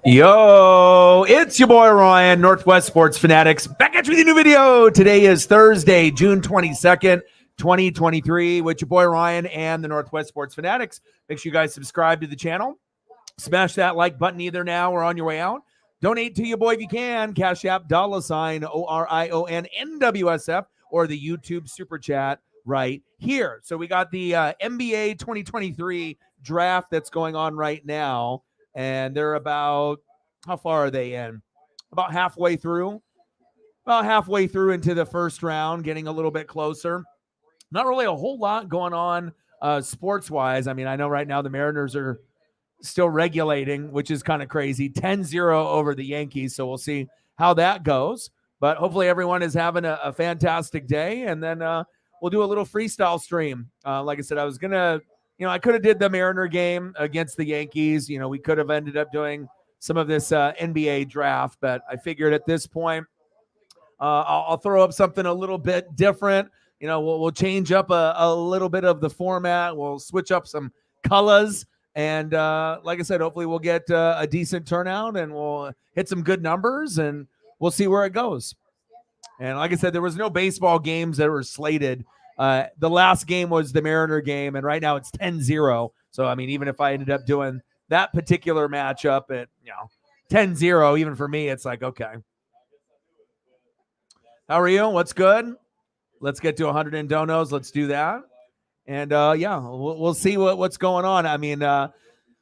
Yo, it's your boy Ryan, Northwest Sports Fanatics, back at you with a new video. Today is Thursday, June 22nd, 2023, with your boy Ryan and the Northwest Sports Fanatics. Make sure you guys subscribe to the channel. Smash that like button either now or on your way out. Donate to your boy if you can. Cash App, $, ORION, NWSF, or the YouTube Super Chat right here. So we got the NBA 2023 draft that's going on right now. And they're about, how far are they in? About halfway through. About halfway through into the first round, getting a little bit closer. Not really a whole lot going on sports-wise. I mean, I know right now the Mariners are still regulating, which is kind of crazy. 10-0 over the Yankees, so we'll see how that goes. But hopefully everyone is having a fantastic day, and then we'll do a little freestyle stream. Like I said, I was going to I could have did the Mariner game against the Yankees. We could have ended up doing some of this NBA draft, but I figured at this point, I'll throw up something a little bit different. We'll change up a little bit of the format. We'll switch up some colors. And like I said, hopefully we'll get a decent turnout and we'll hit some good numbers and we'll see where it goes. And like I said, there was no baseball games that were slated. The last game was the Mariner game, and right now it's 10-0. So, I mean, even if I ended up doing that particular matchup at, 10-0, even for me, it's like, okay. How are you? What's good? Let's get to 100 in donos. Let's do that. And, we'll see what's going on. I mean,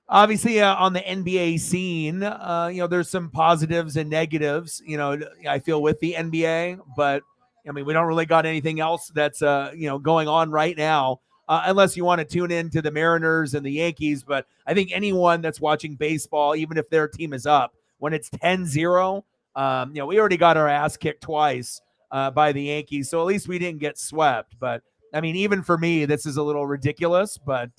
obviously on the NBA scene, there's some positives and negatives, I feel with the NBA, but I mean, we don't really got anything else that's, going on right now, unless you want to tune in to the Mariners and the Yankees. But I think anyone that's watching baseball, even if their team is up, when it's 10-0, we already got our ass kicked twice by the Yankees. So at least we didn't get swept. But, I mean, even for me, this is a little ridiculous. But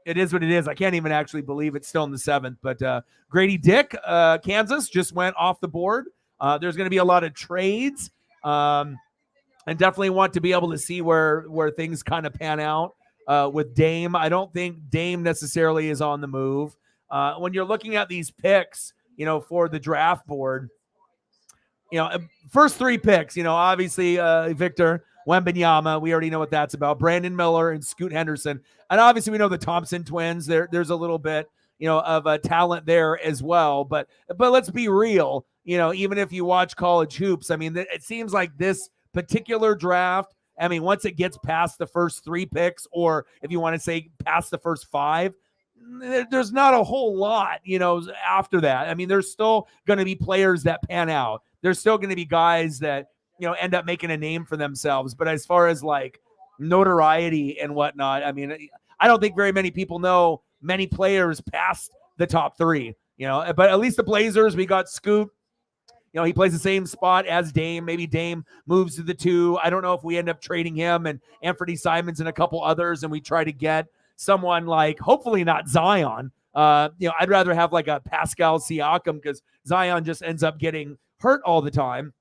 it is what it is. I can't even actually believe it's still in the 7th. But Grady Dick, Kansas, just went off the board. There's going to be a lot of trades. And definitely want to be able to see where things kind of pan out with Dame. I don't think Dame necessarily is on the move. When you're looking at these picks, for the draft board, first 3 picks, obviously Victor Wembanyama, we already know what that's about. Brandon Miller and Scoot Henderson. And obviously we know the Thompson twins. There's a little bit, of a talent there as well. But let's be real. Even if you watch college hoops, I mean, it seems like this particular draft, I mean, once it gets past the first 3 picks, or if you want to say past the first 5, there's not a whole lot, after that. I mean, there's still going to be players that pan out. There's still going to be guys that, end up making a name for themselves. But as far as like notoriety and whatnot, I mean, I don't think very many people know many players past the top 3, but at least the Blazers, we got Scoot. He plays the same spot as Dame. Maybe Dame moves to the 2. I don't know if we end up trading him and Anthony Simons and a couple others, and we try to get someone like, hopefully not Zion. I'd rather have like a Pascal Siakam, because Zion just ends up getting hurt all the time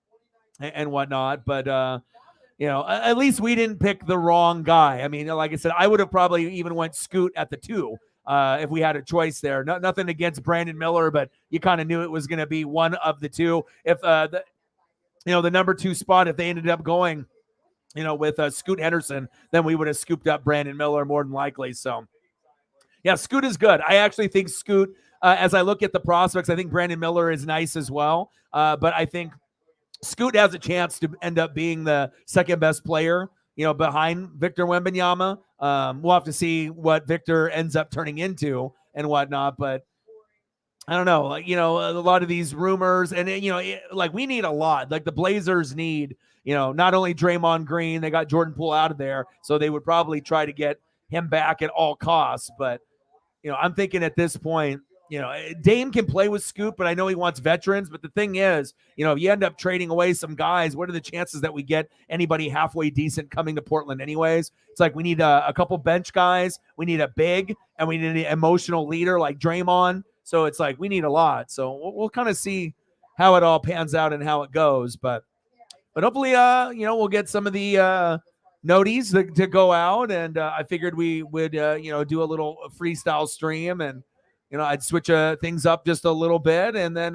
and whatnot. But, at least we didn't pick the wrong guy. I mean, like I said, I would have probably even went Scoot at the 2. If we had a choice there. Nothing against Brandon Miller, but you kind of knew it was going to be one of the 2. If the number 2 spot, if they ended up going, with Scoot Henderson, then we would have scooped up Brandon Miller more than likely. So, yeah, Scoot is good. I actually think Scoot, as I look at the prospects, I think Brandon Miller is nice as well. But I think Scoot has a chance to end up being the second best player, behind Victor Wembanyama. We'll have to see what Victor ends up turning into and whatnot. But I don't know, a lot of these rumors and, we need a lot. Like the Blazers need, not only Draymond Green, they got Jordan Poole out of there. So they would probably try to get him back at all costs. But, I'm thinking at this point, Dame can play with Scoot, but I know he wants veterans. But the thing is, if you end up trading away some guys, what are the chances that we get anybody halfway decent coming to Portland anyways? It's like we need a couple bench guys. We need a big, and we need an emotional leader like Draymond. So it's like we need a lot. So we'll kind of see how it all pans out and how it goes. But hopefully, we'll get some of the noties to go out. And I figured we would, do a little freestyle stream and, I'd switch things up just a little bit, and then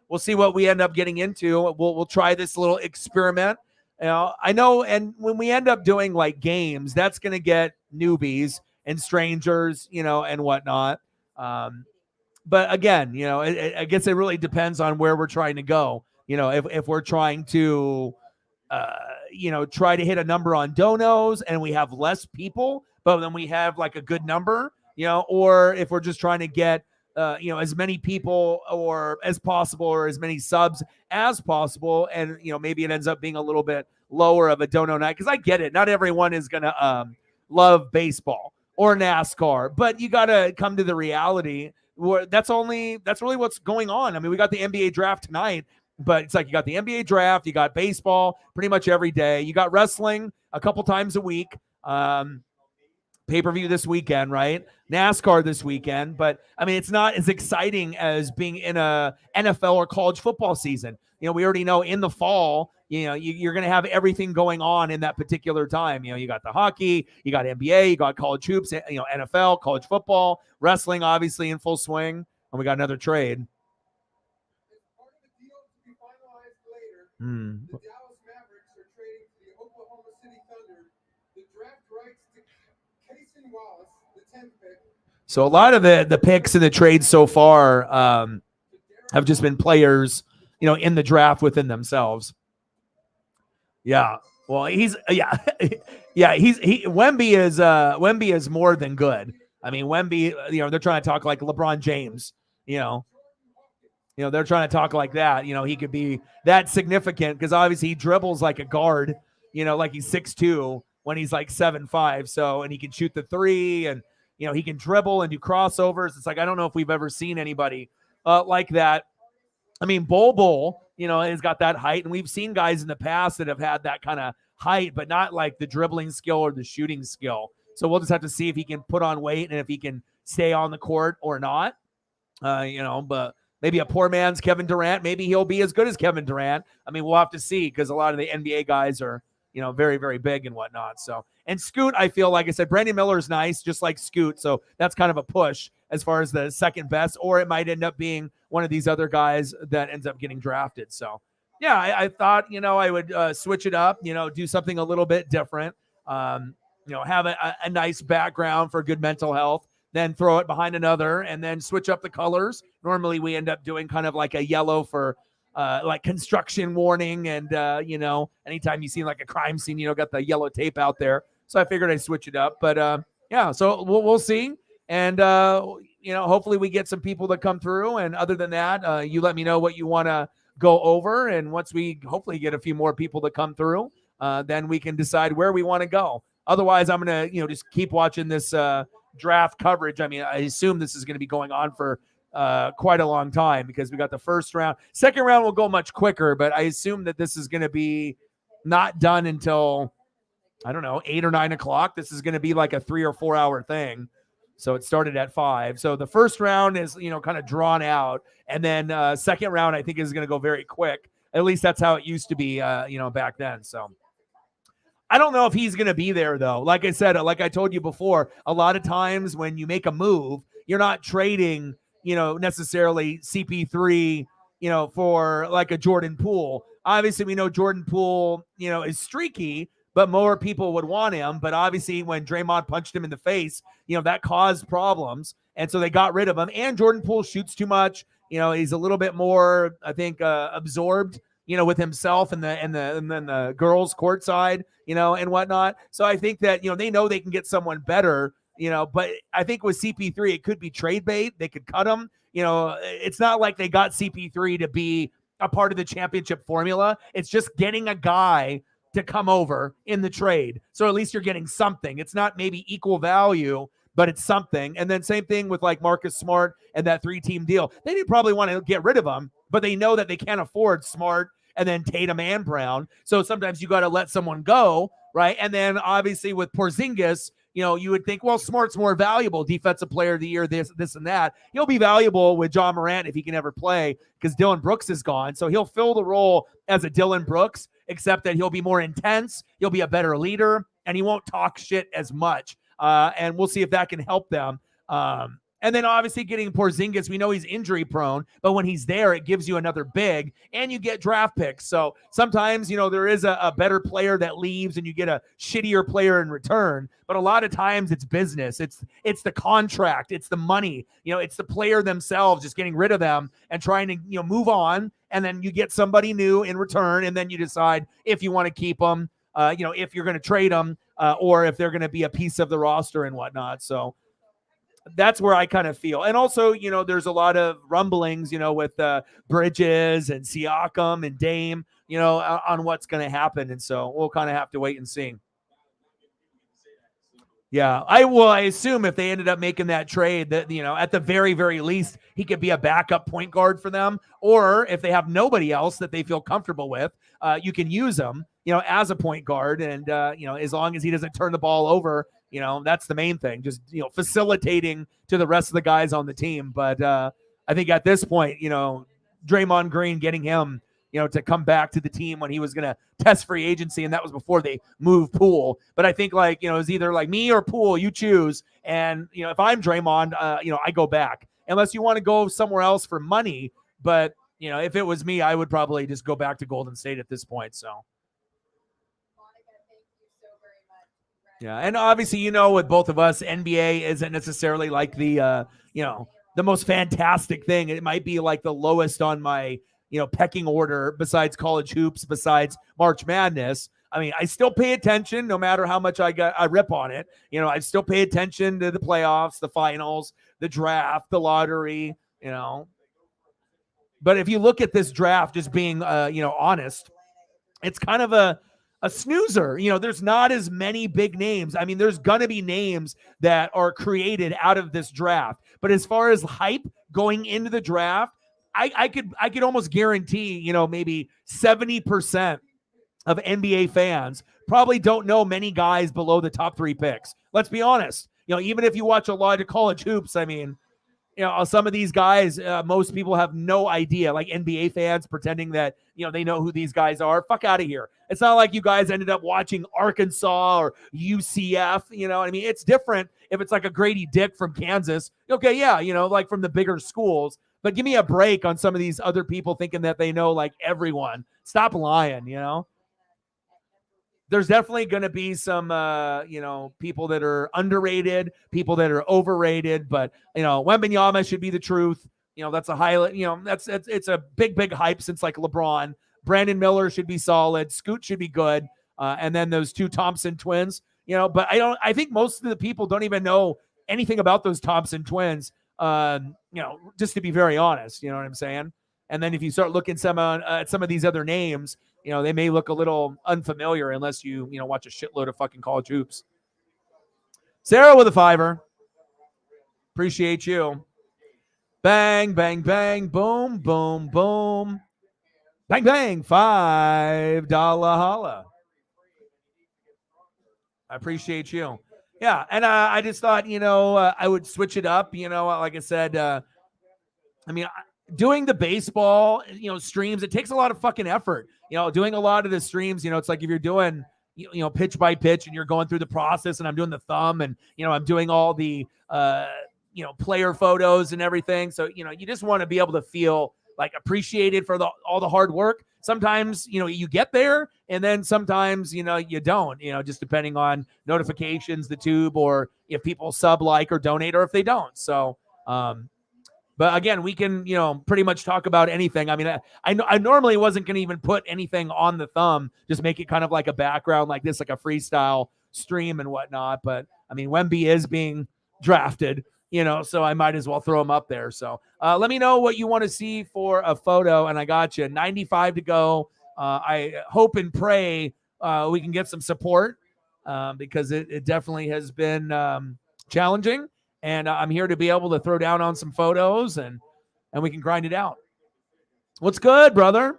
we'll see what we end up getting into. We'll try this little experiment. I know, and when we end up doing like games, that's going to get newbies and strangers, and whatnot. But again, I guess it really depends on where we're trying to go. If we're trying to, try to hit a number on donos and we have less people, but then we have like a good number, or if we're just trying to get, as many people or as possible, or as many subs as possible. And, maybe it ends up being a little bit lower of a dono night. Cause I get it. Not everyone is going to love baseball or NASCAR, but you got to come to the reality where that's really what's going on. I mean, we got the NBA draft tonight, but it's like you got the NBA draft, you got baseball pretty much every day. You got wrestling a couple times a week. Pay-per-view this weekend, right? NASCAR this weekend. But I mean, it's not as exciting as being in a NFL or college football season. We already know in the fall, you're going to have everything going on in that particular time. You got the hockey, you got NBA, you got college hoops, NFL, college football, wrestling, obviously in full swing. And we got another trade. The Dallas Mavericks are trading to the Oklahoma City Thunder the draft rights to Casey Wallace, the 10th pick. So a lot of the picks in the trade so far have just been players, in the draft within themselves. Yeah. Well, Wemby is more than good. I mean, Wemby, they're trying to talk like LeBron James, they're trying to talk like that. He could be that significant because obviously he dribbles like a guard, like he's 6'2" when he's like 7'5". So, and he can shoot the three, and, he can dribble and do crossovers. It's like, I don't know if we've ever seen anybody like that. I mean, Bol, has got that height, and we've seen guys in the past that have had that kind of height, but not like the dribbling skill or the shooting skill. So we'll just have to see if he can put on weight and if he can stay on the court or not. But maybe a poor man's Kevin Durant. Maybe he'll be as good as Kevin Durant. I mean, we'll have to see because a lot of the NBA guys are, very, very big and whatnot. So, and Scoot, I feel like I said, Brandon Miller is nice, just like Scoot. So that's kind of a push as far as the second best, or it might end up being one of these other guys that ends up getting drafted. So, yeah, I thought, I would switch it up, do something a little bit different, have a nice background for good mental health, then throw it behind another, and then switch up the colors. Normally we end up doing kind of like a yellow for like construction warning, and anytime you see like a crime scene, got the yellow tape out there. So I figured I'd switch it up. But yeah, so we'll see. And hopefully we get some people that come through. And other than that, you let me know what you want to go over. And once we hopefully get a few more people that come through, then we can decide where we want to go. Otherwise, I'm going to, just keep watching this draft coverage. I mean, I assume this is going to be going on for quite a long time because we got the first round. Second round will go much quicker, but I assume that this is going to be not done until, I don't know, 8 or 9 o'clock. This is going to be like a 3 or 4 hour thing. So it started at 5. So the first round is, kind of drawn out. And then second round, I think, is going to go very quick. At least that's how it used to be, back then. So I don't know if he's going to be there, though. Like I said, like I told you before, a lot of times when you make a move, you're not trading, necessarily CP3, for like a Jordan Poole. Obviously, we know Jordan Poole, is streaky, but more people would want him. But obviously, when Draymond punched him in the face, that caused problems. And so they got rid of him. And Jordan Poole shoots too much. He's a little bit more, I think, absorbed, with himself and then the girls' court side, and whatnot. So I think that, they know they can get someone better, but I think with CP3, it could be trade bait. They could cut him. It's not like they got CP3 to be a part of the championship formula. It's just getting a guy to come over in the trade. So at least you're getting something. It's not maybe equal value, but it's something. And then same thing with like Marcus Smart and that 3-team deal. They didn't probably want to get rid of him, but they know that they can't afford Smart and then Tatum and Brown. So sometimes you got to let someone go, right? And then obviously with Porzingis, you would think, well, Smart's more valuable, defensive player of the year, this and that. He'll be valuable with John Morant if he can ever play because Dylan Brooks is gone. So he'll fill the role as a Dylan Brooks, except that he'll be more intense. He'll be a better leader, and he won't talk shit as much. And we'll see if that can help them. And then obviously getting Porzingis, we know he's injury prone, but when he's there, it gives you another big and you get draft picks. So sometimes, there is a better player that leaves and you get a shittier player in return. But a lot of times it's business. It's the contract. It's the money. It's the player themselves, just getting rid of them and trying to, move on. And then you get somebody new in return. And then you decide if you want to keep them, if you're going to trade them or if they're going to be a piece of the roster and whatnot. So that's where I kind of feel. And also, there's a lot of rumblings, with Bridges and Siakam and Dame, on what's going to happen. And so we'll kind of have to wait and see. Yeah, I assume if they ended up making that trade that, at the very, very least, he could be a backup point guard for them. Or if they have nobody else that they feel comfortable with, you can use him, as a point guard. And, as long as he doesn't turn the ball over, that's the main thing, just, facilitating to the rest of the guys on the team. But I think at this point, Draymond Green getting him, to come back to the team when he was going to test free agency. And that was before they moved Poole. But I think it was either like me or Poole, you choose. And, if I'm Draymond, I go back unless you want to go somewhere else for money. But, if it was me, I would probably just go back to Golden State at this point. So. Yeah. And obviously, with both of us, NBA isn't necessarily like the, the most fantastic thing. It might be like the lowest on my, pecking order besides college hoops, besides March Madness. I mean, I still pay attention no matter how much I rip on it. I still pay attention to the playoffs, the finals, the draft, the lottery, But if you look at this draft, just being, honest, it's kind of a snoozer. There's not as many big names. I mean, there's going to be names that are created out of this draft. But as far as hype going into the draft, I could almost guarantee, maybe 70% of NBA fans probably don't know many guys below the top 3 picks. Let's be honest. Even if you watch a lot of college hoops, I mean, some of these guys, most people have no idea, like NBA fans pretending that, they know who these guys are. Fuck out of here. It's not like you guys ended up watching Arkansas or UCF. I mean, it's different if it's like a Grady Dick from Kansas. Okay, yeah, like from the bigger schools. But give me a break on some of these other people thinking that they know like everyone. Stop lying, There's definitely going to be some, people that are underrated, people that are overrated. But, Wembanyama should be the truth. That's a highlight. It's a big hype since like LeBron. Brandon Miller should be solid. Scoot should be good. And then those 2 Thompson twins, but I think most of the people don't even know anything about those Thompson twins. Just to be very honest, you know what I'm saying? And then if you start looking at some of these other names, they may look a little unfamiliar unless you watch a shitload of fucking college hoops. Sarah with a $5. Appreciate you. Bang, bang, bang, boom, boom, boom. Bang, bang, $5 holla. I appreciate you. Yeah, and I just thought, I would switch it up. Like I said, doing the baseball, streams, it takes a lot of fucking effort. Doing a lot of the streams, it's like if you're doing, pitch by pitch and you're going through the process and I'm doing the thumb and, I'm doing all the, player photos and everything. So, you just want to be able to feel like appreciated for all the hard work. Sometimes, you get there and then sometimes, you don't, just depending on notifications, the tube, or if people sub, like, or donate, or if they don't. So, but again, we can, pretty much talk about anything. I mean, I normally wasn't going to even put anything on the thumb, just make it kind of like a background like this, like a freestyle stream and whatnot. But I mean, Wemby is being drafted, so I might as well throw him up there. So let me know what you want to see for a photo. And I got you 95 to go. I hope and pray we can get some support because it definitely has been challenging. And I'm here to be able to throw down on some photos and we can grind it out. What's good, brother?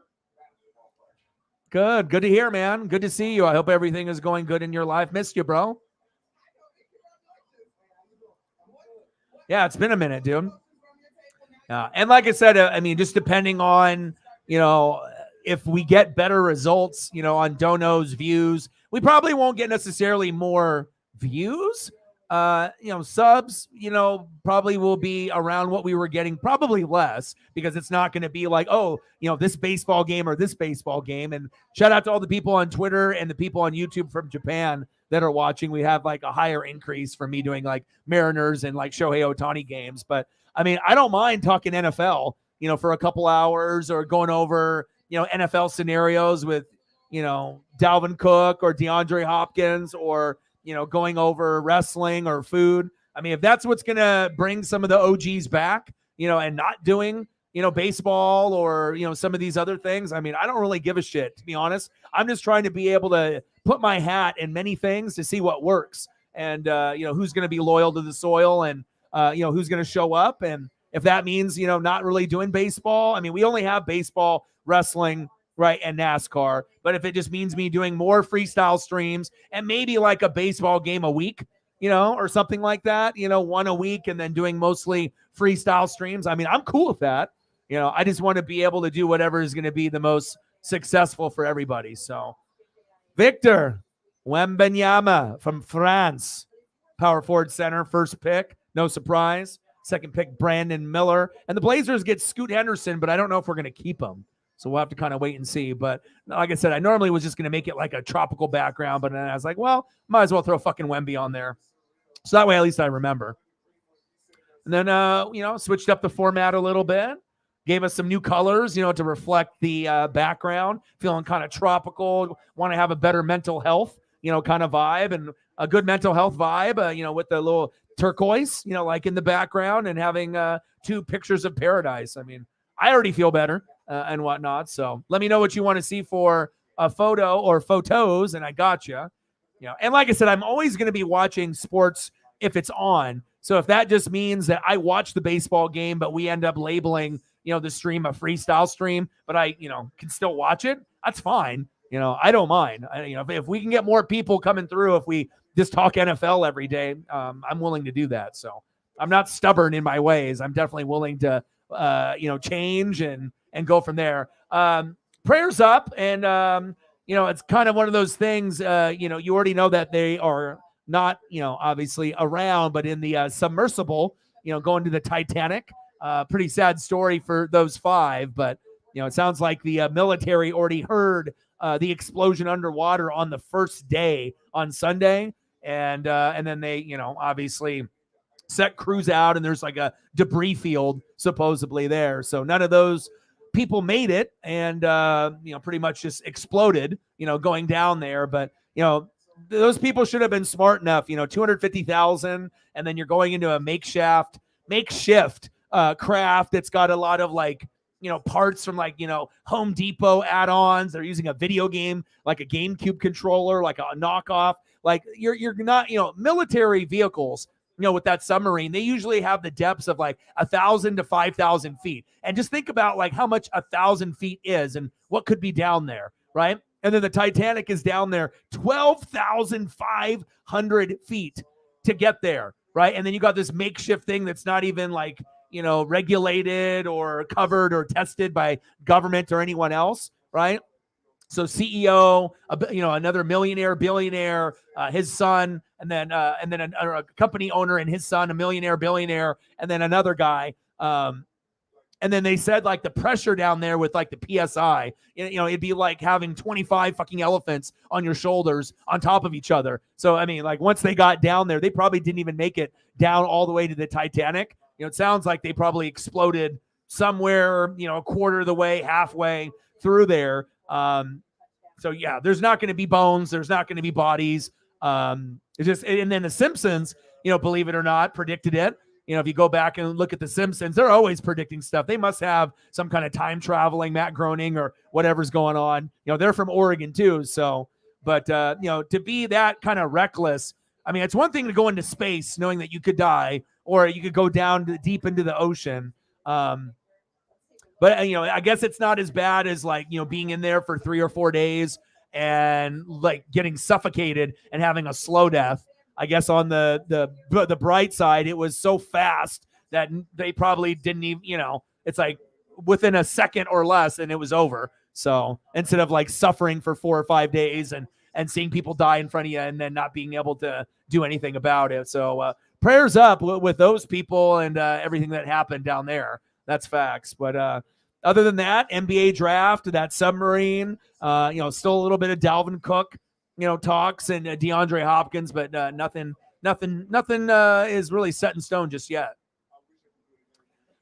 Good to hear, man. Good to see you. I hope everything is going good in your life. Missed you, bro. Yeah, it's been a minute, dude. And like I said, I mean, just depending on, if we get better results, on donos, views, we probably won't get necessarily more views. Subs, probably will be around what we were getting, probably less, because it's not going to be like, oh, this baseball game or this baseball game. And shout out to all the people on Twitter and the people on YouTube from Japan that are watching. We have like a higher increase from me doing like Mariners and like Shohei Ohtani games. But I mean, I don't mind talking NFL, for a couple hours, or going over, NFL scenarios with, Dalvin Cook or DeAndre Hopkins, or going over wrestling or food. I mean, if that's what's going to bring some of the OGs back, and not doing, baseball or, some of these other things, I mean, I don't really give a shit, to be honest. I'm just trying to be able to put my hat in many things to see what works, and, who's going to be loyal to the soil, and, who's going to show up. And if that means, not really doing baseball, I mean, we only have baseball, wrestling, right, and NASCAR. But if it just means me doing more freestyle streams and maybe like a baseball game a week, or something like that, one a week, and then doing mostly freestyle streams, I mean, I'm cool with that. I just want to be able to do whatever is going to be the most successful for everybody. So Victor Wembanyama from France, power forward center, first pick, no surprise. Second pick, Brandon Miller. And the Blazers get Scoot Henderson, but I don't know if we're going to keep him. So we'll have to kind of wait and see. But like I said, I normally was just going to make it like a tropical background, but then I was like, well, might as well throw fucking Wemby on there. So that way, at least I remember. And then, switched up the format a little bit. Gave us some new colors, to reflect the background. Feeling kind of tropical. Want to have a better mental health, kind of vibe. And a good mental health vibe, with the little turquoise, like in the background, and having 2 pictures of paradise. I mean, I already feel better. And whatnot. So let me know what you want to see for a photo or photos, and I got you. And like I said, I'm always going to be watching sports if it's on. So if that just means that I watch the baseball game, but we end up labeling, the stream a freestyle stream, but I, can still watch it, that's fine. I don't mind. If we can get more people coming through, if we just talk NFL every day, I'm willing to do that. So I'm not stubborn in my ways. I'm definitely willing to, change and go from there. Prayers up. And, it's kind of one of those things, you already know that they are not, obviously around, but in the submersible, going to the Titanic. Pretty sad story for those 5, but, it sounds like the military already heard the explosion underwater on the first day on Sunday. And then they, obviously set crews out, and there's like a debris field supposedly there. So none of those people made it, and pretty much just exploded, going down there. But those people should have been smart enough, 250,000, and then you're going into a makeshift craft that's got a lot of like, parts from like, Home Depot add-ons. They're using a video game, like a GameCube controller, like a knockoff. Like you're not, military vehicles, with that submarine, they usually have the depths of like 1,000 to 5,000 feet. And just think about like how much 1,000 feet is and what could be down there, right? And then the Titanic is down there 12,500 feet to get there, right? And then you got this makeshift thing that's not even like, regulated or covered or tested by government or anyone else, right? So CEO, another millionaire, billionaire, his son, and then a company owner and his son, a millionaire, billionaire, and then another guy. And then they said like the pressure down there with like the PSI, it'd be like having 25 fucking elephants on your shoulders on top of each other. So, I mean, like once they got down there, they probably didn't even make it down all the way to the Titanic. It sounds like they probably exploded somewhere, a quarter of the way, halfway through there. So yeah, there's not going to be bones. There's not going to be bodies. It's just, and then the Simpsons, believe it or not, predicted it. If you go back and look at the Simpsons, they're always predicting stuff. They must have some kind of time traveling, Matt Groening or whatever's going on. They're from Oregon too. So, but to be that kind of reckless, I mean, it's one thing to go into space knowing that you could die, or you could go down deep into the ocean. But, I guess it's not as bad as like, being in there for 3 or 4 days and like getting suffocated and having a slow death. I guess on the bright side, it was so fast that they probably didn't even, it's like within a second or less and it was over. So instead of like suffering for 4 or 5 days and and seeing people die in front of you and then not being able to do anything about it. So prayers up with those people and everything that happened down there. That's facts. But other than that, NBA draft, that submarine, still a little bit of Dalvin Cook, talks and DeAndre Hopkins, but nothing is really set in stone just yet.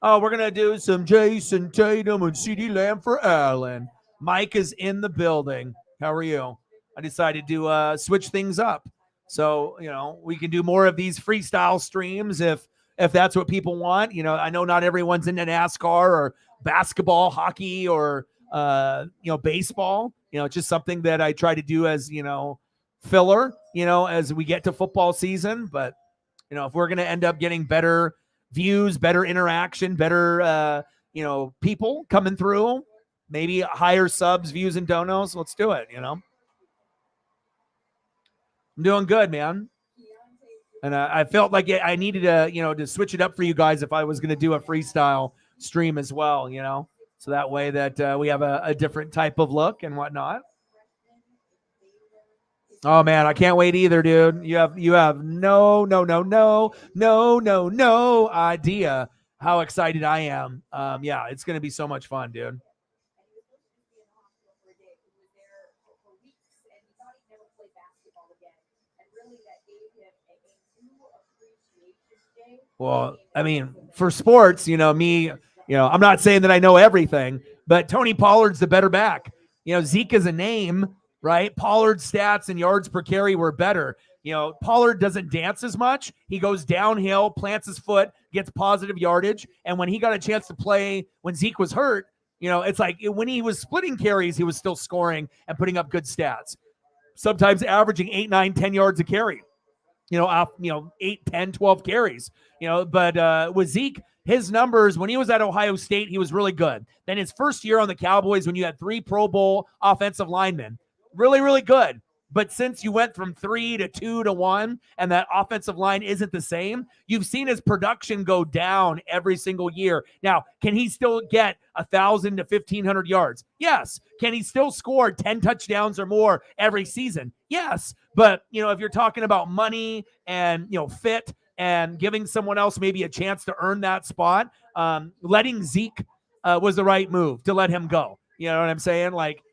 Oh, we're going to do some Jason Tatum and CeeDee Lamb for Allen. Mike is in the building. How are you? I decided to switch things up. So, we can do more of these freestyle streams if that's what people want. I know not everyone's into NASCAR or basketball, hockey, or, baseball. It's just something that I try to do as, filler, as we get to football season. But, if we're going to end up getting better views, better interaction, better, people coming through, maybe higher subs, views, and donos, let's do it, I'm doing good, man. And I felt like I needed to switch it up for you guys if I was going to do a freestyle stream as well, so that way that we have a different type of look and whatnot. Oh man, I can't wait either, dude. You have no idea how excited I am. Yeah, it's going to be so much fun, dude. Well, I mean, for sports, me, I'm not saying that I know everything, but Tony Pollard's the better back. Zeke is a name, right? Pollard's stats and yards per carry were better. Pollard doesn't dance as much. He goes downhill, plants his foot, gets positive yardage. And when he got a chance to play when Zeke was hurt, it's like when he was splitting carries, he was still scoring and putting up good stats. Sometimes averaging 8, 9, 10 yards a carry. 8, 10, 12 carries, but with Zeke, his numbers when he was at Ohio State, he was really good. Then his first year on the Cowboys, when you had 3 Pro Bowl offensive linemen, really, really good. But since you went from 3 to 2 to 1 and that offensive line isn't the same, you've seen his production go down every single year. Now, can he still get 1,000 to 1,500 yards? Yes. Can he still score 10 touchdowns or more every season? Yes. But, if you're talking about money and, fit and giving someone else maybe a chance to earn that spot, letting Zeke was the right move to let him go. You know what I'm saying? Like,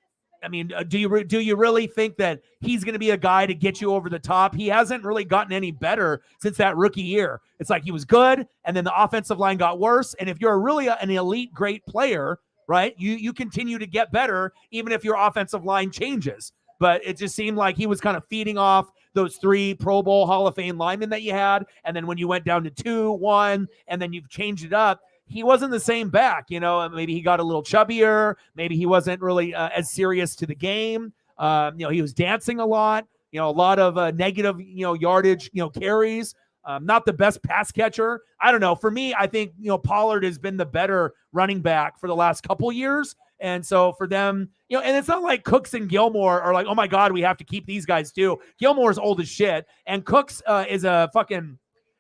I mean, do you really think that he's going to be a guy to get you over the top? He hasn't really gotten any better since that rookie year. It's like he was good, and then the offensive line got worse. And if you're really an elite, great player, right, you continue to get better even if your offensive line changes. But it just seemed like he was kind of feeding off those 3 Pro Bowl Hall of Fame linemen that you had. And then when you went down to 2, 1, and then you've changed it up, he wasn't the same back. Maybe he got a little chubbier. Maybe he wasn't really as serious to the game. He was dancing a lot, a lot of negative, yardage, carries. Not the best pass catcher. I don't know. For me, I think, Pollard has been the better running back for the last couple years. And so for them, and it's not like Cooks and Gilmore are like, oh my God, we have to keep these guys too. Gilmore's old as shit. And Cooks is a fucking,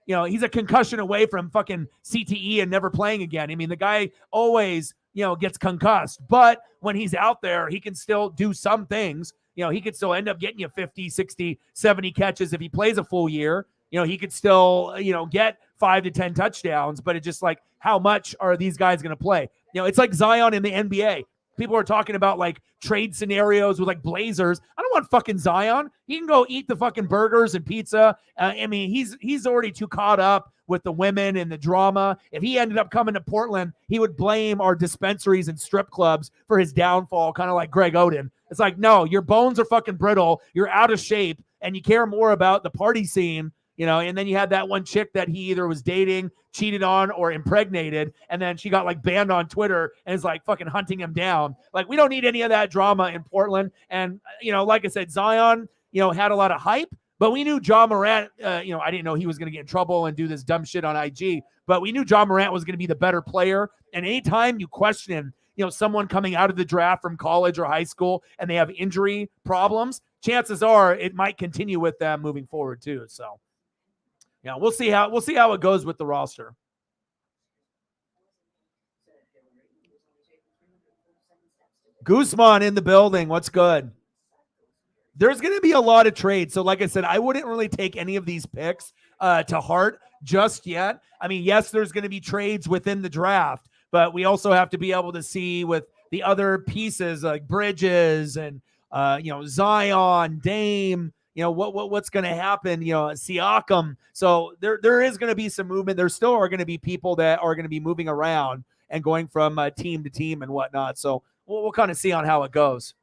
he's a concussion away from fucking CTE and never playing again. I mean, the guy always, gets concussed. But when he's out there, he can still do some things. He could still end up getting you 50, 60, 70 catches if he plays a full year. He could still, get 5 to 10 touchdowns, but it's just like, how much are these guys going to play? It's like Zion in the NBA. People are talking about like trade scenarios with like Blazers. I don't want fucking Zion. He can go eat the fucking burgers and pizza. I mean, he's already too caught up with the women and the drama. If he ended up coming to Portland, he would blame our dispensaries and strip clubs for his downfall, kind of like Greg Oden. It's like, no, your bones are fucking brittle. You're out of shape, and you care more about the party scene. And then you had that one chick that he either was dating, cheated on, or impregnated, and then she got like banned on Twitter and is like fucking hunting him down. Like, we don't need any of that drama in Portland. And, like I said, Zion, had a lot of hype, but we knew Ja Morant, I didn't know he was going to get in trouble and do this dumb shit on IG, but we knew Ja Morant was going to be the better player. And anytime you question, someone coming out of the draft from college or high school and they have injury problems, chances are it might continue with them moving forward too. So, yeah, we'll see how it goes with the roster. Guzman in the building. What's good? there's going to be a lot of trades. So like I said, I wouldn't really take any of these picks to heart just yet. I mean, yes, there's going to be trades within the draft, but we also have to be able to see with the other pieces like Bridges and Zion, Dame, what's going to happen, Siakam. So there is going to be some movement. There still are going to be people that are going to be moving around and going from team to team and whatnot. So we'll kind of see on how it goes.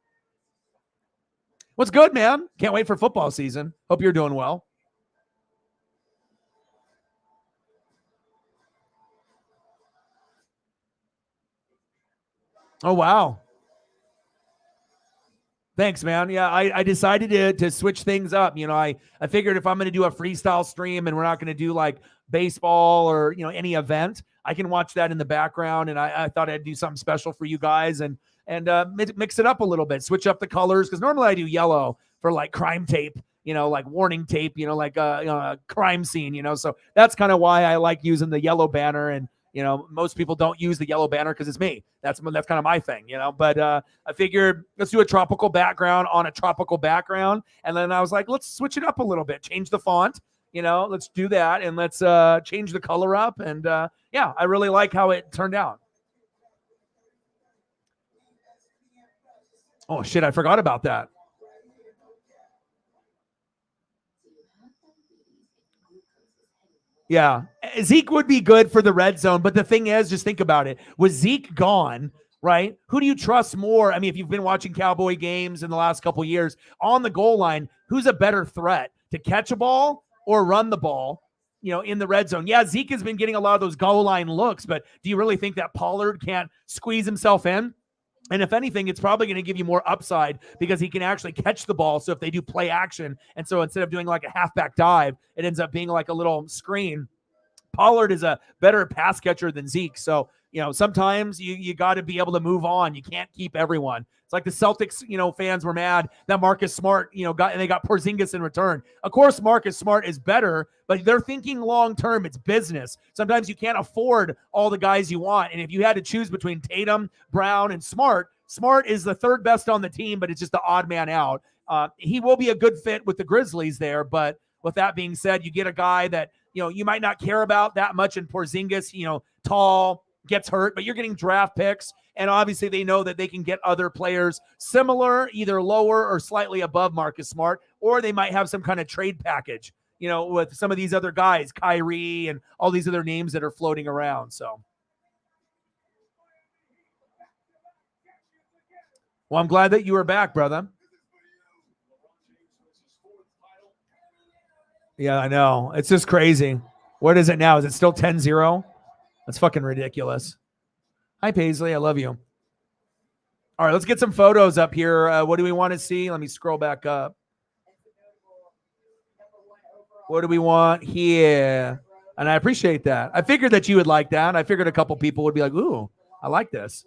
What's good, man? Can't wait for football season. Hope you're doing well. Oh, wow. Thanks, man. Yeah, I decided to switch things up. I figured if I'm going to do a freestyle stream and we're not going to do like baseball or, any event, I can watch that in the background. And I thought I'd do something special for you guys and mix it up a little bit, switch up the colors. Because normally I do yellow for like crime tape, like warning tape, like a crime scene, So that's kind of why I like using the yellow banner. And most people don't use the yellow banner because it's me. That's kind of my thing, But I figured let's do a tropical background on a tropical background, and then I was like, let's switch it up a little bit, change the font, let's do that, and let's change the color up, and yeah, I really like how it turned out. Oh shit, I forgot about that. Yeah. Zeke would be good for the red zone. But the thing is, just think about it. With Zeke gone, right? Who do you trust more? I mean, if you've been watching Cowboy games in the last couple of years, on the goal line, who's a better threat to catch a ball or run the ball, in the red zone? Yeah, Zeke has been getting a lot of those goal line looks, but do you really think that Pollard can't squeeze himself in? And if anything, it's probably going to give you more upside because he can actually catch the ball. So if they do play action, and so instead of doing like a halfback dive, it ends up being like a little screen. Pollard is a better pass catcher than Zeke. So, sometimes you got to be able to move on. You can't keep everyone. It's like the Celtics, fans were mad that Marcus Smart, they got Porzingis in return. Of course, Marcus Smart is better, but they're thinking long-term. It's business. Sometimes you can't afford all the guys you want. And if you had to choose between Tatum, Brown, and Smart is the third best on the team, but it's just the odd man out. He will be a good fit with the Grizzlies there. But with that being said, you get a guy that, you might not care about that much in Porzingis, tall, gets hurt, but you're getting draft picks. And obviously they know that they can get other players similar, either lower or slightly above Marcus Smart, or they might have some kind of trade package, with some of these other guys, Kyrie and all these other names that are floating around. So, well, I'm glad that you were back, brother. Yeah, I know. It's just crazy. What is it now? Is it still 10-0? That's fucking ridiculous. Hi, Paisley. I love you. All right, let's get some photos up here. What do we want to see? Let me scroll back up. What do we want here? And I appreciate that. I figured that you would like that. I figured a couple people would be like, ooh, I like this.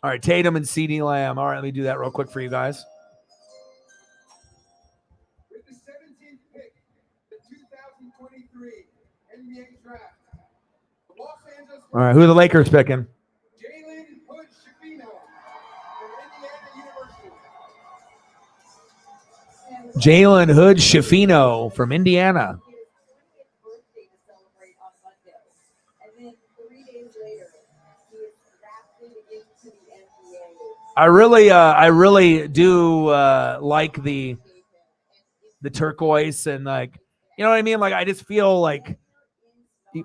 All right, Tatum and CeeDee Lamb. All right, let me do that real quick for you guys. With the 17th pick, the 2023 NBA draft, the Los Angeles. All right, who are the Lakers picking? Jalen Hood Schifino from Indiana University. Jalen Hood Schifino from Indiana. I really do like the turquoise and like, you know what I mean? Like, I just feel like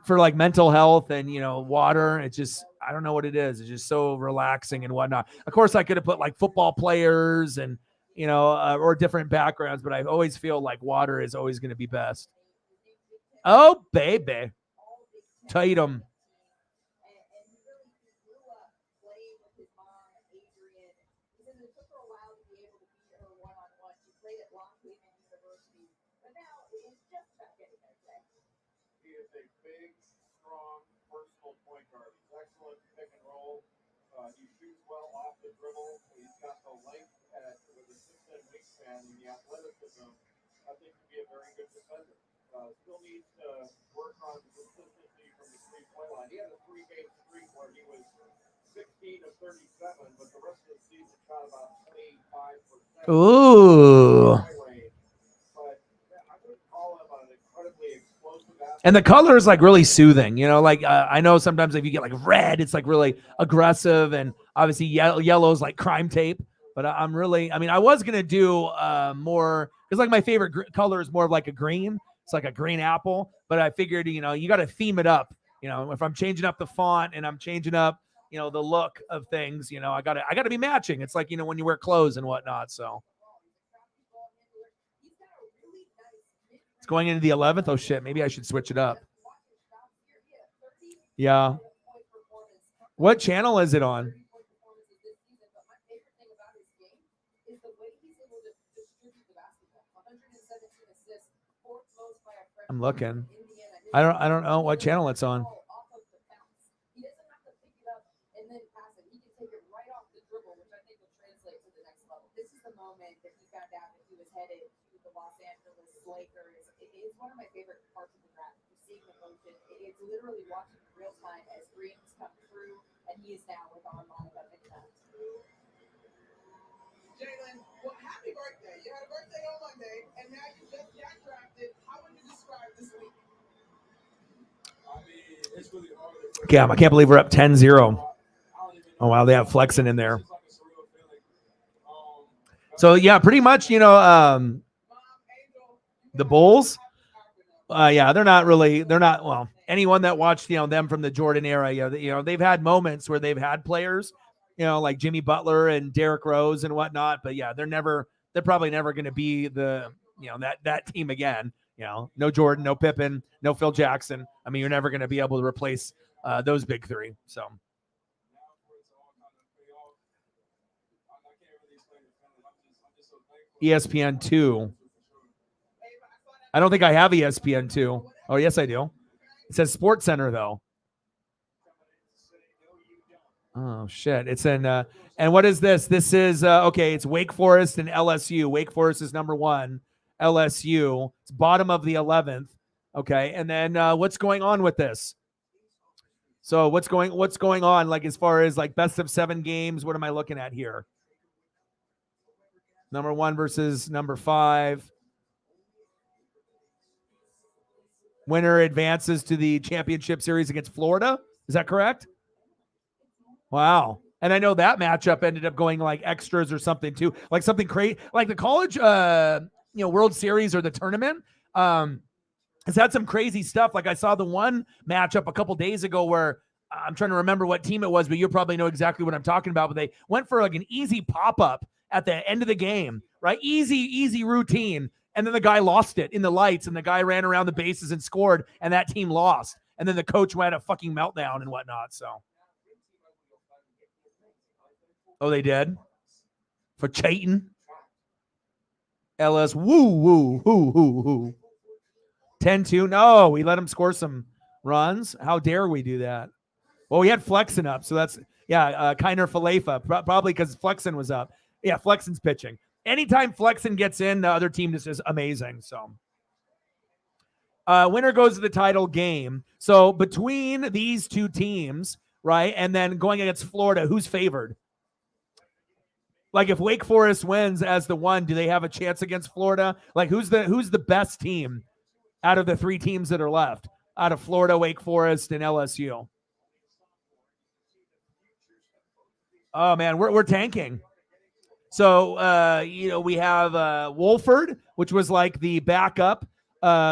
for like mental health and, water, it's just, I don't know what it is. It's just so relaxing and whatnot. Of course, I could have put like football players and, or different backgrounds, but I always feel like water is always going to be best. Oh, baby. Tatum. He shoots well off the dribble. He's got the length with a 6'10" wingspan and the athleticism. I think he'd be a very good defender. Still needs to work on consistency from the Ooh. And the color is like really soothing, you know, like I know sometimes if you get like red, it's like really aggressive, and obviously yellow is like crime tape. But I'm really, I mean, I was going to do more, because like my favorite color is more of like a green. It's like a green apple, but I figured, you know, you got to theme it up. You know, if I'm changing up the font and I'm changing up, you know, the look of things, you know, I gotta be matching. It's like, you know, when you wear clothes and whatnot. So it's going into the 11th. Oh shit, maybe I should switch it up. Yeah. What channel is it on? I'm looking. I don't know what channel it's on. One of my favorite parts of the draft. You're seeing the motion. It's literally watching in real time as dreams come true, and he is now with online about midnight. Jalen, well, happy birthday. You had a birthday on Monday, and now you just got drafted. How would you describe this week? I mean, it's really hard. Damn, I can't believe we're up 10-0. Oh, wow, they have flexing in there. So, yeah, pretty much, you know, the Bulls, yeah, they're not, well, anyone that watched, you know, them from the Jordan era, you know, they've had moments where they've had players, you know, like Jimmy Butler and Derrick Rose and whatnot, but yeah, they're probably never going to be the, you know, that team again. You know, no Jordan, no Pippen, no Phil Jackson. I mean, you're never going to be able to replace those big three. So. ESPN2. I don't think I have ESPN2. Oh, yes, I do. It says Sports Center, though. Oh, shit. It's in, and what is this? This is, okay, it's Wake Forest and LSU. Wake Forest is number 1. LSU. It's bottom of the 11th. Okay, and then what's going on with this? So what's going on, like, as far as like best of 7 games? What am I looking at here? Number 1 versus number 5. Winner advances to the championship series against Florida. Is that correct? Wow. And I know that matchup ended up going like extras or something too, like something crazy, like the college, you know, World Series or the tournament. Has had some crazy stuff. Like I saw the one matchup a couple days ago where I'm trying to remember what team it was, but you probably know exactly what I'm talking about. But they went for like an easy pop-up at the end of the game, right? Easy routine. And then the guy lost it in the lights, and the guy ran around the bases and scored, and that team lost. And then the coach went a fucking meltdown and whatnot. So, oh, they did for Chayton. LS, woo. 10-2. No, we let him score some runs. How dare we do that? Well, we had Flexen up, so that's, yeah, Kiner Falefa, probably because Flexen was up. Yeah, Flexen's pitching. Anytime Flexen gets in, the other team just is amazing. So, winner goes to the title game. So, between these two teams, right, and then going against Florida, who's favored? Like, if Wake Forest wins as the 1, do they have a chance against Florida? Like, who's the best team out of the 3 teams that are left? Out of Florida, Wake Forest, and LSU. Oh man, we're tanking. So, you know, we have Wolford, which was like the backup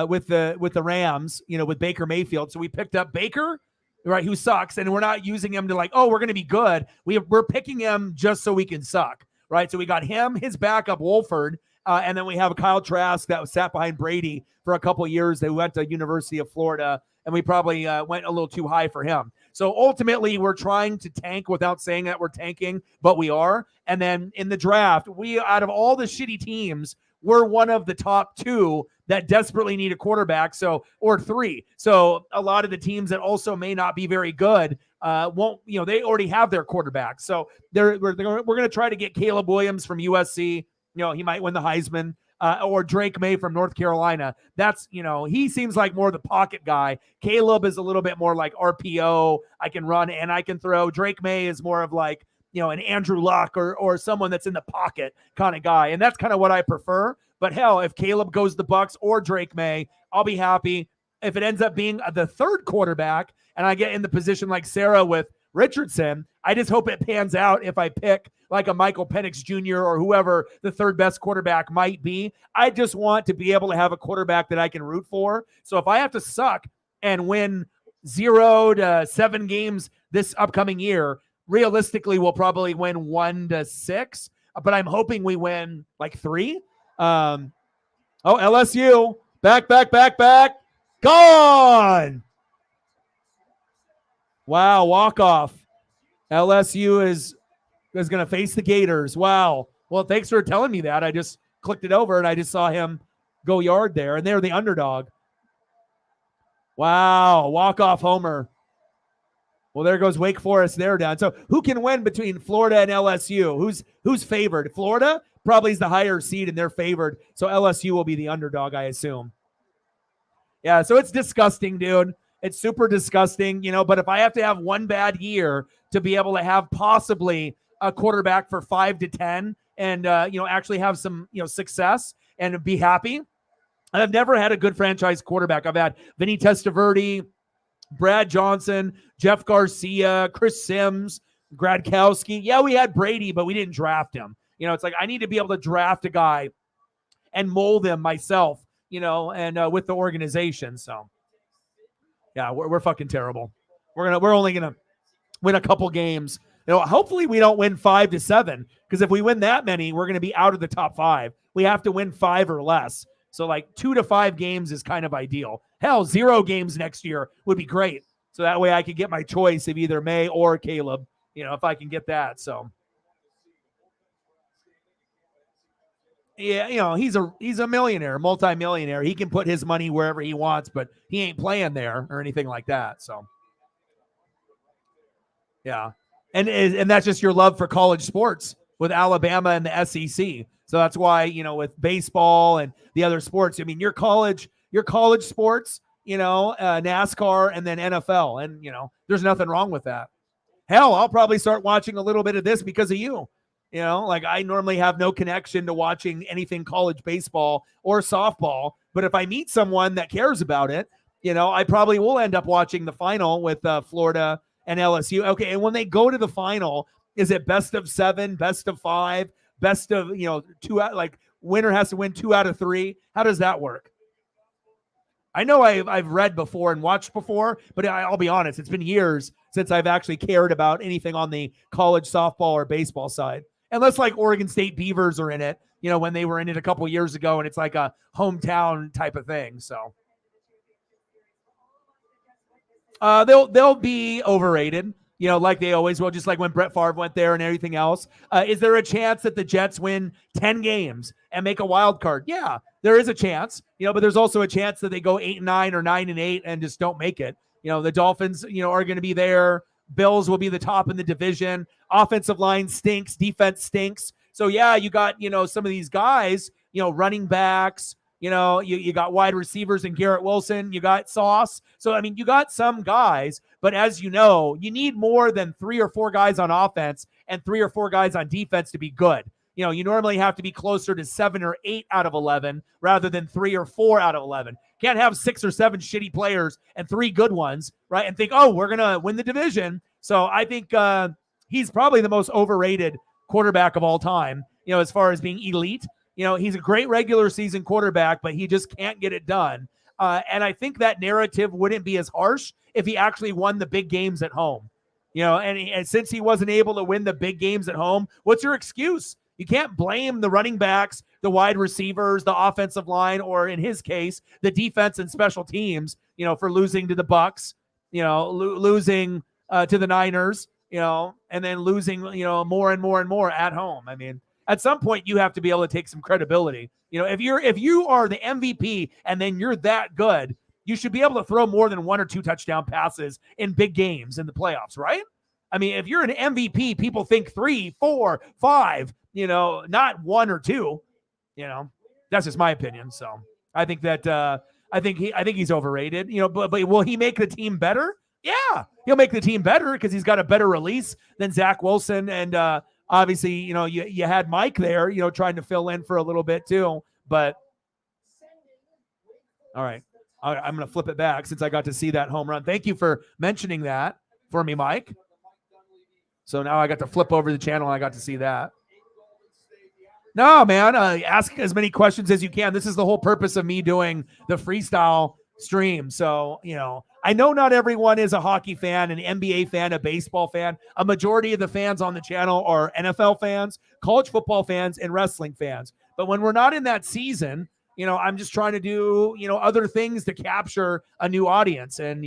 with the Rams, you know, with Baker Mayfield. So we picked up Baker, right, who sucks, and we're not using him to like, oh, we're going to be good. We're picking him just so we can suck, right? So we got him, his backup, Wolford, and then we have Kyle Trask that was sat behind Brady for a couple of years. They went to University of Florida, and we probably went a little too high for him. So ultimately, we're trying to tank without saying that we're tanking, but we are. And then in the draft, we, out of all the shitty teams, we're one of the top 2 that desperately need a quarterback. So, or 3. So a lot of the teams that also may not be very good won't, you know, they already have their quarterback. So we're going to try to get Caleb Williams from USC. You know, he might win the Heisman. or Drake May from North Carolina. That's, he seems like more the pocket guy. Caleb is a little bit more like RPO. I can run and I can throw. Drake May is more of like, an Andrew Luck or someone that's in the pocket kind of guy. And that's kind of what I prefer. But hell, if Caleb goes the Bucks or Drake May, I'll be happy. If it ends up being the third quarterback and I get in the position like Sarah with Richardson, I just hope it pans out if I pick like a Michael Penix Jr. or whoever the third best quarterback might be. I just want to be able to have a quarterback that I can root for. So if I have to suck and win 0 to 7 games this upcoming year, realistically, we'll probably win 1 to 6, but I'm hoping we win like 3. LSU, back, gone. Wow, walk-off. LSU is going to face the Gators. Wow. Well, thanks for telling me that. I just clicked it over, and I just saw him go yard there, and they're the underdog. Wow, walk-off homer. Well, there goes Wake Forest. They're down. So who can win between Florida and LSU? Who's favored? Florida probably is the higher seed, and they're favored. So LSU will be the underdog, I assume. Yeah, so it's disgusting, dude. It's super disgusting, but if I have to have one bad year to be able to have possibly a quarterback for 5 to 10 and, actually have some, success and be happy. I've never had a good franchise quarterback. I've had Vinny Testaverde, Brad Johnson, Jeff Garcia, Chris Sims, Gradkowski. Yeah, we had Brady, but we didn't draft him. It's like I need to be able to draft a guy and mold him myself, and with the organization. So, yeah, we're fucking terrible. We're only gonna win a couple games. Hopefully we don't win 5 to 7, because if we win that many, we're gonna be out of the top 5. We have to win 5 or less. So like 2 to 5 games is kind of ideal. Hell, 0 games next year would be great. So that way I could get my choice of either May or Caleb, if I can get that. So yeah, he's a millionaire, multimillionaire. He can put his money wherever he wants, but he ain't playing there or anything like that. So yeah. And that's just your love for college sports with Alabama and the SEC. So that's why, with baseball and the other sports, your college sports, NASCAR and then NFL. And, there's nothing wrong with that. Hell, I'll probably start watching a little bit of this because of you. Like I normally have no connection to watching anything college baseball or softball. But if I meet someone that cares about it, I probably will end up watching the final with Florida and LSU. Okay, and when they go to the final, is it best of 7, best of 5? Best of, 2 out, like winner has to win 2 out of 3. How does that work? I know I've read before and watched before, but I'll be honest, it's been years since I've actually cared about anything on the college softball or baseball side. Unless like Oregon State Beavers are in it, when they were in it a couple years ago and it's like a hometown type of thing. So they'll be overrated. Like they always will, just like when Brett Favre went there and everything else. Is there a chance that the Jets win 10 games and make a wild card? Yeah, there is a chance, but there's also a chance that they go 8-9 or 9-8 and just don't make it. The Dolphins, are going to be there. Bills will be the top in the division. Offensive line stinks. Defense stinks. So, yeah, you got, some of these guys, running backs, you got wide receivers and Garrett Wilson. You got Sauce. So, you got some guys. But as you know, you need more than 3 or 4 guys on offense and 3 or 4 guys on defense to be good. You normally have to be closer to 7 or 8 out of 11 rather than 3 or 4 out of 11. Can't have 6 or 7 shitty players and 3 good ones, right? And think, oh, we're going to win the division. So I think he's probably the most overrated quarterback of all time, as far as being elite. He's a great regular season quarterback, but he just can't get it done. And I think that narrative wouldn't be as harsh if he actually won the big games at home. And since he wasn't able to win the big games at home, what's your excuse? You can't blame the running backs, the wide receivers, the offensive line, or in his case, the defense and special teams, for losing to the Bucks, losing to the Niners, and then losing, more and more and more at home. At some point you have to be able to take some credibility. If you are the MVP and then you're that good, you should be able to throw more than 1 or 2 touchdown passes in big games in the playoffs, right? If you're an MVP, people think 3, 4, 5, not 1 or 2, That's just my opinion. So I think that I think he's overrated. But will he make the team better? Yeah, he'll make the team better because he's got a better release than Zach Wilson, and obviously, you had Mike there, trying to fill in for a little bit too. But all right, I'm going to flip it back since I got to see that home run. Thank you for mentioning that for me, Mike. So now I got to flip over the channel and I got to see that. No, man, ask as many questions as you can. This is the whole purpose of me doing the freestyle stream. So, I know not everyone is a hockey fan, an NBA fan, a baseball fan. A majority of the fans on the channel are NFL fans, college football fans, and wrestling fans. But when we're not in that season, I'm just trying to do, other things to capture a new audience. And,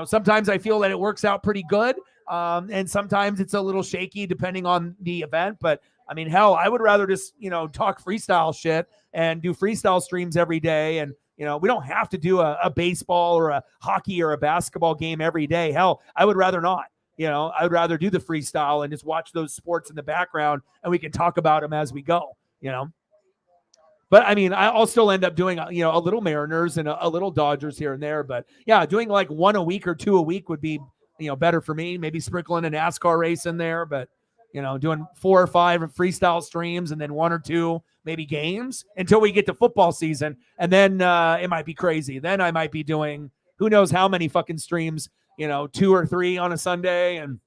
sometimes I feel that it works out pretty good. And sometimes it's a little shaky depending on the event. But I mean, hell, I would rather just, talk freestyle shit and do freestyle streams every day. And, we don't have to do a baseball or a hockey or a basketball game every day. Hell, I would rather not. I would rather do the freestyle and just watch those sports in the background and we can talk about them as we go, But I mean, I'll still end up doing, a little Mariners and a little Dodgers here and there. But yeah, doing like one a week or two a week would be, better for me. Maybe sprinkling a NASCAR race in there, but doing 4 or 5 freestyle streams and then 1 or 2 maybe games until we get to football season. And then it might be crazy. Then I might be doing who knows how many fucking streams, 2 or 3 on a Sunday, and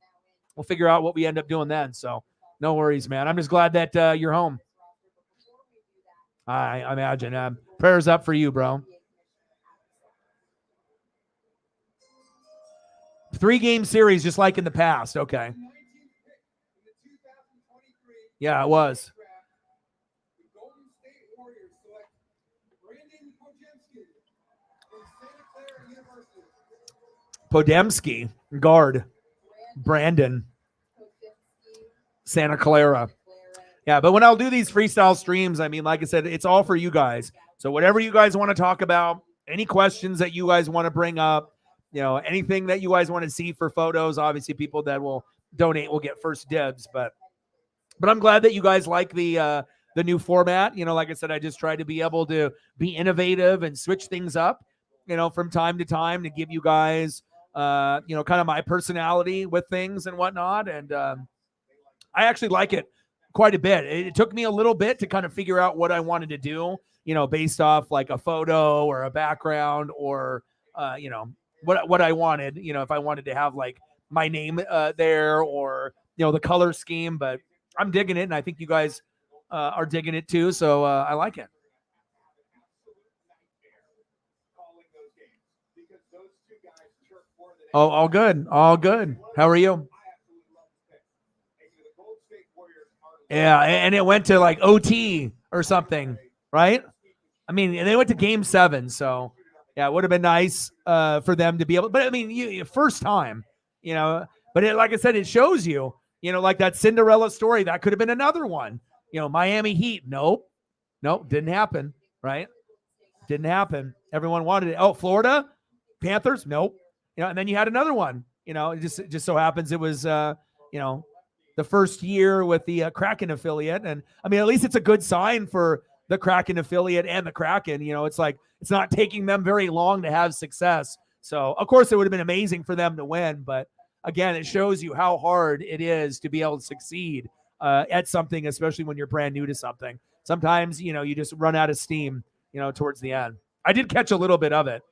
we'll figure out what we end up doing then. So no worries, man. I'm just glad that you're home. I imagine. Prayers up for you, bro. 3-game series, just like in the past. Okay. Yeah, it was. Podemski, guard. Brandon. Santa Clara. Yeah, but when I'll do these freestyle streams, I mean, like I said, it's all for you guys. So whatever you guys want to talk about, any questions that you guys want to bring up, anything that you guys want to see for photos, obviously people that will donate will get first dibs. But I'm glad that you guys like the new format. Like I said, I just try to be able to be innovative and switch things up, from time to time to give you guys, kind of my personality with things and whatnot. And I actually like it quite a bit. It took me a little bit to kind of figure out what I wanted to do, based off like a photo or a background or, what I wanted, if I wanted to have like my name there or, the color scheme. But I'm digging it, and I think you guys are digging it too. So I like it. Oh, all good. All good. How are you? Yeah, and it went to like OT or something, right? I mean, they went to Game 7, so yeah, it would have been nice for them to be able. But I mean, first time, But like I said, it shows you, like that Cinderella story. That could have been another one. Miami Heat. Nope, didn't happen. Right? Didn't happen. Everyone wanted it. Oh, Florida Panthers. Nope. And then you had another one. It just so happens it was the first year with the Kraken affiliate. And I mean, at least it's a good sign for the Kraken affiliate and the Kraken. It's like it's not taking them very long to have success. So, of course, it would have been amazing for them to win. But again, it shows you how hard it is to be able to succeed at something, especially when you're brand new to something. Sometimes, you just run out of steam, towards the end. I did catch a little bit of it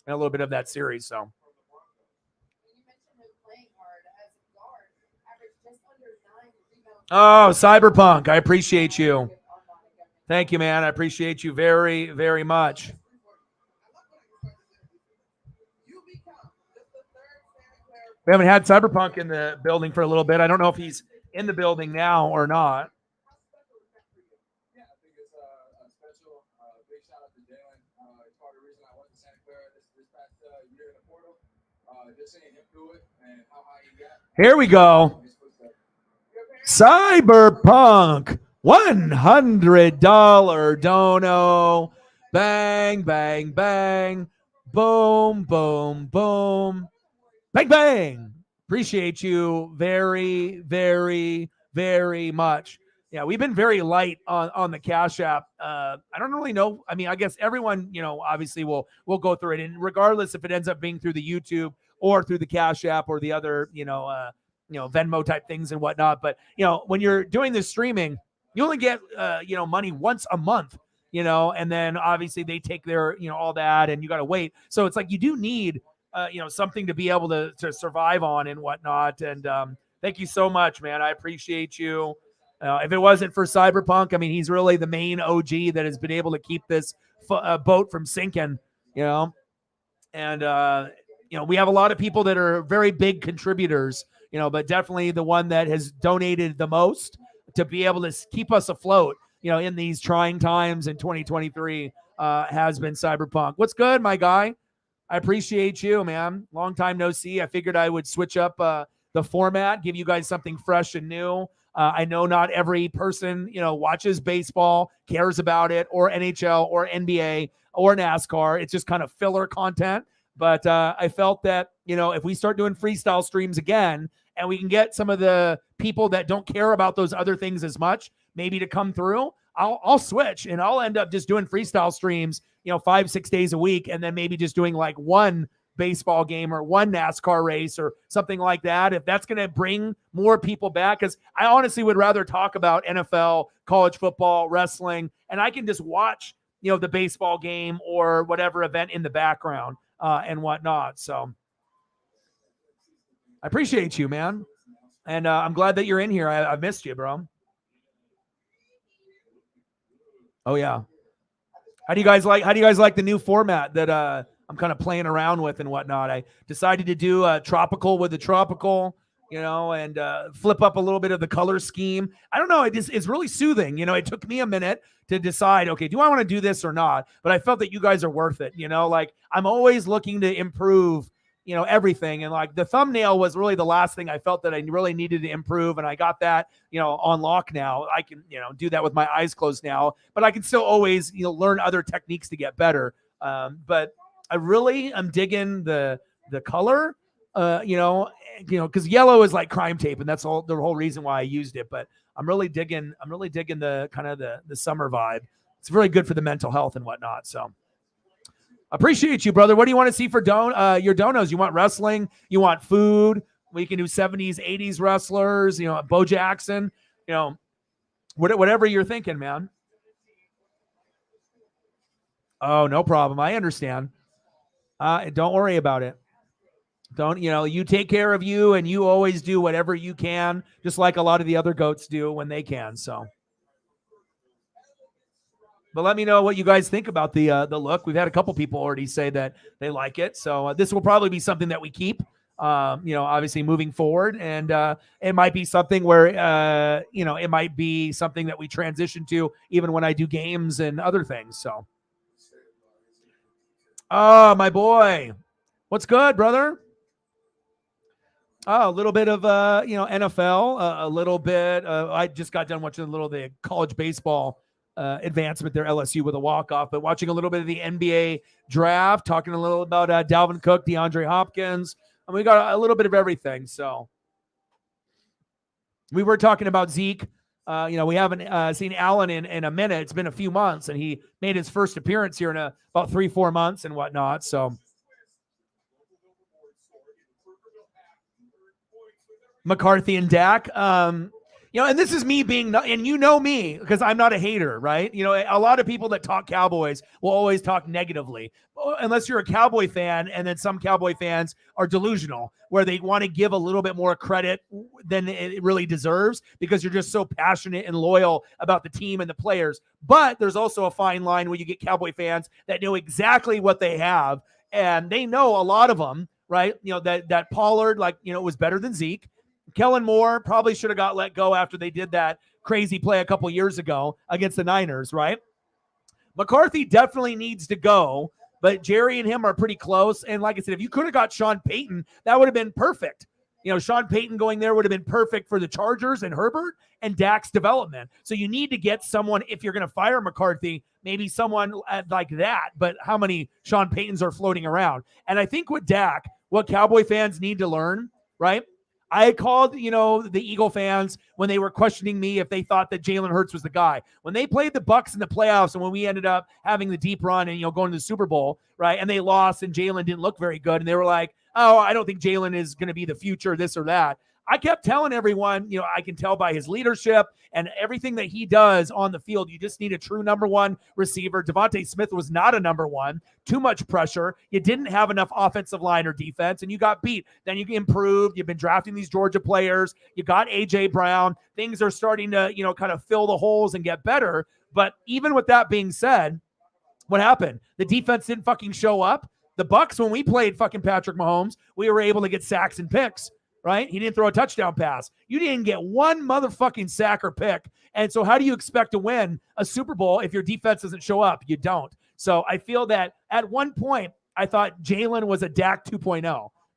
and a little bit of that series. So. Oh, Cyberpunk. I appreciate you. Thank you, man. I appreciate you very, very much. We haven't had Cyberpunk in the building for a little bit. I don't know if he's in the building now or not. Yeah, I think it's a special big shout out to Jalen. It's part of the reason I went to Santa Clara this past year in the portal. Just seeing him do it and how high he got. Here we go. Cyberpunk, $100 dono. Bang, bang, bang. Boom, boom, boom. Bang, bang. Appreciate you very, very, very much. Yeah, we've been very light on the Cash App. I don't really know. I mean, I guess everyone, obviously will go through it, and regardless if it ends up being through the YouTube or through the Cash App or the other, Venmo type things and whatnot. But when you're doing this streaming, you only get money once a month, and then obviously they take their all that, and you got to wait. So it's like you do need something to be able to survive on and whatnot. And thank you so much, man. I appreciate you. If it wasn't for Cyberpunk, I mean, he's really the main OG that has been able to keep this boat from sinking, and we have a lot of people that are very big contributors, but definitely the one that has donated the most to be able to keep us afloat, in these trying times in 2023 has been Cyberpunk. What's good, my guy? I appreciate you, man. Long time no see. I figured I would switch up the format, give you guys something fresh and new. I know not every person, watches baseball, cares about it, or NHL or NBA or NASCAR. It's just kind of filler content. But I felt that, if we start doing freestyle streams again, and we can get some of the people that don't care about those other things as much, maybe to come through, I'll switch and I'll end up just doing freestyle streams, 5-6 days a week, and then maybe just doing like one baseball game or one NASCAR race or something like that, if that's going to bring more people back. Because I honestly would rather talk about NFL, college football, wrestling, and I can just watch, the baseball game or whatever event in the background and whatnot. So I appreciate you, man. And I'm glad that you're in here. I've missed you, bro. Oh, yeah. How do you guys like the new format that I'm kind of playing around with and whatnot? I decided to do tropical with the tropical, and flip up a little bit of the color scheme. I don't know. It's really soothing. It took me a minute to decide, okay, do I want to do this or not? But I felt that you guys are worth it. Like I'm always looking to improve, everything. And like the thumbnail was really the last thing I felt that I really needed to improve. And I got that, on lock now. I can, do that with my eyes closed now, but I can still always, learn other techniques to get better. But I really am digging the color, because yellow is like crime tape, and that's the whole reason why I used it. But I'm really digging the kind of the summer vibe. It's really good for the mental health and whatnot. So appreciate you, brother. What do you want to see for your donos? You want wrestling? You want food? We can do 70s, 80s wrestlers, Bo Jackson, whatever you're thinking, man. Oh, no problem. I understand. Don't worry about it. Don't, you take care of you, and you always do whatever you can, just like a lot of the other goats do when they can. So, but let me know what you guys think about the look. We've had a couple people already say that they like it. So this will probably be something that we keep, obviously moving forward. And it might be something where, it might be something that we transition to even when I do games and other things. So, oh, my boy. What's good, brother? Oh, a little bit of NFL, a little bit. I just got done watching a little of the college baseball advancement there, LSU with a walk-off, but watching a little bit of the NBA draft, talking a little about Dalvin Cook, DeAndre Hopkins, and we got a little bit of everything. So we were talking about Zeke. We haven't seen Allen in a minute. It's been a few months, and he made his first appearance here in about 3-4 months and whatnot. So McCarthy and Dak. And this is me being, and me, because I'm not a hater, right? A lot of people that talk Cowboys will always talk negatively, unless you're a Cowboy fan, and then some Cowboy fans are delusional, where they want to give a little bit more credit than it really deserves, because you're just so passionate and loyal about the team and the players. But there's also a fine line where you get Cowboy fans that know exactly what they have, and they know a lot of them, right? That Pollard, was better than Zeke. Kellen Moore probably should have got let go after they did that crazy play a couple years ago against the Niners, right? McCarthy definitely needs to go, but Jerry and him are pretty close. And like I said, if you could have got Sean Payton, that would have been perfect. Sean Payton going there would have been perfect for the Chargers and Herbert and Dak's development. So you need to get someone, if you're going to fire McCarthy, maybe someone like that. But how many Sean Paytons are floating around? And I think with Dak, what Cowboy fans need to learn, right? I called, the Eagle fans when they were questioning me if they thought that Jalen Hurts was the guy. When they played the Bucs in the playoffs and when we ended up having the deep run and, going to the Super Bowl, right, and they lost and Jalen didn't look very good, and they were like, oh, I don't think Jalen is going to be the future, this or that. I kept telling everyone, I can tell by his leadership and everything that he does on the field, you just need a true number one receiver. Devontae Smith was not a number one. Too much pressure. You didn't have enough offensive line or defense, and you got beat. Then you improved. You've been drafting these Georgia players. You got A.J. Brown. Things are starting to, kind of fill the holes and get better. But even with that being said, what happened? The defense didn't fucking show up. The Bucs, when we played fucking Patrick Mahomes, we were able to get sacks and picks. Right? He didn't throw a touchdown pass. You didn't get one motherfucking sack or pick. And so how do you expect to win a Super Bowl if your defense doesn't show up? You don't. So I feel that at one point, I thought Jalen was a Dak 2.0.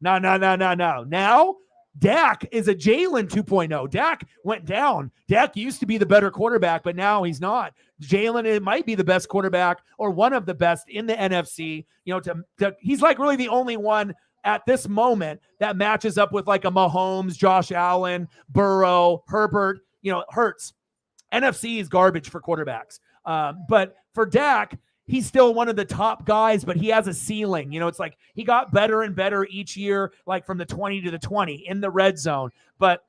No. Now, Dak is a Jalen 2.0. Dak went down. Dak used to be the better quarterback, but now he's not. Jalen, it might be the best quarterback or one of the best in the NFC. He's like really the only one at this moment that matches up with like a Mahomes, Josh Allen, Burrow, Herbert, Hurts. NFC is garbage for quarterbacks. But for Dak, he's still one of the top guys, but he has a ceiling. It's like he got better and better each year, like from the 20 to the 20 in the red zone. But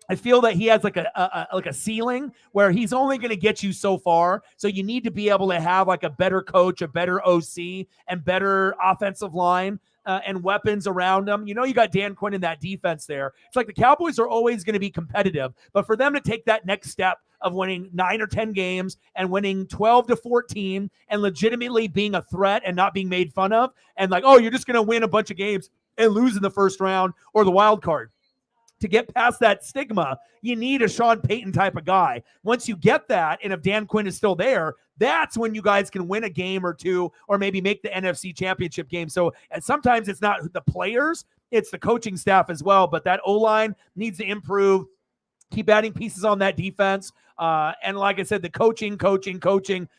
I feel that he has like a ceiling where he's only going to get you so far. So you need to be able to have like a better coach, a better OC, and better offensive line and weapons around him. You got Dan Quinn in that defense there. It's like the Cowboys are always going to be competitive, but for them to take that next step of winning 9 or 10 games and winning 12 to 14 and legitimately being a threat and not being made fun of and like, oh, you're just going to win a bunch of games and lose in the first round or the wild card. To get past that stigma, you need a Sean Payton type of guy. Once you get that, and if Dan Quinn is still there, that's when you guys can win a game or two or maybe make the NFC Championship game. So and sometimes it's not the players, it's the coaching staff as well. But that O-line needs to improve. Keep adding pieces on that defense. And like I said, the coaching,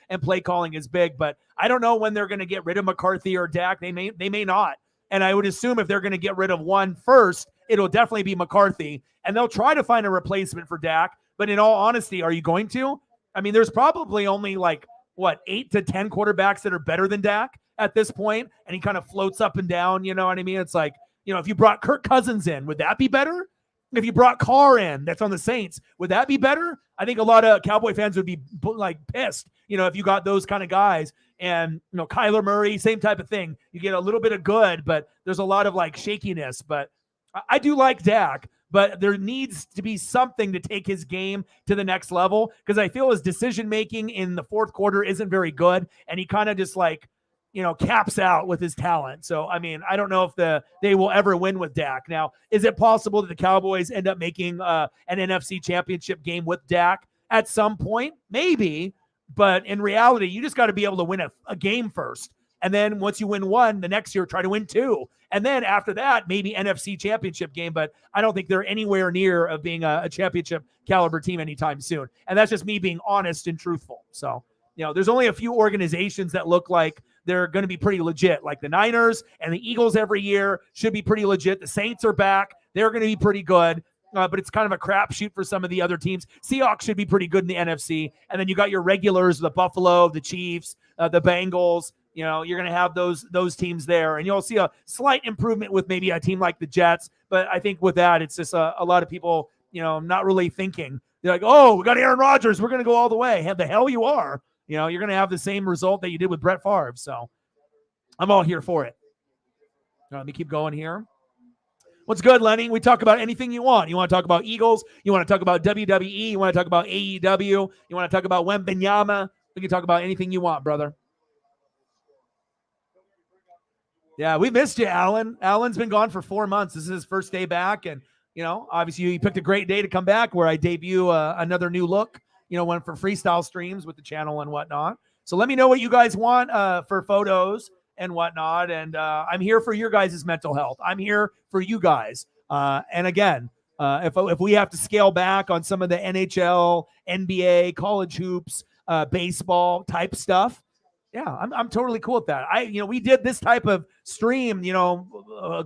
and play calling is big. But I don't know when they're going to get rid of McCarthy or Dak. They may not. And I would assume if they're going to get rid of one first, it'll definitely be McCarthy. And they'll try to find a replacement for Dak. But in all honesty, are you going to? I mean, there's probably only 8 to 10 quarterbacks that are better than Dak at this point. And he kind of floats up and down. You know what I mean? It's like, if you brought Kirk Cousins in, would that be better? If you brought Carr in, that's on the Saints, would that be better? I think a lot of Cowboy fans would be pissed, if you got those kind of guys. And, Kyler Murray, same type of thing. You get a little bit of good, but there's a lot of shakiness. But I do like Dak, but there needs to be something to take his game to the next level because I feel his decision-making in the fourth quarter isn't very good. And he kind of just caps out with his talent. So, I mean, I don't know if they will ever win with Dak. Now, is it possible that the Cowboys end up making an NFC Championship game with Dak at some point? Maybe, but in reality, you just got to be able to win a game first. And then once you win one, the next year, try to win two. And then after that, maybe NFC Championship game. But I don't think they're anywhere near of being a championship caliber team anytime soon. And that's just me being honest and truthful. So, there's only a few organizations that look like they're going to be pretty legit, like the Niners and the Eagles every year should be pretty legit. The Saints are back. They're going to be pretty good, but it's kind of a crapshoot for some of the other teams. Seahawks should be pretty good in the NFC. And then you got your regulars, the Buffalo, the Chiefs, the Bengals. You're going to have those teams there. And you'll see a slight improvement with maybe a team like the Jets. But I think with that, it's just a lot of people, not really thinking. They're like, oh, we got Aaron Rodgers. We're going to go all the way. The hell you are. You're going to have the same result that you did with Brett Favre. So I'm all here for it. Let me keep going here. What's good, Lenny? We talk about anything you want. You want to talk about Eagles? You want to talk about WWE? You want to talk about AEW? You want to talk about Wembenyama? We can talk about anything you want, brother. Yeah, we missed you, Alan. Alan's been gone for 4 months. This is his first day back. And, obviously you picked a great day to come back where I debut another new look. Went for freestyle streams with the channel and whatnot. So let me know what you guys want for photos and whatnot. And I'm here for your guys' mental health. I'm here for you guys. And again, if we have to scale back on some of the NHL, NBA, college hoops, baseball type stuff, yeah, I'm totally cool with that. We did this type of stream,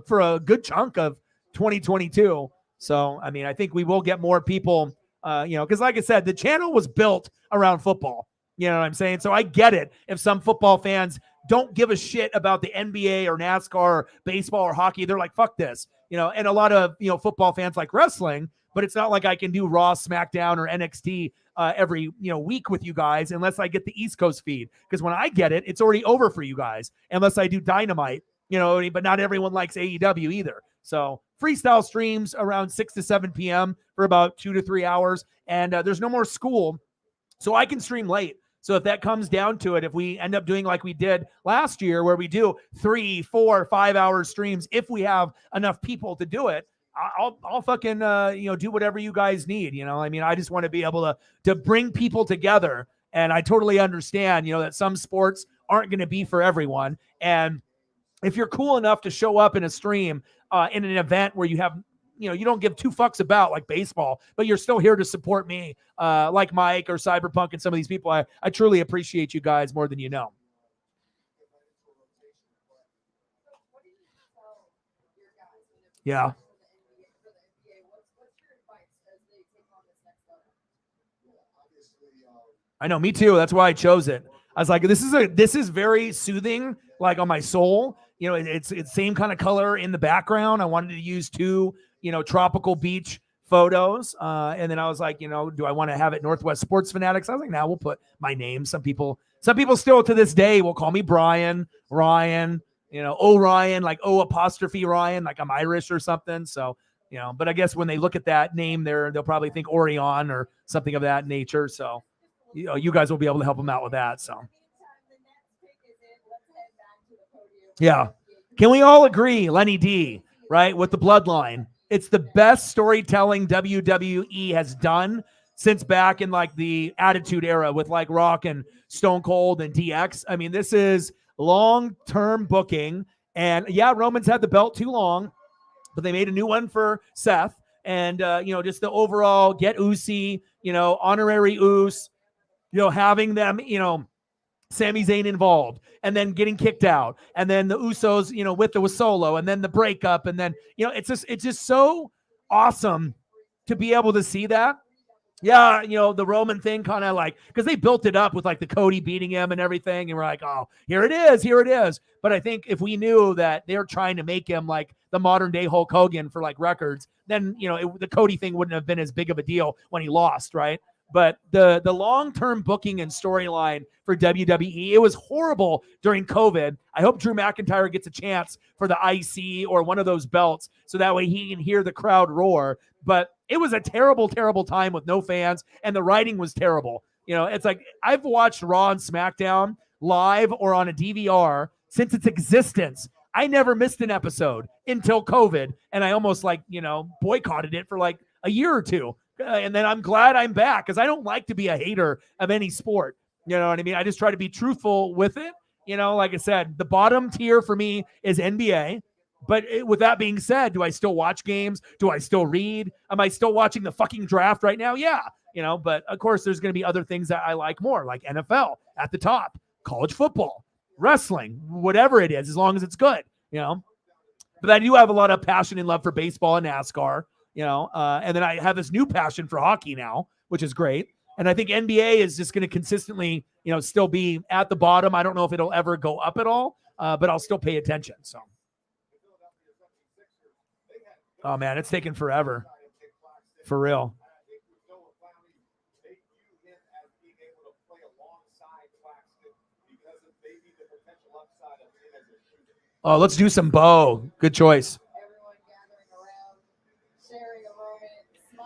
for a good chunk of 2022. So, I mean, I think we will get more people, because like I said, the channel was built around football. You know what I'm saying? So I get it if some football fans don't give a shit about the NBA or NASCAR or baseball or hockey. They're like, fuck this. And a lot of, football fans like wrestling, but it's not like I can do Raw, SmackDown, or NXT every, week with you guys unless I get the East Coast feed. Because when I get it, it's already over for you guys unless I do Dynamite, but not everyone likes AEW either. So FreeStyle streams around 6 to 7 p.m. for about 2 to 3 hours. And there's no more school, so I can stream late. So if that comes down to it, if we end up doing like we did last year, where we do 3, 4, 5 hour streams, if we have enough people to do it, I'll fucking, do whatever you guys need. I just want to be able to bring people together. And I totally understand, that some sports aren't going to be for everyone. And if you're cool enough to show up in a stream in an event where you have, you don't give two fucks about like baseball, but you're still here to support me, like Mike or Cyberpunk and some of these people, I truly appreciate you guys more than you know. Yeah. I know, me too. That's why I chose it. I was like, this is very soothing, like on my soul. It's same kind of color in the background. I wanted to use 2, tropical beach photos. And then I was like, do I want to have it Northwest Sports Fanatics? I was like, now we'll put my name. Some people still to this day will call me Brian, Ryan, Ryan, like apostrophe Ryan, like I'm Irish or something. So, but I guess when they look at that name there, they'll probably think Orion or something of that nature. So, you guys will be able to help them out with that. So, yeah. Can we all agree, Lenny D, right, with the bloodline? It's the best storytelling WWE has done since back in like the Attitude Era with like Rock and Stone Cold and DX. I mean, this is long-term booking. And yeah, Roman's had the belt too long, but they made a new one for Seth. And, just the overall get Usi, honorary Us, having them, Sami Zayn involved and then getting kicked out. And then the Usos, with Solo and then the breakup. And then, it's just so awesome to be able to see that. Yeah, the Roman thing kind of like, because they built it up with like the Cody beating him and everything. And we're like, oh, here it is. But I think if we knew that they're trying to make him like the modern day Hulk Hogan for like records, then, the Cody thing wouldn't have been as big of a deal when he lost, right? But the long-term booking and storyline for WWE, it was horrible during COVID. I hope Drew McIntyre gets a chance for the IC or one of those belts so that way he can hear the crowd roar. But it was a terrible, terrible time with no fans, and the writing was terrible. It's like I've watched Raw and SmackDown live or on a DVR since its existence. I never missed an episode until COVID, and I almost boycotted it for like a year or two. And then I'm glad I'm back because I don't like to be a hater of any sport. You know what I mean? I just try to be truthful with it. Like I said, the bottom tier for me is NBA. But with that being said, do I still watch games? Do I still read? Am I still watching the fucking draft right now? Yeah. But of course, there's going to be other things that I like more, like NFL at the top, college football, wrestling, whatever it is, as long as it's good, But I do have a lot of passion and love for baseball and NASCAR. And then I have this new passion for hockey now, which is great. And I think NBA is just going to consistently, still be at the bottom. I don't know if it'll ever go up at all, but I'll still pay attention. So, oh man, it's taken forever, for real. Oh, let's do some Bo. Good choice.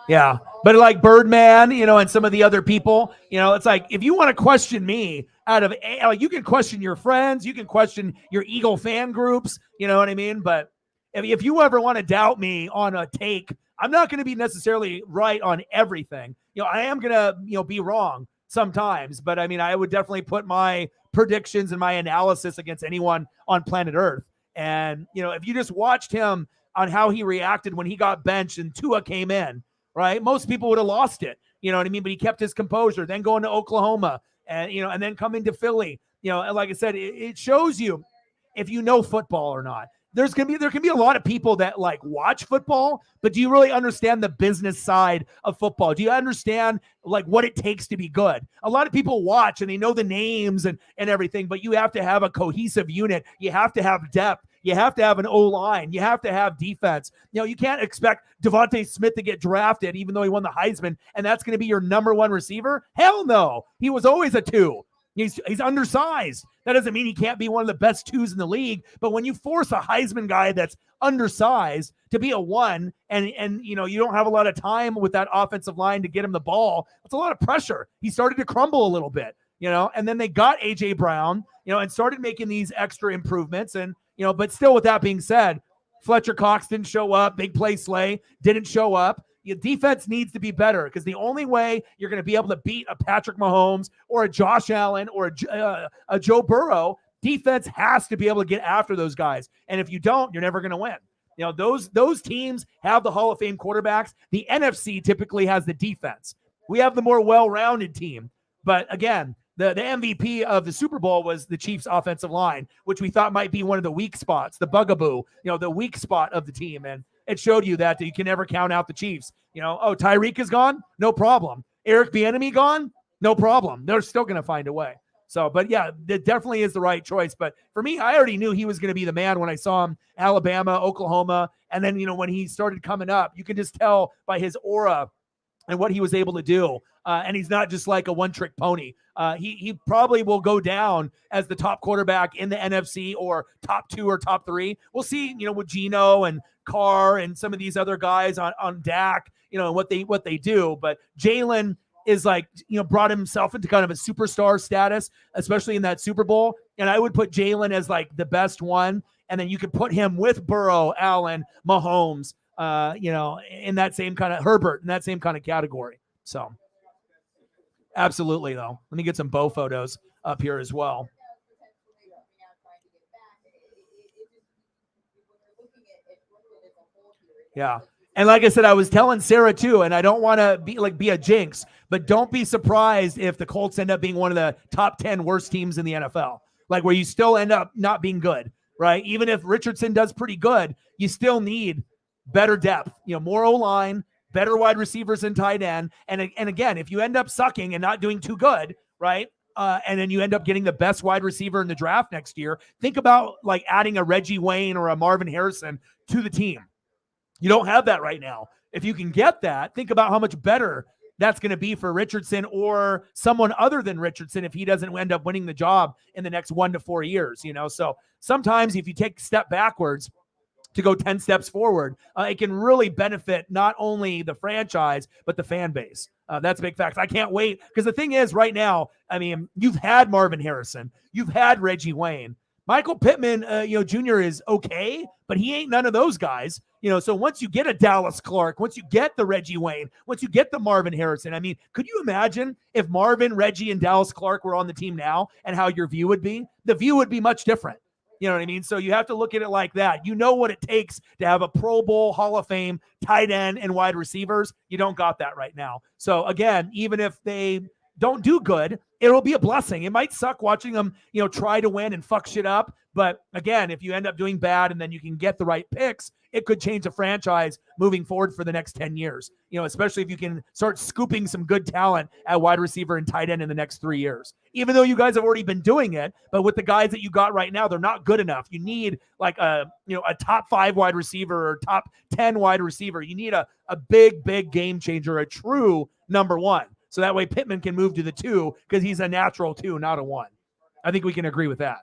Yeah, but like Birdman, and some of the other people, it's like if you want to question me you can question your friends, you can question your Eagle fan groups, you know what I mean? But if you ever want to doubt me on a take, I'm not going to be necessarily right on everything. I am going to, be wrong sometimes, but I mean, I would definitely put my predictions and my analysis against anyone on planet Earth. And, if you just watched him on how he reacted when he got benched and Tua came in, right? Most people would have lost it, you know what I mean? But he kept his composure, then going to Oklahoma and, and then coming to Philly, and like I said, it shows you if you know football or not. there can be a lot of people that like watch football, but do you really understand the business side of football? Do you understand like what it takes to be good? A lot of people watch and they know the names and everything, but you have to have a cohesive unit. You have to have depth. You have to have an O-line. You have to have defense. You can't expect Devontae Smith to get drafted even though he won the Heisman, and that's going to be your number one receiver. Hell no. He was always a 2. He's undersized. That doesn't mean he can't be one of the best 2s in the league. But when you force a Heisman guy that's undersized to be a 1, and you don't have a lot of time with that offensive line to get him the ball, it's a lot of pressure. He started to crumble a little bit, and then they got AJ Brown, and started making these extra improvements. And but still, with that being said, Fletcher Cox didn't show up. Big play Slay didn't show up. Your defense needs to be better, because the only way you're going to be able to beat a Patrick Mahomes or a Josh Allen or a Joe Burrow, defense has to be able to get after those guys. And if you don't, you're never going to win. Those teams have the Hall of Fame quarterbacks. The NFC typically has the defense. We have the more well-rounded team. But again, the MVP of the Super Bowl was the Chiefs' offensive line, which we thought might be one of the weak spots, the bugaboo, the weak spot of the team. And it showed you that you can never count out the Chiefs. Tyreek is gone? No problem. Eric Bieniemy gone? No problem. They're still going to find a way. So, but yeah, it definitely is the right choice. But for me, I already knew he was going to be the man when I saw him, Alabama, Oklahoma. And then, when he started coming up, you can just tell by his aura and what he was able to do. And he's not just like a one-trick pony. He probably will go down as the top quarterback in the NFC, or top 2 or top 3. We'll see, with Geno and Carr and some of these other guys on Dak, and what they do. But Jalen is like, brought himself into kind of a superstar status, especially in that Super Bowl. And I would put Jalen as like the best one. And then you could put him with Burrow, Allen, Mahomes, in that same kind of Herbert, in that same kind of category. So absolutely, though. Let me get some Bo photos up here as well. Yeah. And like I said, I was telling Sarah too, and I don't want to be a jinx, but don't be surprised if the Colts end up being one of the top 10 worst teams in the NFL, like where you still end up not being good, right? Even if Richardson does pretty good, you still need better depth, more O-line, better wide receivers and tight end. And again, if you end up sucking and not doing too good, right? And then you end up getting the best wide receiver in the draft next year, think about like adding a Reggie Wayne or a Marvin Harrison to the team. You don't have that right now. If you can get that, think about how much better that's going to be for Richardson or someone other than Richardson if he doesn't end up winning the job in the next 1 to 4 years, So sometimes if you take a step backwards to go 10 steps forward, it can really benefit not only the franchise, but the fan base. That's a big fact. I can't wait, because the thing is right now, I mean, you've had Marvin Harrison, you've had Reggie Wayne. Michael Pittman, Jr. is okay, but he ain't none of those guys. So once you get a Dallas Clark, once you get the Reggie Wayne, once you get the Marvin Harrison, I mean, could you imagine if Marvin, Reggie, and Dallas Clark were on the team now and how your view would be? The view would be much different. You know what I mean? So you have to look at it like that. You know what it takes to have a Pro Bowl, Hall of Fame, tight end, and wide receivers. You don't got that right now. So again, even if they don't do good, it'll be a blessing. It might suck watching them, try to win and fuck shit up. But again, if you end up doing bad and then you can get the right picks, it could change a franchise moving forward for the next 10 years, especially if you can start scooping some good talent at wide receiver and tight end in the next 3 years. Even though you guys have already been doing it, but with the guys that you got right now, they're not good enough. You need like a top 5 wide receiver or top 10 wide receiver. You need a big game changer, a true number 1. So that way Pittman can move to the 2 because he's a natural 2, not a 1. I think we can agree with that.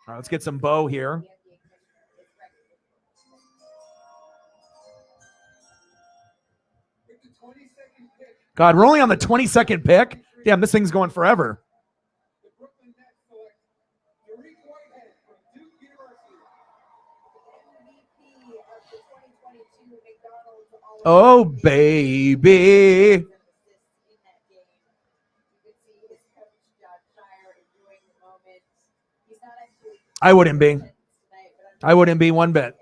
All right, let's get some Bo here. God, we're only on the 22nd pick. Damn, this thing's going forever. Oh, baby. I wouldn't be. I wouldn't be one bit.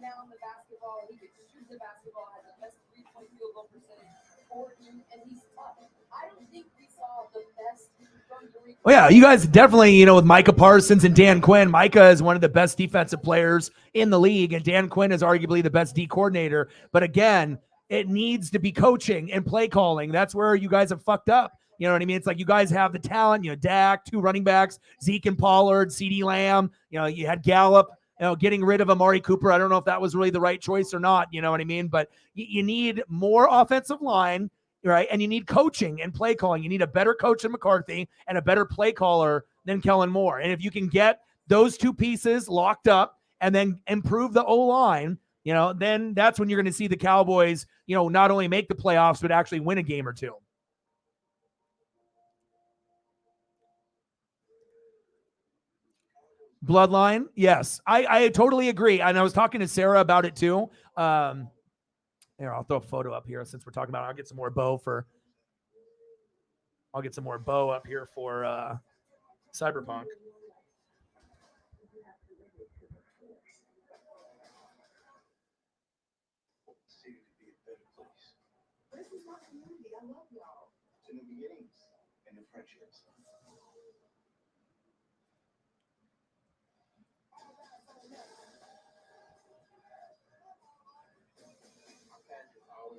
now in the basketball. He could shoot the basketball, has the best three-point field goal percentage for him, and he's tough. I don't think we saw the best from Derek. Well, yeah, you guys definitely, with Micah Parsons and Dan Quinn. Micah is one of the best defensive players in the league, and Dan Quinn is arguably the best D coordinator. But again, it needs to be coaching and play calling. That's where you guys have fucked up. You know what I mean? It's like you guys have the talent, Dak, 2 running backs, Zeke and Pollard, CeeDee Lamb. You had Gallup, getting rid of Amari Cooper. I don't know if that was really the right choice or not. You know what I mean? But you need more offensive line, right? And you need coaching and play calling. You need a better coach than McCarthy and a better play caller than Kellen Moore. And if you can get those 2 pieces locked up and then improve the O-line, then that's when you're going to see the Cowboys, not only make the playoffs, but actually win a game or 2. Bloodline, yes. I totally agree. And I was talking to Sarah about it too. Here, I'll throw a photo up here since we're talking about it. I'll get some more bow up here for Cyberpunk.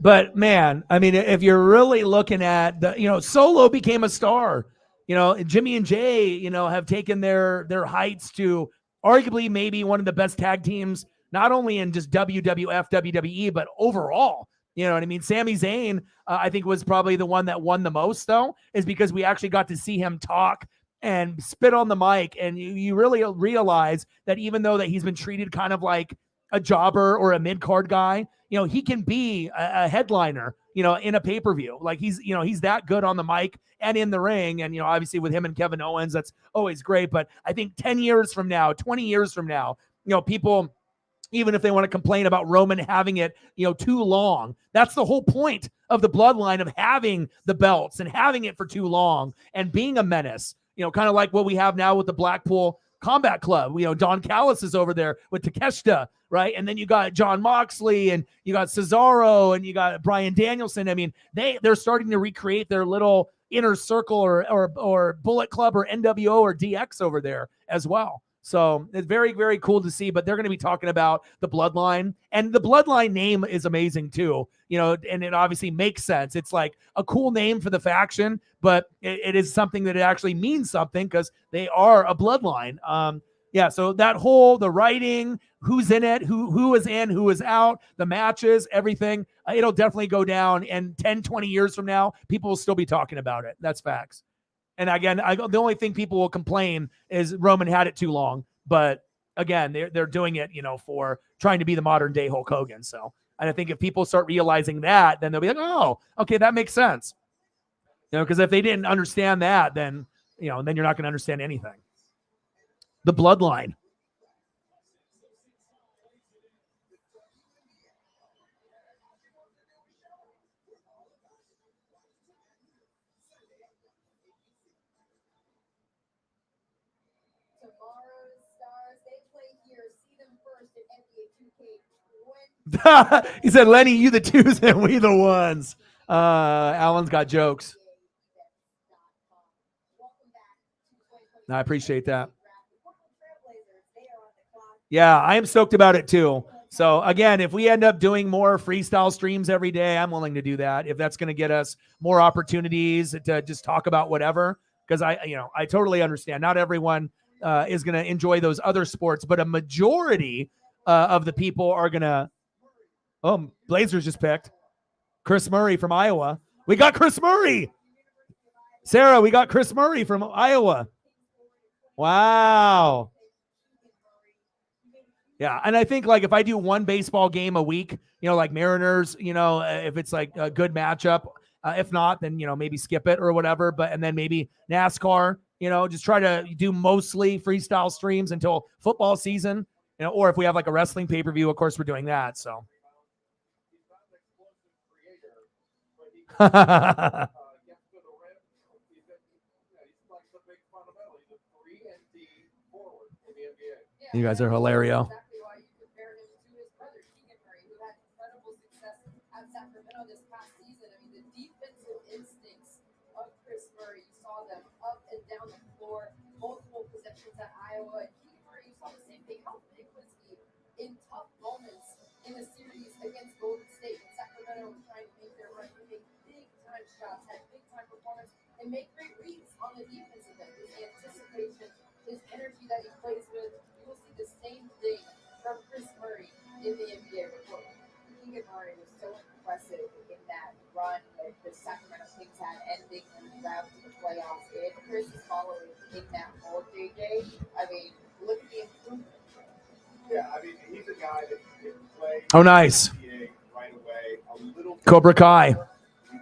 But man, I mean, if you're really looking at Solo became a star. Jimmy and Jay, have taken their heights to arguably maybe one of the best tag teams, not only in just WWF, WWE, but overall. You know what I mean? Sami Zayn, I think, was probably the one that won the most, though, is because we actually got to see him talk and spit on the mic. And you really realize that even though that he's been treated kind of like a jobber or a mid-card guy, he can be a headliner, in a pay-per-view. Like he's that good on the mic and in the ring. And, obviously with him and Kevin Owens, that's always great. But I think 10 years from now, 20 years from now, people, even if they want to complain about Roman having it, too long, that's the whole point of the bloodline, of having the belts and having it for too long and being a menace, kind of like what we have now with the Blackpool Combat Club. Don Callis is over there with Takeshita, right? And then you got John Moxley and you got Cesaro and you got Bryan Danielson. I mean, they're starting to recreate their little inner circle or Bullet Club or NWO or DX over there as well. So it's very, very cool to see, but they're going to be talking about the Bloodline, and the Bloodline name is amazing too, and it obviously makes sense. It's like a cool name for the faction, but it is something that it actually means something because they are a bloodline. Yeah. So the writing, who's in it, who is in, who is out, the matches, everything, it'll definitely go down. And 10, 20 years from now, people will still be talking about it. That's facts. And again, the only thing people will complain is Roman had it too long. But again, they're doing it, for trying to be the modern day Hulk Hogan. So, and I think if people start realizing that, then they'll be like, oh, okay, that makes sense. Because if they didn't understand that, then you're not going to understand anything. The bloodline. He said, Lenny, you the twos and we the ones. Alan's got jokes. I appreciate that. Yeah, I am stoked about it too. So again, if we end up doing more freestyle streams every day, I'm willing to do that. If that's going to get us more opportunities to just talk about whatever, because I totally understand. Not everyone is going to enjoy those other sports, but a majority of the people are going to. Oh, Blazers just picked Chris Murray from Iowa. We got Chris Murray. Sarah, we got Chris Murray from Iowa. Wow. Yeah, and I think like if I do one baseball game a week, like Mariners, if it's like a good matchup, if not, then maybe skip it or whatever. But and then maybe NASCAR, just try to do mostly freestyle streams until football season, or if we have like a wrestling pay-per-view, of course we're doing that. So. You guys are hilarious. Keegan Murray, you saw the same thing. How big was he in tough moments in the series against Golden State? And Sacramento was trying to make their run, make big-time shots, had big-time performance, and make great reads on the defensive end. His anticipation, his energy that he plays with, you will see the same thing from Chris Murray in the NBA report. Keegan Murray was so impressive in that run that the Sacramento Kings had ending the route to the playoffs. And Chris is following in that mold, JJ. I mean, look at the improvement. Yeah, I mean, he's a guy that can play nice. NBA right away. A little Cobra Kai. He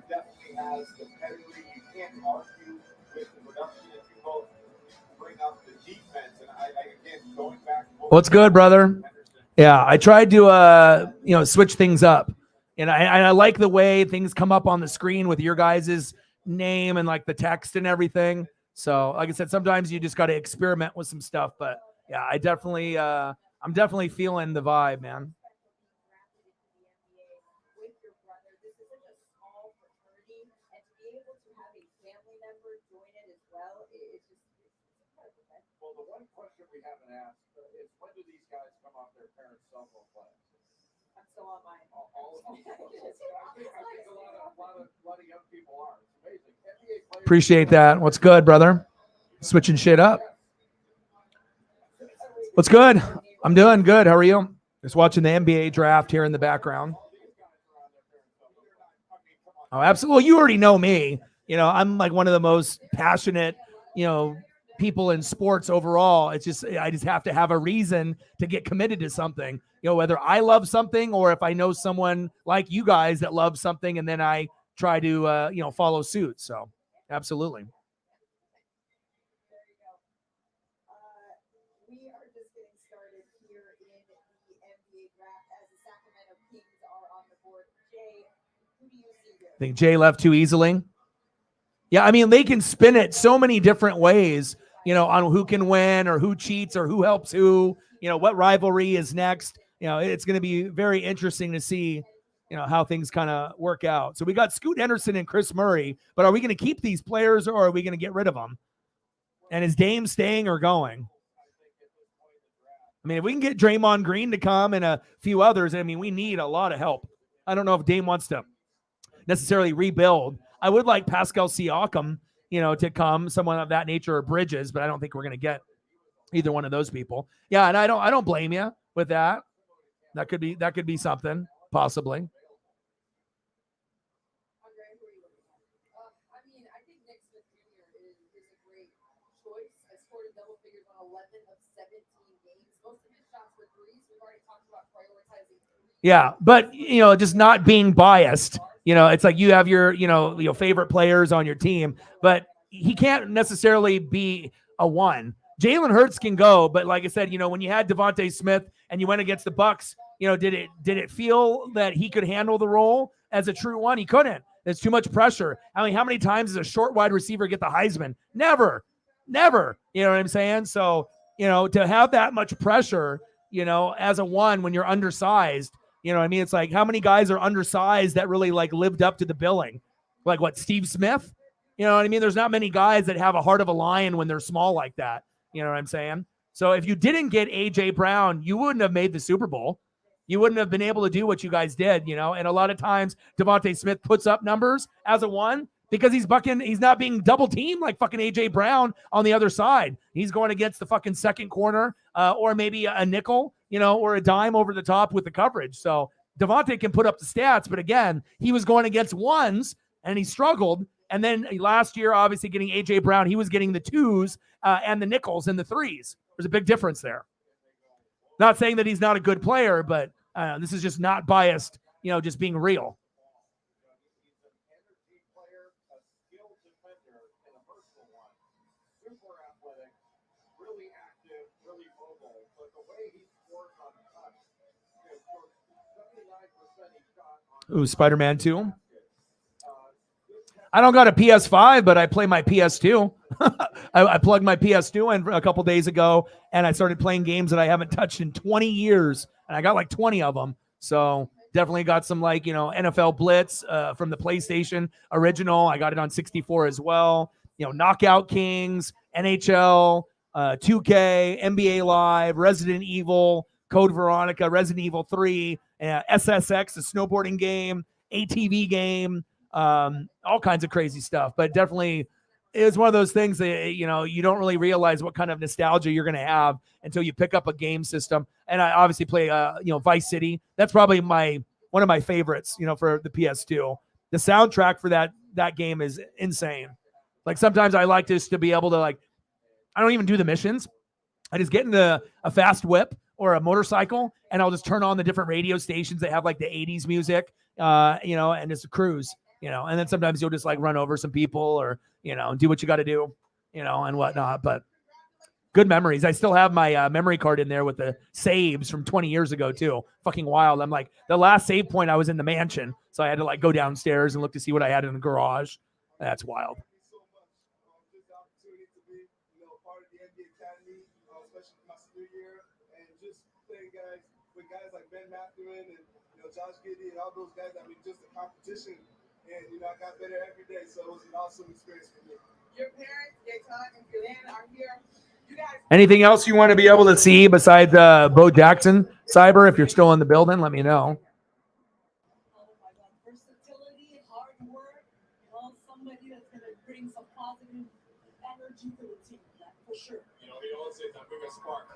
definitely has the pedigree. You can't argue with the production if you both bring up the defense. And I again, going back. What's good, brother? Yeah, I tried to switch things up, and I like the way things come up on the screen with your guys' name and like the text and everything. So, like I said, sometimes you just got to experiment with some stuff. But yeah, I'm definitely feeling the vibe, man. Well, the one question we haven't asked is when do these guys come off their parents' cell phone plans? I'm still on mine. I think a lot of young people are. It's amazing. NBA players. Appreciate that. What's good, brother? Switching shit up. What's good? I'm doing good. How are you? Just watching the NBA draft here in the background. Oh, absolutely. Well, you already know me. I'm like one of the most passionate, people in sports overall. It's just, I just have to have a reason to get committed to something, whether I love something or if I know someone like you guys that loves something and then I try to, follow suit. So absolutely. There you go. We are just getting started here in the NBA draft as the Sacramento Kings are on the board. Jay, who do you see here? I think Jay left too easily. Yeah, I mean, they can spin it so many different ways, on who can win or who cheats or who helps who, what rivalry is next. It's going to be very interesting to see, how things kind of work out. So we got Scoot Henderson and Chris Murray, but are we going to keep these players or are we going to get rid of them? And is Dame staying or going? I mean, if we can get Draymond Green to come and a few others, I mean, we need a lot of help. I don't know if Dame wants to necessarily rebuild. I would like Pascal Siakam, to come, someone of that nature, or Bridges, but I don't think we're going to get either one of those people. Yeah, and I don't blame you with that. That could be something possibly. Andre, who are you looking at? I mean, I think Nick Smith Jr. is a great choice. I scored a double figures on 11 of 17 games. Most of his shots were threes. We've already talked about prioritizing threes. Yeah, but just not being biased. It's like you have your favorite players on your team, but he can't necessarily be a one. Jalen Hurts can go, but like I said, when you had Devontae Smith and you went against the Bucks, did it feel that he could handle the role as a true one? He couldn't. There's too much pressure. I mean, how many times does a short wide receiver get the Heisman? Never. You know what I'm saying? So, to have that much pressure, as a one when you're undersized, it's like how many guys are undersized that really like lived up to the billing? Like what, Steve Smith? You know what I mean? There's not many guys that have a heart of a lion when they're small like that. You know what I'm saying? So if you didn't get A.J. Brown, you wouldn't have made the Super Bowl. You wouldn't have been able to do what you guys did, and a lot of times Devontae Smith puts up numbers as a one because he's not being double teamed like fucking A.J. Brown on the other side. He's going against the fucking second corner or maybe a nickel, or a dime over the top with the coverage. So Devontae can put up the stats, but again, he was going against ones and he struggled. And then last year, obviously getting A.J. Brown, he was getting the twos and the nickels and the threes. There's a big difference there. Not saying that he's not a good player, but this is just not biased, just being real. Ooh, Spider-Man 2. I don't got a PS5, but I play my PS2. I plugged my PS2 in a couple days ago, and I started playing games that I haven't touched in 20 years, and I got like 20 of them. So definitely got some like, NFL Blitz from the PlayStation original. I got it on 64 as well. Knockout Kings, NHL, 2K, NBA Live, Resident Evil, Code Veronica, Resident Evil 3, SSX, a snowboarding game, ATV game, all kinds of crazy stuff. But definitely, it's one of those things that, you know, you don't really realize what kind of nostalgia you're going to have until you pick up a game system. And I obviously play, you know, Vice City. That's probably one of my favorites, you know, for the PS2. The soundtrack for that game is insane. Like sometimes I like just to be able to, like, I don't even do the missions. I just get into a fast whip or a motorcycle, and I'll just turn on the different radio stations that have like the 80s music, you know, and just cruise, you know. And then sometimes you'll just like run over some people or, you know, do what you got to do, you know, and whatnot. But good memories. I still have my memory card in there with the saves from 20 years ago too. Fucking wild. I'm like, the last save point I was in the mansion, so I had to like go downstairs and look to see what I had in the garage. That's wild. Guys like Ben Matthewen and, you know, Josh Giddey and all those guys. I mean, just a competition, and, you know, I got better every day, so it was an awesome experience for me. Your parents, Gaetan and Glenn, are here. You guys. Anything else you want to be able to see besides Bo Jackson, Cyber? If you're still in the building, let me know. Oh my God, versatility, hard work, you know, somebody that's going to bring some positive energy to the team, for sure. You know, he always says I bring a spark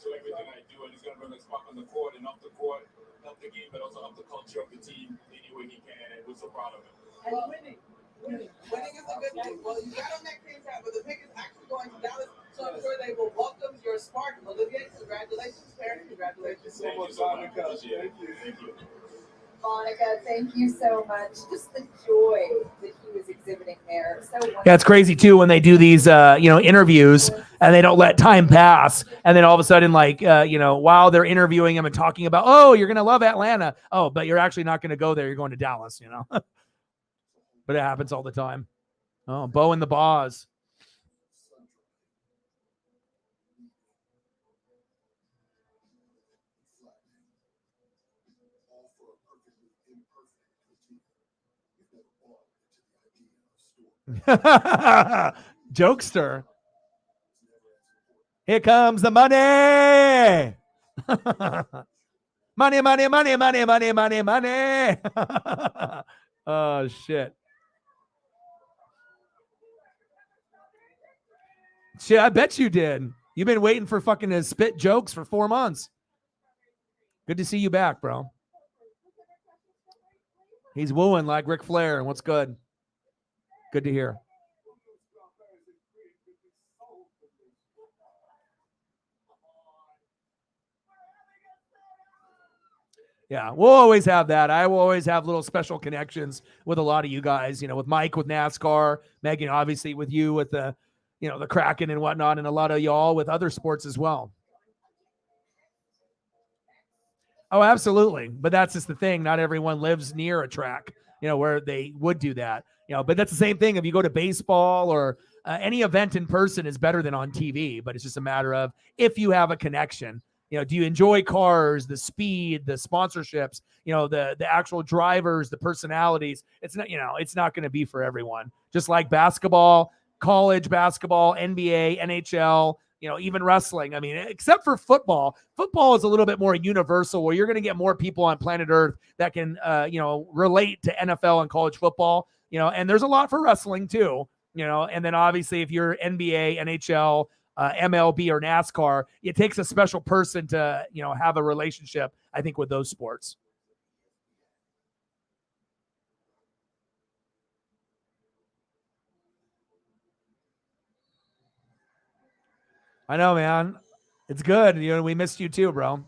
to everything I do, and he's going to bring a spark on the court and off the court, help the game, but also help the culture of the team any way he can, and we're so proud of him. And winning. Winning is a good thing. Well, you got on that cream tap, but the pick is actually going to Dallas, so I'm sure they will welcome your spark. Olivier, congratulations. Parents, congratulations. Thank you so much. Thank you. Monica, thank you so much. Just the joy that he was exhibiting there. So wonderful. Yeah, it's crazy too when they do these, you know, interviews and they don't let time pass, and then all of a sudden, like, you know, while they're interviewing him and talking about, oh, you're gonna love Atlanta. Oh, but you're actually not gonna go there. You're going to Dallas, you know. But it happens all the time. Oh, Bo and the Boz. Jokester. Here comes the money. Money, money, money, money, money, money, money. Oh, shit. Shit, I bet you did. You've been waiting for fucking to spit jokes for 4 months. Good to see you back, bro. He's wooing like Ric Flair. What's good? Good to hear. Yeah, we'll always have that. I will always have little special connections with a lot of you guys, you know, with Mike, with NASCAR, Megan, obviously with you, with the, you know, the Kraken and whatnot, and a lot of y'all with other sports as well. Oh, absolutely. But that's just the thing. Not everyone lives near a track, you know, where they would do that, you know, but that's the same thing. If you go to baseball or any event in person is better than on TV, but it's just a matter of if you have a connection. You know, do you enjoy cars, the speed, the sponsorships, you know, the actual drivers, the personalities? It's not, you know, it's not going to be for everyone. Just like basketball, college basketball, NBA, NHL, you know, even wrestling. I mean, except for football. Football is a little bit more universal, where you're going to get more people on planet Earth that can, you know, relate to NFL and college football, you know, and there's a lot for wrestling too, you know, and then obviously if you're NBA, NHL, MLB or NASCAR, it takes a special person to, you know, have a relationship, I think, with those sports. I know, man. It's good. You know, we missed you too, bro.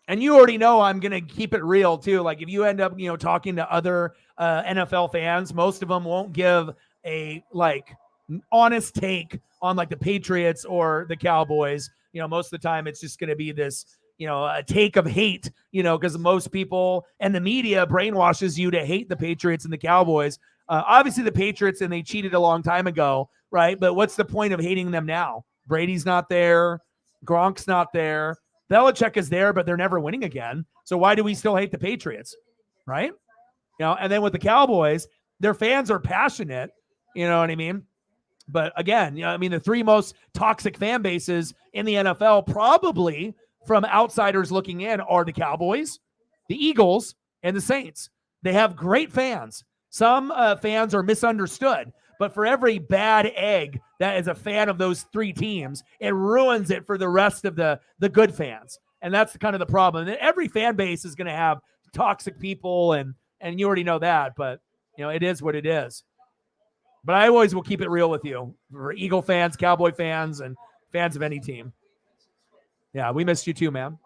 And you already know I'm going to keep it real too. Like if you end up, you know, talking to other NFL fans, most of them won't give a like honest take on like the Patriots or the Cowboys. You know, most of the time it's just going to be this, you know, a take of hate, you know, because most people and the media brainwashes you to hate the Patriots and the Cowboys. Obviously the Patriots, and they cheated a long time ago, right? But what's the point of hating them now? Brady's not there. Gronk's not there. Belichick is there, but they're never winning again. So why do we still hate the Patriots, right? You know, and then with the Cowboys, their fans are passionate. You know what I mean? But again, I mean, the three most toxic fan bases in the NFL, probably from outsiders looking in, are the Cowboys, the Eagles, and the Saints. They have great fans. Some fans are misunderstood, but for every bad egg that is a fan of those three teams, it ruins it for the rest of the good fans. And that's kind of the problem. And every fan base is going to have toxic people, and you already know that, but it is what it is. But I always will keep it real with you, for Eagle fans, Cowboy fans, and fans of any team. Yeah, we missed you too, man.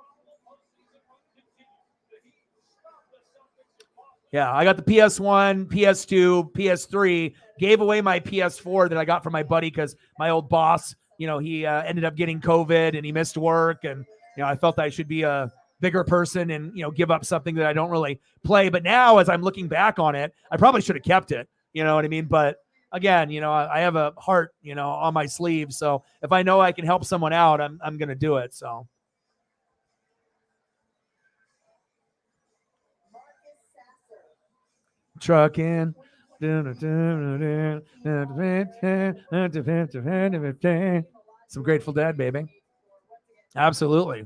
Yeah, I got the PS1, PS2, PS3, gave away my PS4 that I got from my buddy because my old boss, he ended up getting COVID and he missed work. And, I felt I should be a bigger person and, give up something that I don't really play. But now as I'm looking back on it, I probably should have kept it. You know what I mean? But again, I have a heart, on my sleeve. So if I know I can help someone out, I'm going to do it. So. Trucking. Some Grateful Dead, baby. Absolutely.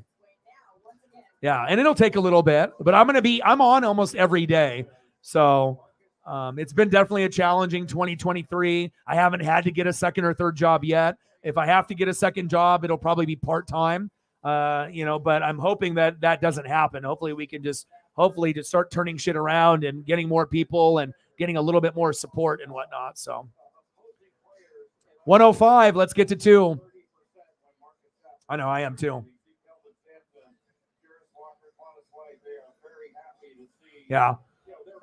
Yeah, and it'll take a little bit, but I'm on almost every day. So it's been definitely a challenging 2023. I haven't had to get a second or third job yet. If I have to get a second job, it'll probably be part-time, but I'm hoping that doesn't happen. Hopefully we can just start turning shit around and getting more people and getting a little bit more support and whatnot. So 105, let's get to 2. I know, I am too. Yeah.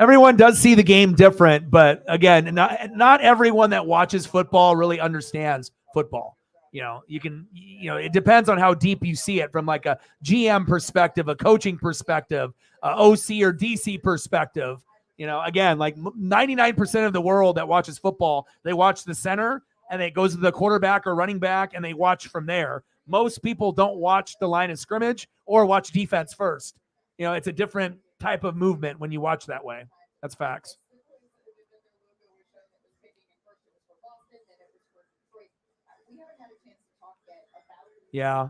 Everyone does see the game different, but again, not everyone that watches football really understands football. It depends on how deep you see it from like a GM perspective, a coaching perspective, OC or DC perspective. Again, like 99% of the world that watches football, they watch the center and it goes to the quarterback or running back and they watch from there. Most people don't watch the line of scrimmage or watch defense first. It's a different type of movement when you watch that way. That's facts. Yeah.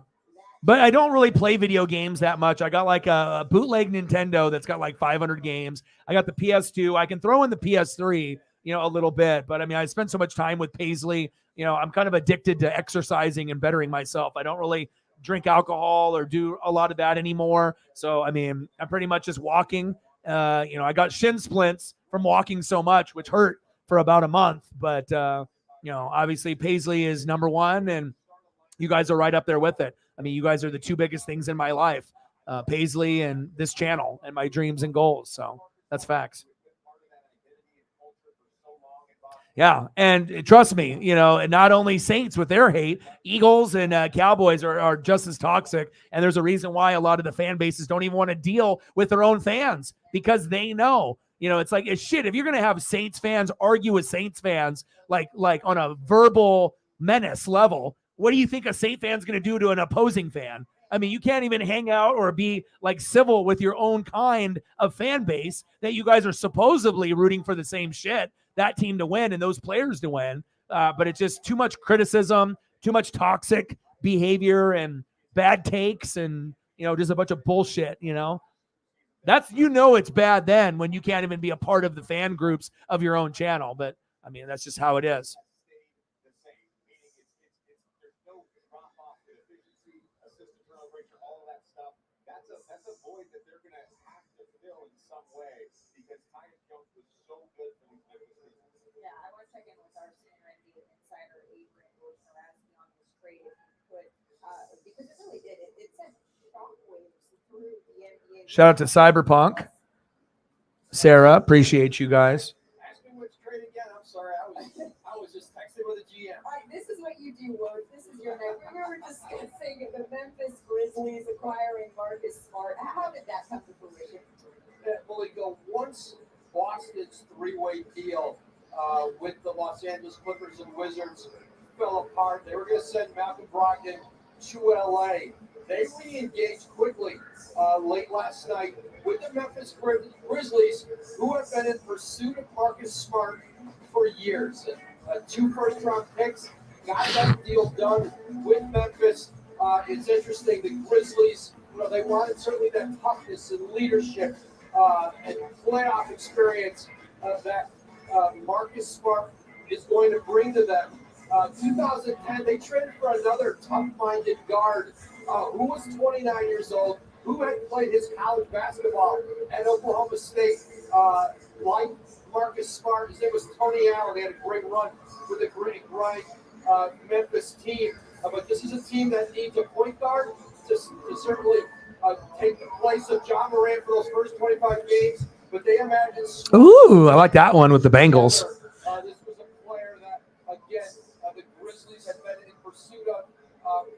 But I don't really play video games that much. I got like a bootleg Nintendo that's got like 500 games. I got the PS2. I can throw in the PS3, a little bit. But I mean, I spend so much time with Paisley. I'm kind of addicted to exercising and bettering myself. I don't really drink alcohol or do a lot of that anymore. So, I mean, I'm pretty much just walking. I got shin splints from walking so much, which hurt for about a month. But, obviously Paisley is number one and you guys are right up there with it. I mean, you guys are the two biggest things in my life, Paisley and this channel and my dreams and goals. So that's facts. Yeah, and trust me, not only Saints with their hate, Eagles and Cowboys are just as toxic. And there's a reason why a lot of the fan bases don't even want to deal with their own fans because they know, it's like it's shit. If you're going to have Saints fans argue with Saints fans, like on a verbal menace level, what do you think a Saint fan's going to do to an opposing fan? I mean, you can't even hang out or be like civil with your own kind of fan base that you guys are supposedly rooting for the same shit, that team to win and those players to win. But it's just too much criticism, too much toxic behavior and bad takes and, just a bunch of bullshit, That's, it's bad then when you can't even be a part of the fan groups of your own channel. But, I mean, that's just how it is. Shout out to Cyberpunk. Sarah, appreciate you guys. Ask me which trade again. I'm sorry. I was just texting with a GM. All right, this is what you do, Woj. This is your name. We were discussing the Memphis Grizzlies acquiring Marcus Smart. How did that come to fruition? Well, once Boston's three-way deal with the Los Angeles Clippers and Wizards fell apart, they were going to send Malcolm Brogdon to LA. They re-engaged quickly late last night with the Memphis Grizzlies, who have been in pursuit of Marcus Smart for years. 2 first-round picks, got that deal done with Memphis. It's interesting. The Grizzlies, they wanted certainly that toughness and leadership and playoff experience that Marcus Smart is going to bring to them. 2010, they traded for another tough-minded guard who was 29 years old, who had played his college basketball at Oklahoma State, like Marcus Smart. His name was Tony Allen. They had a great run with a great Memphis team. But this is a team that needs a point guard to certainly take the place of John Morant for those first 25 games. But they imagine. Ooh, I like that one with the Bengals. This was a player that, again, the Grizzlies had been in pursuit of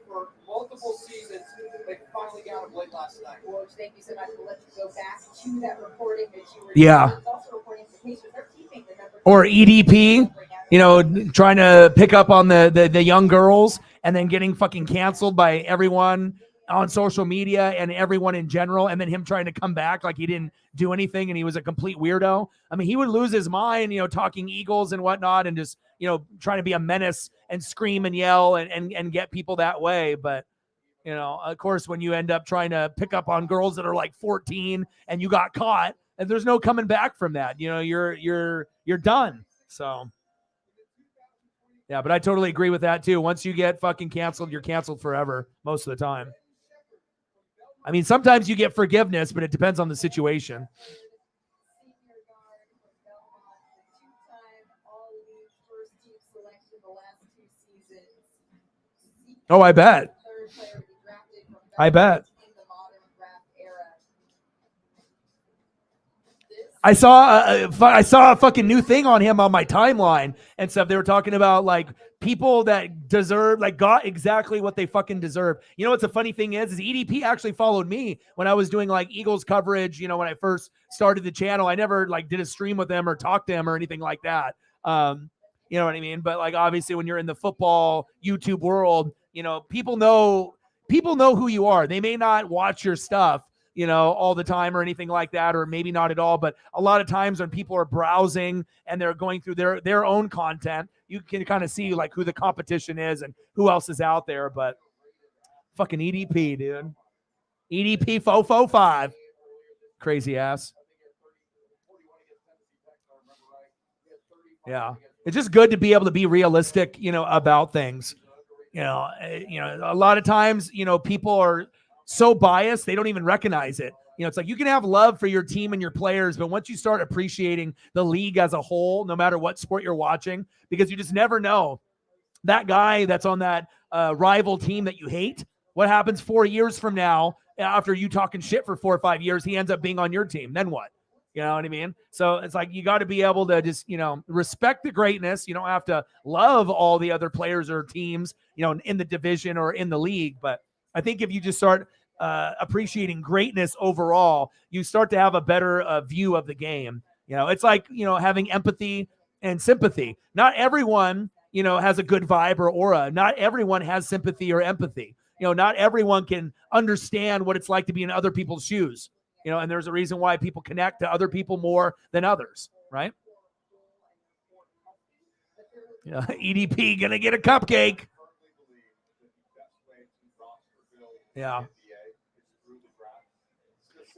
for multiple seasons. They finally got him late last night. Well, thank you so much. We'll let you go back to that reporting that you were Yeah. doing. It's also reporting the Pacers. They're keeping the number Or EDP, trying to pick up on the young girls and then getting fucking canceled by everyone on social media and everyone in general, and then him trying to come back like he didn't do anything and he was a complete weirdo. I mean, he would lose his mind, talking Eagles and whatnot and just, trying to be a menace and scream and yell and get people that way. But, of course, when you end up trying to pick up on girls that are like 14 and you got caught, and there's no coming back from that, you're done. So, yeah, but I totally agree with that too. Once you get fucking canceled, you're canceled forever most of the time. I mean, sometimes you get forgiveness, but it depends on the situation. senior guard from Belmont, the two-time All-League first-team selection the last 2 seasons. Oh, I bet. Third player to be drafted from I bet. in the modern draft era. I saw a fucking new thing on him on my timeline and stuff. They were talking about like people that deserve, like got exactly what they fucking deserve. What's the funny thing is EDP actually followed me when I was doing like Eagles coverage. When I first started the channel, I never like did a stream with them or talked to him or anything like that. You know what I mean? But like, obviously when you're in the football YouTube world, people know who you are. They may not watch your stuff, all the time or anything like that, or maybe not at all. But a lot of times when people are browsing and they're going through their own content, you can kind of see like who the competition is and who else is out there. But fucking EDP, dude. EDP 445. Crazy ass. Yeah. It's just good to be able to be realistic, about things. A lot of times, people are so biased, they don't even recognize it. It's like you can have love for your team and your players, but once you start appreciating the league as a whole, no matter what sport you're watching, because you just never know that guy that's on that rival team that you hate, what happens 4 years from now after you talking shit for 4 or 5 years, he ends up being on your team. Then what? You know what I mean? So it's like you got to be able to just, respect the greatness. You don't have to love all the other players or teams, in the division or in the league. But I think if you just start appreciating greatness overall, you start to have a better view of the game. It's like, having empathy and sympathy. Not everyone, has a good vibe or aura. Not everyone has sympathy or empathy. Not everyone can understand what it's like to be in other people's shoes. And there's a reason why people connect to other people more than others, right? Yeah, EDP gonna get a cupcake. Yeah.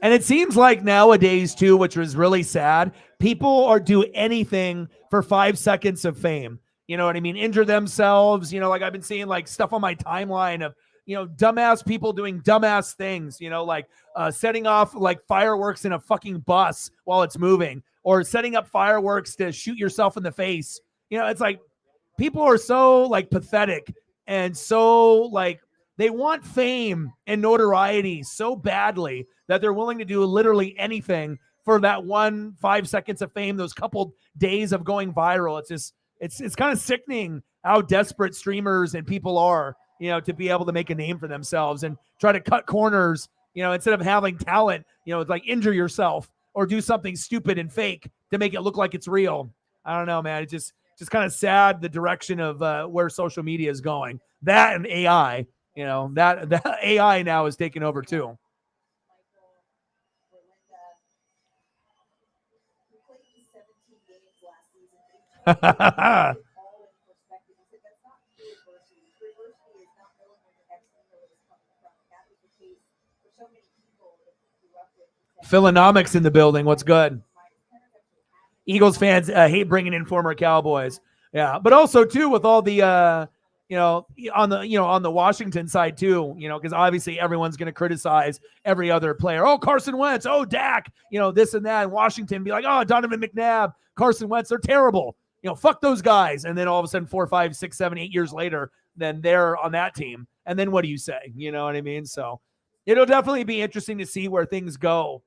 And it seems like nowadays too, which was really sad, people are do anything for 5 seconds of fame. You know what I mean? Injure themselves. Like I've been seeing like stuff on my timeline of, dumbass people doing dumbass things, like setting off like fireworks in a fucking bus while it's moving, or setting up fireworks to shoot yourself in the face. It's like people are so like pathetic and so like they want fame and notoriety so badly that they're willing to do literally anything for that 5 seconds of fame, those couple days of going viral. It's just, it's kind of sickening how desperate streamers and people are, to be able to make a name for themselves and try to cut corners, instead of having talent, it's like injure yourself or do something stupid and fake to make it look like it's real. I don't know, man. It's just kind of sad the direction of where social media is going. That and AI, that AI now is taking over too. so many people that we grew up with. Philonomics in the building. What's good? Eagles fans hate bringing in former Cowboys. Yeah, but also too with all the on the Washington side too, because obviously everyone's going to criticize every other player. Oh, Carson Wentz. Oh, Dak. This and that. And Washington be like, oh, Donovan McNabb, Carson Wentz. They're terrible. Fuck those guys. And then all of a sudden, 4, 5, 6, 7, 8 years later, then they're on that team. And then what do you say? You know what I mean? So it'll definitely be interesting to see where things go,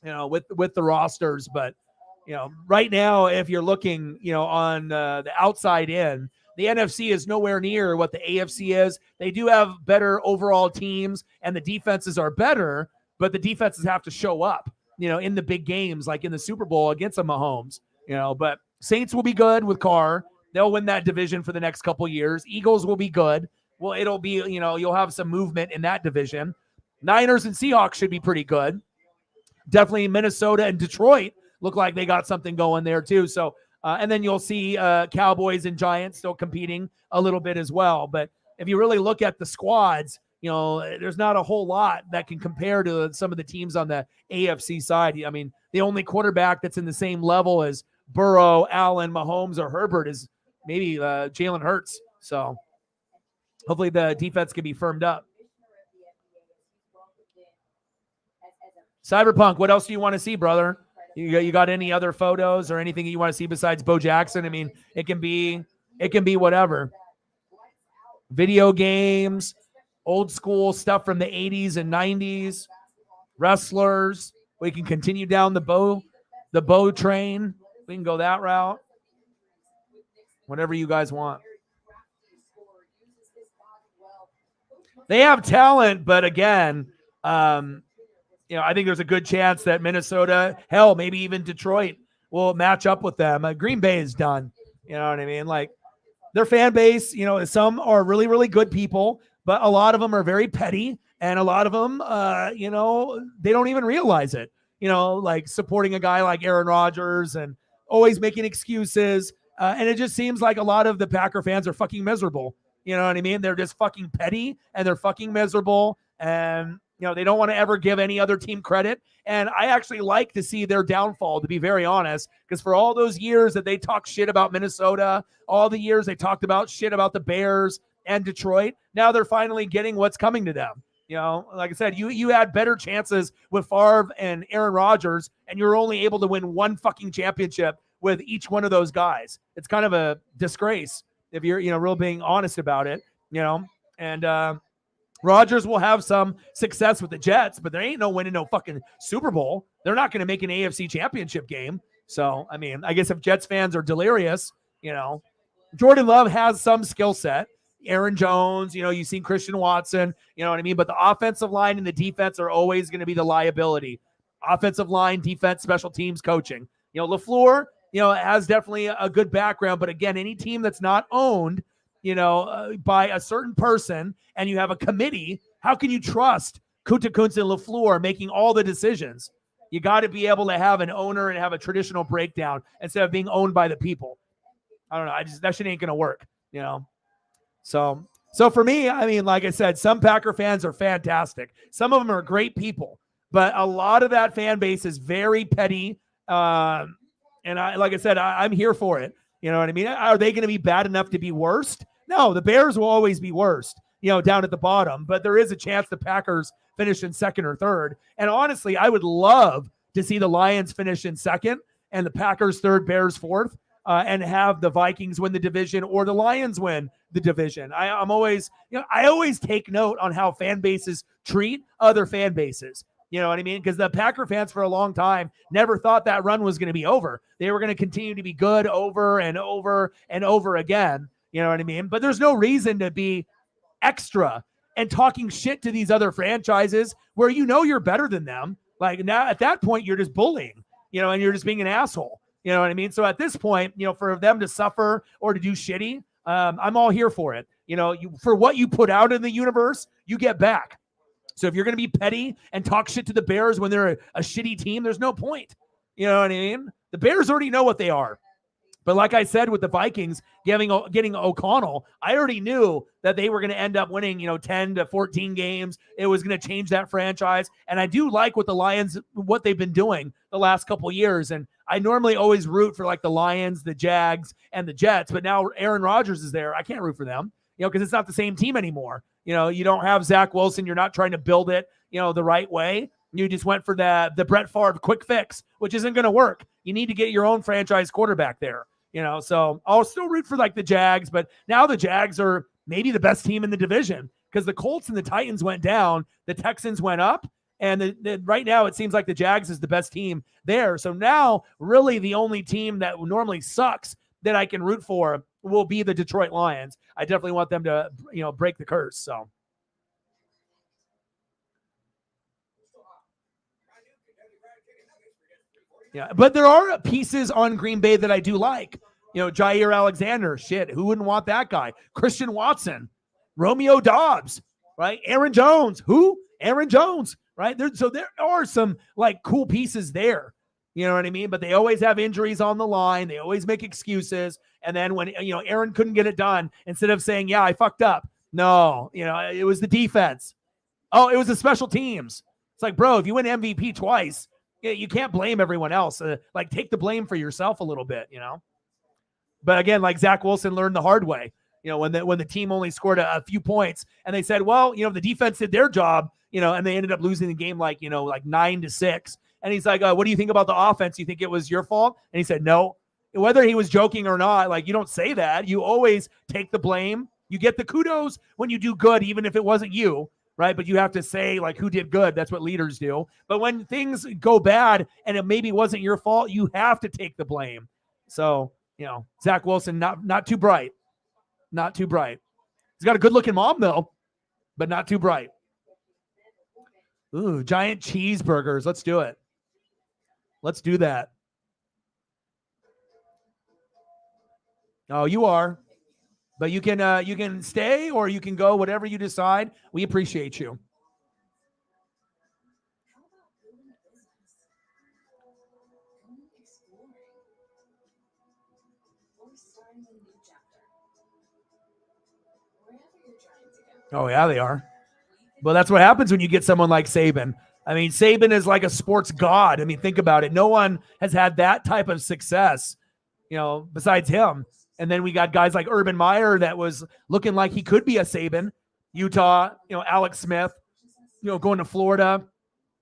with the rosters. But right now, if you're looking, on the outside in, the NFC is nowhere near what the AFC is. They do have better overall teams, and the defenses are better, but the defenses have to show up, in the big games, like in the Super Bowl against the Mahomes, But Saints will be good with Carr. They'll win that division for the next couple years. Eagles will be good. Well, it'll be, you'll have some movement in that division. Niners and Seahawks should be pretty good. Definitely Minnesota and Detroit look like they got something going there too. So, and then you'll see Cowboys and Giants still competing a little bit as well. But if you really look at the squads, there's not a whole lot that can compare to some of the teams on the AFC side. I mean, the only quarterback that's in the same level as Burrow, Allen, Mahomes, or Herbert is maybe Jalen Hurts. So hopefully the defense can be firmed up. Cyberpunk, what else do you want to see, brother? You got any other photos or anything you want to see besides Bo Jackson? I mean, it can be whatever. Video games, old school stuff from the 80s and 90s, wrestlers. We can continue down the bow train. We can go that route. Whatever you guys want. They have talent, but again, I think there's a good chance that Minnesota, hell, maybe even Detroit will match up with them. Green Bay is done. You know what I mean? Like their fan base, some are really, really good people, but a lot of them are very petty. And a lot of them, they don't even realize it, like supporting a guy like Aaron Rodgers and always making excuses. And it just seems like a lot of the Packer fans are fucking miserable. You know what I mean? They're just fucking petty and they're fucking miserable. And they don't want to ever give any other team credit. And I actually like to see their downfall, to be very honest, because for all those years that they talked shit about Minnesota, all the years they talked about shit about the Bears and Detroit, now they're finally getting what's coming to them. Like I said, you had better chances with Favre and Aaron Rodgers, and you're only able to win one fucking championship with each one of those guys. It's kind of a disgrace if you're, real being honest about it, and Rodgers will have some success with the Jets, but there ain't no winning no fucking Super Bowl. They're not going to make an AFC championship game. So, I mean, I guess if Jets fans are delirious, Jordan Love has some skill set. Aaron Jones, you've seen Christian Watson, you know what I mean? But the offensive line and the defense are always going to be the liability. Offensive line, defense, special teams, coaching. LaFleur, has definitely a good background. But again, any team that's not owned, by a certain person and you have a committee, how can you trust Gutekunst and LaFleur making all the decisions? You got to be able to have an owner and have a traditional breakdown instead of being owned by the people. I don't know. That shit ain't going to work, So for me, I mean, like I said, some Packer fans are fantastic. Some of them are great people, but a lot of that fan base is very petty. And like I said, I'm here for it. You know what I mean? Are they going to be bad enough to be worst? No, the Bears will always be worst, down at the bottom, but there is a chance the Packers finish in second or third. And honestly, I would love to see the Lions finish in second and the Packers third, Bears fourth, and have the Vikings win the division or the Lions win the division. I'm always, I always take note on how fan bases treat other fan bases. You know what I mean? Because the Packer fans for a long time never thought that run was going to be over. They were going to continue to be good over and over and over again. You know what I mean? But there's no reason to be extra and talking shit to these other franchises where you're better than them. Like now at that point, you're just bullying, and you're just being an asshole. You know what I mean? So at this point, for them to suffer or to do shitty, I'm all here for it. For what you put out in the universe, you get back. So if you're going to be petty and talk shit to the Bears when they're a shitty team, there's no point. You know what I mean? The Bears already know what they are. But like I said, with the Vikings getting O'Connell, I already knew that they were going to end up winning, 10 to 14 games. It was going to change that franchise. And I do like what the Lions, what they've been doing the last couple of years. And I normally always root for like the Lions, the Jags, and the Jets. But now Aaron Rodgers is there. I can't root for them, because it's not the same team anymore. You don't have Zach Wilson. You're not trying to build it, the right way. You just went for the Brett Favre quick fix, which isn't going to work. You need to get your own franchise quarterback there. So I'll still root for like the Jags, but now the Jags are maybe the best team in the division because the Colts and the Titans went down, the Texans went up, and right now it seems like the Jags is the best team there. So now really the only team that normally sucks that I can root for will be the Detroit Lions. I definitely want them to, break the curse. So. Yeah, but there are pieces on Green Bay that I do like. Jair Alexander, shit, who wouldn't want that guy? Christian Watson, Romeo Doubs, right? Aaron Jones, who? Aaron Jones, right? So there are some like cool pieces there. You know what I mean? But they always have injuries on the line. They always make excuses. And then when, Aaron couldn't get it done, instead of saying, yeah, I fucked up. No, it was the defense. Oh, it was the special teams. It's like, bro, if you win MVP twice, you can't blame everyone else. Take the blame for yourself a little bit, But again, like Zach Wilson learned the hard way, when the team only scored a few points and they said, well, the defense did their job, and they ended up losing the game like 9-6. And he's like, what do you think about the offense? You think it was your fault? And he said, no. Whether he was joking or not, you don't say that. You always take the blame. You get the kudos when you do good, even if it wasn't you. Right. But you have to say who did good. That's what leaders do. But when things go bad and it maybe wasn't your fault, you have to take the blame. So, Zach Wilson, not too bright. Not too bright. He's got a good looking mom though, but not too bright. Ooh, giant cheeseburgers. Let's do it. Let's do that. Oh, you are. But you can stay or you can go, whatever you decide. We appreciate you. Oh, yeah, they are. Well, that's what happens when you get someone like Saban. I mean, Saban is like a sports god. I mean, think about it. No one has had that type of success, besides him. And then we got guys like Urban Meyer that was looking like he could be a Saban. Utah, Alex Smith, going to Florida,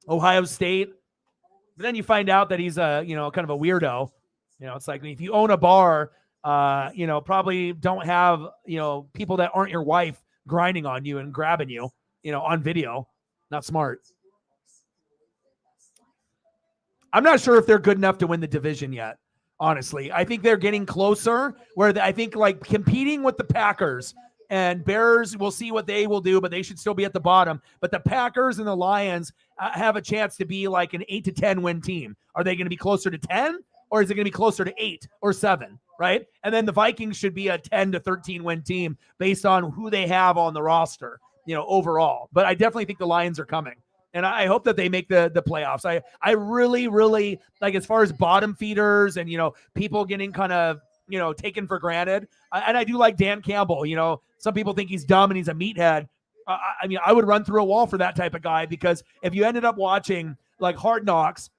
Ohio State. But then you find out that he's a, kind of a weirdo. It's like if you own a bar, probably don't have, people that aren't your wife grinding on you and grabbing you, on video. Not smart. I'm not sure if they're good enough to win the division yet. Honestly, I think they're getting closer where I think competing with the Packers and Bears, we'll see what they will do, but they should still be at the bottom. But the Packers and the Lions have a chance to be like an 8 to 10 win team. Are they going to be closer to 10 or is it going to be closer to 8 or 7? Right. And then the Vikings should be a 10 to 13 win team based on who they have on the roster, overall. But I definitely think the Lions are coming. And I hope that they make the playoffs. I really, really like as far as bottom feeders and, people getting kind of, taken for granted. And I do like Dan Campbell. Some people think he's dumb and he's a meathead. I mean, I would run through a wall for that type of guy because if you ended up watching like Hard Knocks,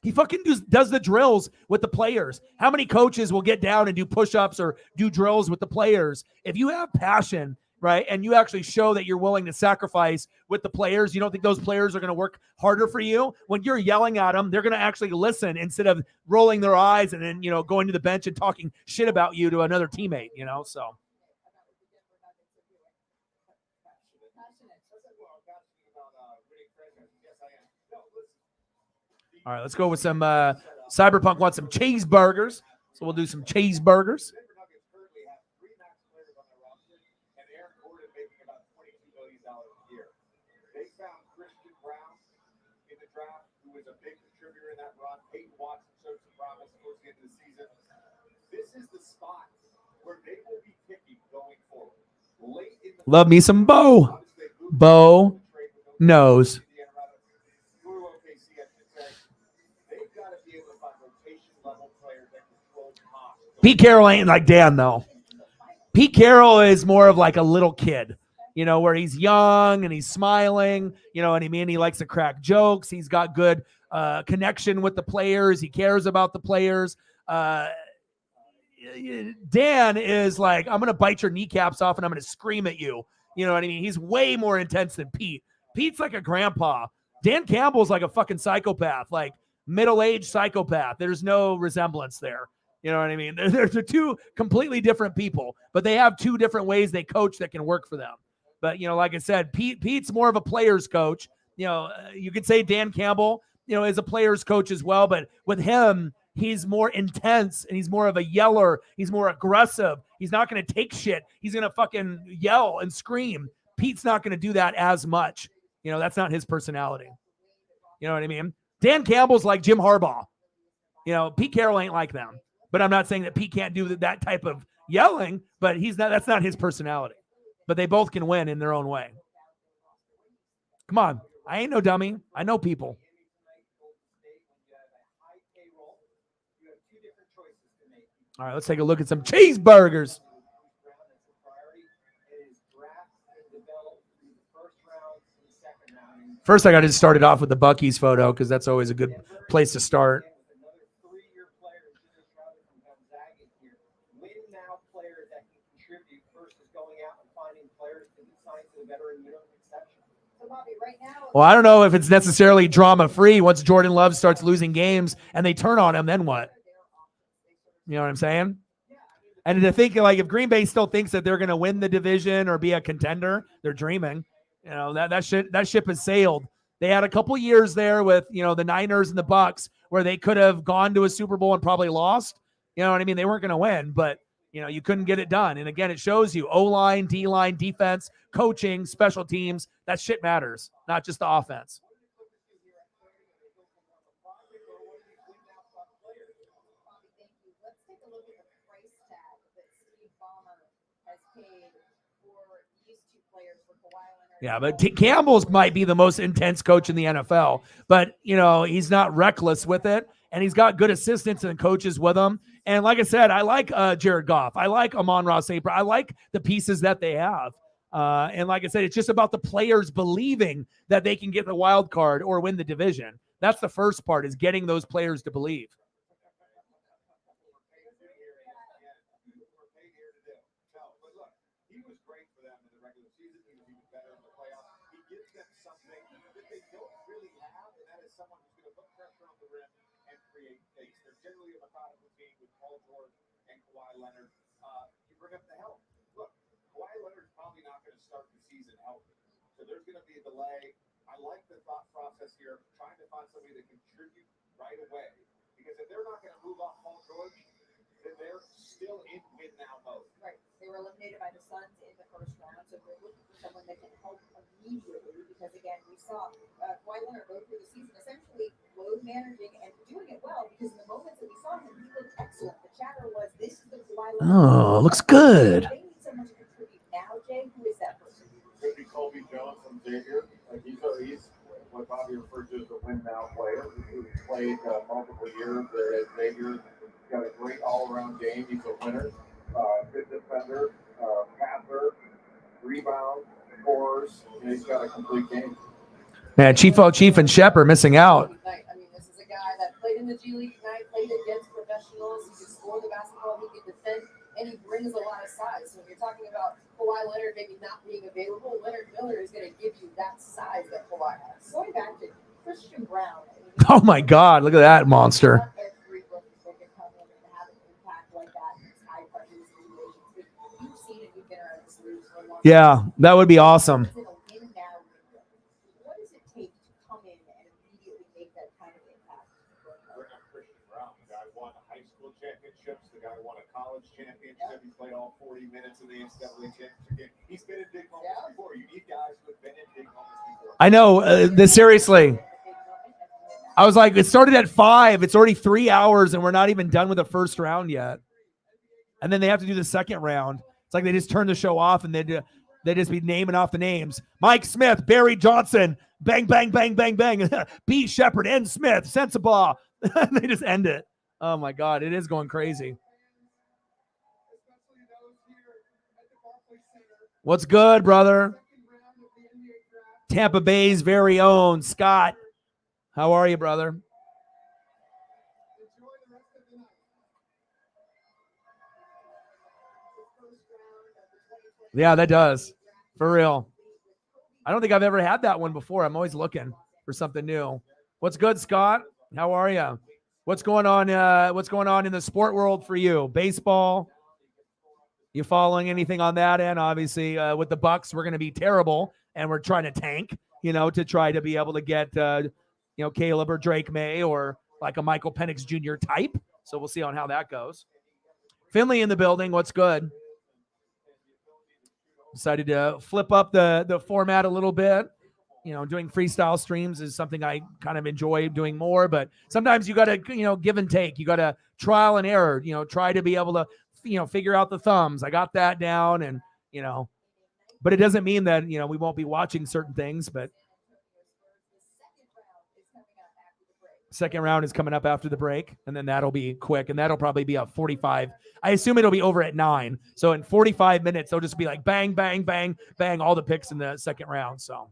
he fucking does the drills with the players. How many coaches will get down and do push-ups or do drills with the players? If you have passion, right, and you actually show that you're willing to sacrifice with the players, you don't think those players are going to work harder for you? When you're yelling at them, they're going to actually listen instead of rolling their eyes and then, going to the bench and talking shit about you to another teammate, so. All right, let's go with some Cyberpunk wants some cheeseburgers. So we'll do some cheeseburgers. Love me some Bo. Bo knows. Pete Carroll ain't like Dan, though. Pete Carroll is more of like a little kid, where he's young and he's smiling, what I mean? He likes to crack jokes. He's got good connection with the players. He cares about the players. Dan is like, I'm going to bite your kneecaps off and I'm going to scream at you. You know what I mean? He's way more intense than Pete. Pete's like a grandpa. Dan Campbell's like a fucking psychopath, like middle-aged psychopath. There's no resemblance there. You know what I mean? They're two completely different people, but they have two different ways they coach that can work for them. But, like I said, Pete's more of a player's coach. You could say Dan Campbell, is a player's coach as well, but with him, he's more intense and he's more of a yeller. He's more aggressive. He's not going to take shit. He's going to fucking yell and scream. Pete's not going to do that as much. That's not his personality. You know what I mean? Dan Campbell's like Jim Harbaugh. Pete Carroll ain't like them. But I'm not saying that Pete can't do that type of yelling, but that's not his personality. But they both can win in their own way. Come on. I ain't no dummy. I know people. All right, let's take a look at some cheeseburgers. First, I got to start it off with the Buc-ee's photo because that's always a good place to start. Well, I don't know if it's necessarily drama-free. Once Jordan Love starts losing games and they turn on him, then what? You know what I'm saying? And to think, like, if Green Bay still thinks that they're going to win the division or be a contender, they're dreaming. That ship has sailed. They had a couple years there with, the Niners and the Bucks where they could have gone to a Super Bowl and probably lost. You know what I mean? They weren't going to win, but, you couldn't get it done. And again, it shows you O-line, D-line, defense, coaching, special teams. That shit matters, not just the offense. Yeah, but Campbell's might be the most intense coach in the NFL, but, he's not reckless with it, and he's got good assistants and coaches with him. And like I said, I like Jared Goff. I like Amon-Ra St. Brown. I like the pieces that they have. And like I said, it's just about the players believing that they can get the wild card or win the division. That's the first part, is getting those players to believe. Leonard, you bring up the health. Look, Kawhi Leonard's probably not going to start the season healthy, so there's going to be a delay. I like the thought process here, trying to find somebody that can contribute right away, because if they're not going to move off Paul George, then they're still in win now mode. Right. They were eliminated by the Suns in the first round, so they're looking for someone that can help immediately, because again, we saw Kawhi Leonard go through the season essentially load managing and doing it well, because in the moments that we saw him, he looked excellent. The chatter was, this is the Kawhi Leonard. Oh, looks good. They need someone to contribute now, Jay. Who is that person? Could be Kobe Jones from Xavier. He's what Bobby referred to as a win now player. He's played multiple years at Xavier. He's got a great all-around game. He's a winner. Good defender, passer, rebound, scores. He's got a complete game. Man, Chief and Shep are missing out. I mean, this is a guy that played in the G League tonight, played against professionals. He can score the basketball, he can defend, and he brings a lot of size. So when you're talking about Kawhi Leonard maybe not being available, Leonard Miller is going to give you that size that Kawhi has. Going back to Christian Brown. Oh, my God. Look at that monster. Not every rookie can come in and have an impact like that in these high-pressure situations. You've seen it. You've been around this league for a long time. Yeah, that would be awesome. What does it take to come in and immediately make that kind of impact? Bring up Christian Brown. The guy won high school championships. The guy won a college championship. He played all 40 minutes in the NWSF championship game. He's been in big moments before. You need guys who've been in big moments before. I know. Seriously. I was like, it started at 5. It's already 3 hours, and we're not even done with the first round yet. And then they have to do the second round. It's like they just turn the show off, and they just be naming off the names. Mike Smith, Barry Johnson, bang, bang, bang, bang, bang. B. Shepard, N. Smith, Sensabaugh. They just end it. Oh, my God. It is going crazy. What's good, brother? Tampa Bay's very own Scott. How are you, brother? Yeah, that does. For real. I don't think I've ever had that one before. I'm always looking for something new. What's good, Scott? How are you? What's going on? What's going on in the sport world for you? Baseball? You following anything on that end? Obviously, with the Bucks, we're going to be terrible, and we're trying to tank, to try to be able to get, Caleb or Drake May or like a Michael Penix Jr. type. So we'll see on how that goes. Finley in the building. What's good? Decided to flip up the format a little bit. Doing freestyle streams is something I kind of enjoy doing more, but sometimes you got to, give and take. You got to trial and error, try to be able to, figure out the thumbs. I got that down and, but it doesn't mean that, we won't be watching certain things, but second round is coming up after the break, and then that'll be quick, and that'll probably be a 45. I assume it'll be over at 9. So in 45 minutes, they'll just be like bang, bang, bang, bang, all the picks in the second round. So.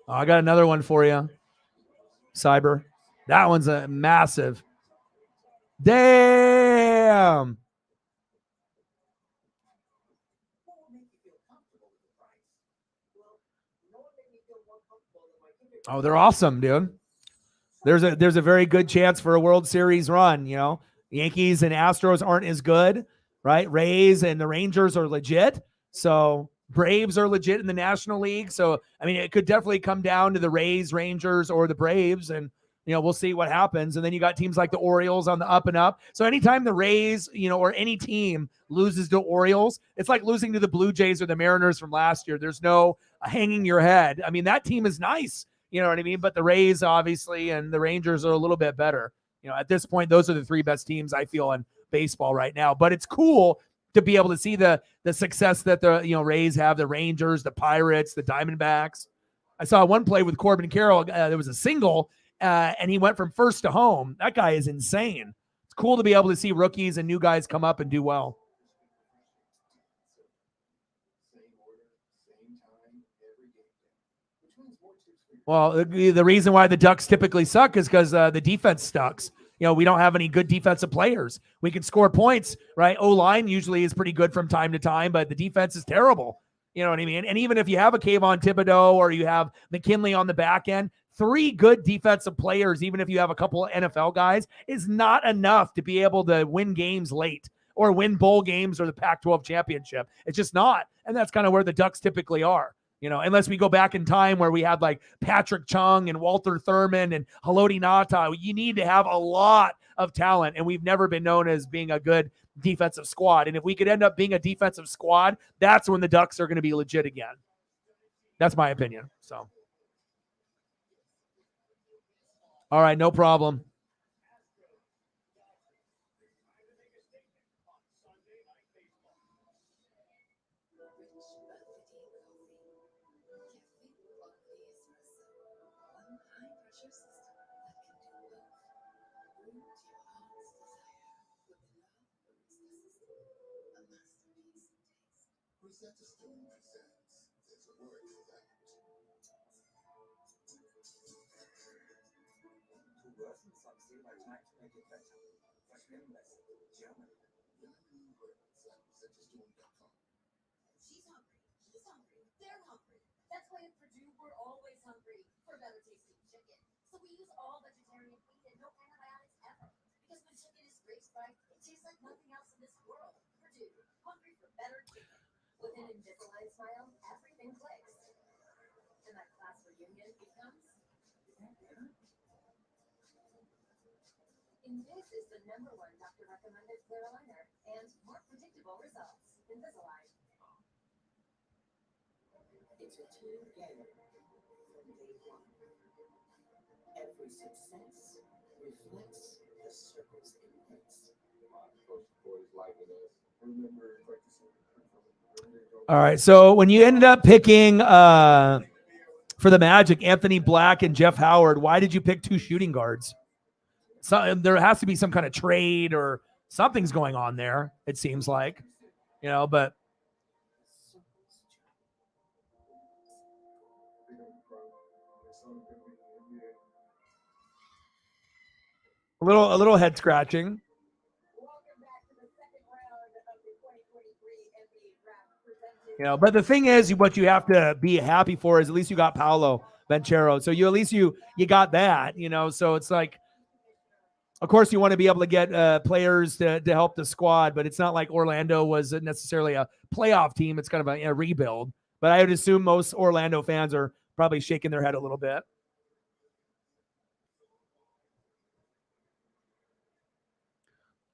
Oh, I got another one for you, Cyber. That one's a massive. Damn. Oh, they're awesome, dude. There's a very good chance for a World Series run. Yankees and Astros aren't as good, right? Rays and the Rangers are legit. So Braves are legit in the National League. So, I mean, it could definitely come down to the Rays, Rangers, or the Braves. And, we'll see what happens. And then you got teams like the Orioles on the up and up. So anytime the Rays, or any team loses to Orioles, it's like losing to the Blue Jays or the Mariners from last year. There's no hanging your head. I mean, that team is nice. You know what I mean? But the Rays, obviously, and the Rangers are a little bit better. At this point, those are the 3 best teams I feel in baseball right now. But it's cool to be able to see the success that the Rays have, the Rangers, the Pirates, the Diamondbacks. I saw one play with Corbin Carroll. There was a single, and he went from first to home. That guy is insane. It's cool to be able to see rookies and new guys come up and do well. Well, the reason why the Ducks typically suck is because the defense sucks. We don't have any good defensive players. We can score points, right? O-line usually is pretty good from time to time, but the defense is terrible. You know what I mean? And even if you have a Kayvon Thibodeau or you have McKinley on the back end, 3 good defensive players, even if you have a couple of NFL guys, is not enough to be able to win games late or win bowl games or the Pac-12 championship. It's just not. And that's kind of where the Ducks typically are. Unless we go back in time where we had like Patrick Chung and Walter Thurman and Haloti Ngata, you need to have a lot of talent, and we've never been known as being a good defensive squad. And if we could end up being a defensive squad, that's when the Ducks are going to be legit again. That's my opinion. So, all right, no problem. She's hungry. He's hungry. They're hungry. That's why at Purdue, we're always hungry for better tasting chicken. So we use all vegetarian meat and no antibiotics ever. Because when chicken is raised right, it tastes like nothing else in this world. Purdue, hungry for better chicken. With an Invisalign smile, everything clicks. And that class reunion becomes Invis is the #1 doctor recommended clear aligner and more predictable results. Invisalign. It's a team game. Every success reflects the circle's inputs. All right. So when you ended up picking for the Magic, Anthony Black and Jeff Howard, why did you pick two shooting guards? So there has to be some kind of trade or something's going on there, it seems like, but a little head scratching. Welcome back to the second round of the 2023 NBA Draft presented. But the thing is, what you have to be happy for is at least you got Paolo Banchero. So you at least you got that, so it's like, of course you want to be able to get players to help the squad, but it's not like Orlando was necessarily a playoff team. It's kind of a rebuild, but I would assume most Orlando fans are probably shaking their head a little bit.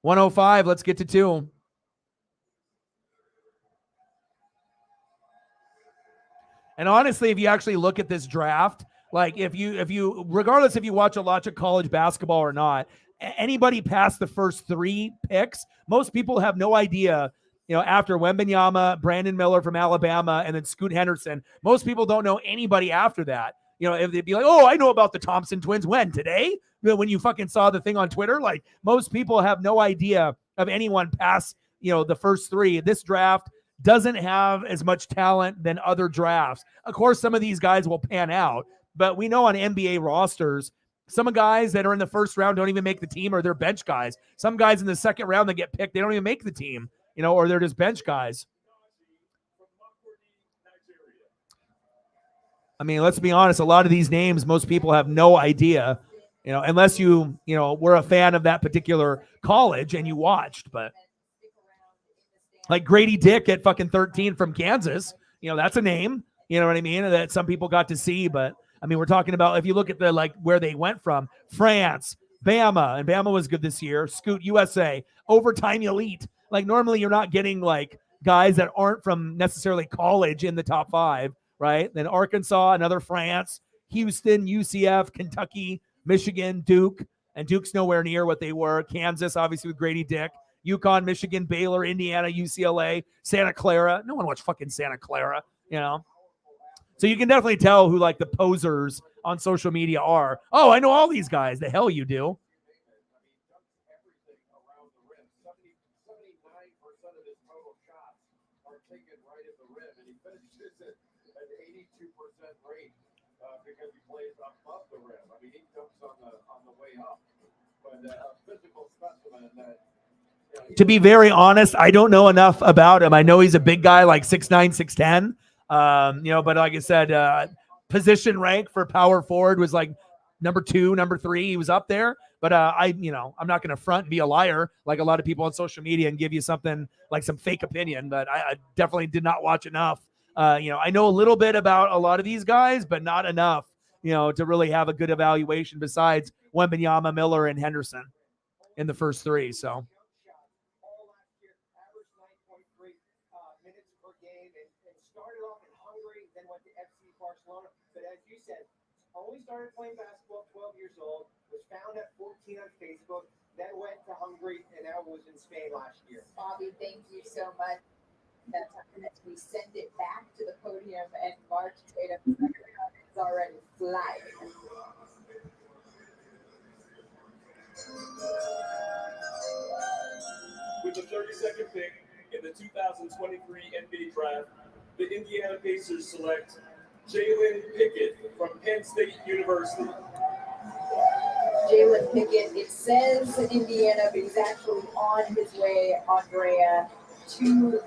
$105. Let's get to 2. And honestly, if you actually look at this draft, like if you regardless if you watch a lot of college basketball or not, anybody past the first 3 picks, most people have no idea. After Wembanyama, Brandon Miller from Alabama, and then Scoot Henderson, most people don't know anybody after that. If they'd be like, oh, I know about the Thompson twins. When? Today? When you fucking saw the thing on Twitter? Like, most people have no idea of anyone past, the first 3. This draft doesn't have as much talent than other drafts. Of course, some of these guys will pan out, but we know on NBA rosters, some guys that are in the first round don't even make the team, or they're bench guys. Some guys in the second round that get picked, they don't even make the team, or they're just bench guys. I mean, let's be honest, a lot of these names, most people have no idea, unless you were a fan of that particular college and you watched, but like Grady Dick at fucking 13 from Kansas, that's a name, you know what I mean? That some people got to see, but I mean, we're talking about, if you look at the, where they went from, France, Bama, and Bama was good this year, Scoot, USA, overtime elite. Like, normally you're not getting guys that aren't from necessarily college in the top 5, right? Then Arkansas, another France, Houston, UCF, Kentucky, Michigan, Duke, and Duke's nowhere near what they were. Kansas, obviously, with Grady Dick. UConn, Michigan, Baylor, Indiana, UCLA, Santa Clara. No one watched fucking Santa Clara, So you can definitely tell who the posers on social media are. Oh, I know all these guys. The hell you do. Because he plays above the rim. I mean, he jumps on the way up. But a physical specimen that. To be very honest, I don't know enough about him. I know he's a big guy, 6'9", 6'10". But like I said, position rank for power forward was number 2, number 3. He was up there. But I'm not going to front and be a liar like a lot of people on social media and give you something like some fake opinion. But I definitely did not watch enough. I know a little bit about a lot of these guys, but not enough, to really have a good evaluation besides Wembanyama, Miller, and Henderson in the first 3. So. Minutes per game, and started off in Hungary, then went to FC Barcelona. But as you said, only started playing basketball at 12 years old, was found at 14 on Facebook, then went to Hungary, and now was in Spain last year. Bobby, thank you so much. That's as we send it back to the podium, and March Tatum is already flying. With the 32nd pick in the 2023 NBA Draft, the Indiana Pacers select Jalen Pickett from Penn State University. Jalen Pickett, it says in Indiana, but he's actually on his way, Andrea, to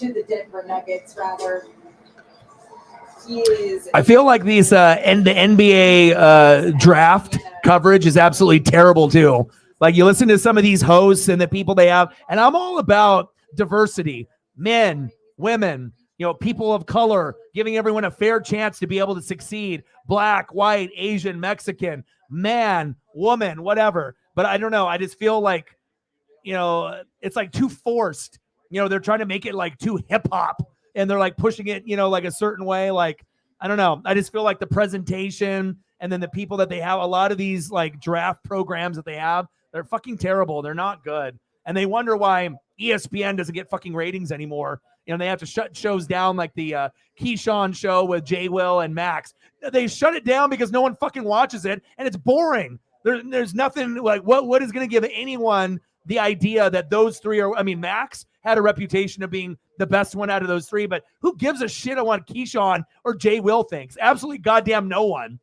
the Denver Nuggets, rather. He is. I feel like these the NBA draft coverage is absolutely terrible too. Like, you listen to some of these hosts and the people they have, and I'm all about diversity, men, women, people of color, giving everyone a fair chance to be able to succeed. Black, white, Asian, Mexican, man, woman, whatever. But I don't know. I just feel like, it's too forced. They're trying to make it too hip hop, and they're pushing it, a certain way. I don't know. I just feel like the presentation and then the people that they have, a lot of these like draft programs that they have, they're fucking terrible. They're not good. And they wonder why ESPN doesn't get fucking ratings anymore. They have to shut shows down like the Keyshawn show with Jay Will and Max. They shut it down because no one fucking watches it and it's boring. There's nothing like what is going to give anyone the idea that those three are. I mean, Max had a reputation of being the best one out of those three, but who gives a shit on what Keyshawn or Jay Will thinks? Absolutely goddamn no one.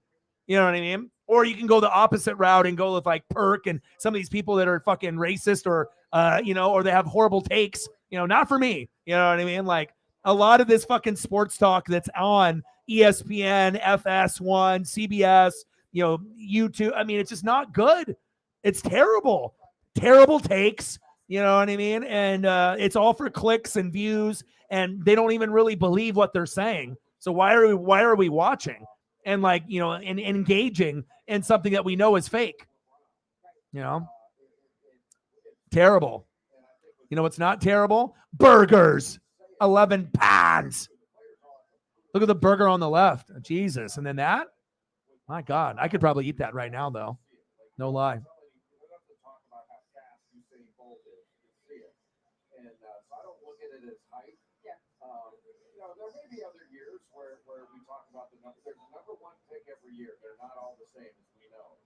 You know what I mean? Or you can go the opposite route and go with like Perk and some of these people that are fucking racist or or they have horrible takes. Not for me. You know what I mean? Like a lot of this fucking sports talk that's on ESPN, FS1, CBS, YouTube. I mean, it's just not good. It's terrible. Terrible takes. You know what I mean? And it's all for clicks and views, and they don't even really believe what they're saying. So why are we watching and and engaging in something that we know is fake? Terrible. What's not terrible? Burgers. 11 pounds. Look at the burger on the left. Jesus. And then that? My God. I could probably eat that right now, though. No lie. There may be other years where we talk about the number. There's a number one pick every year. They're not all the same, as we know.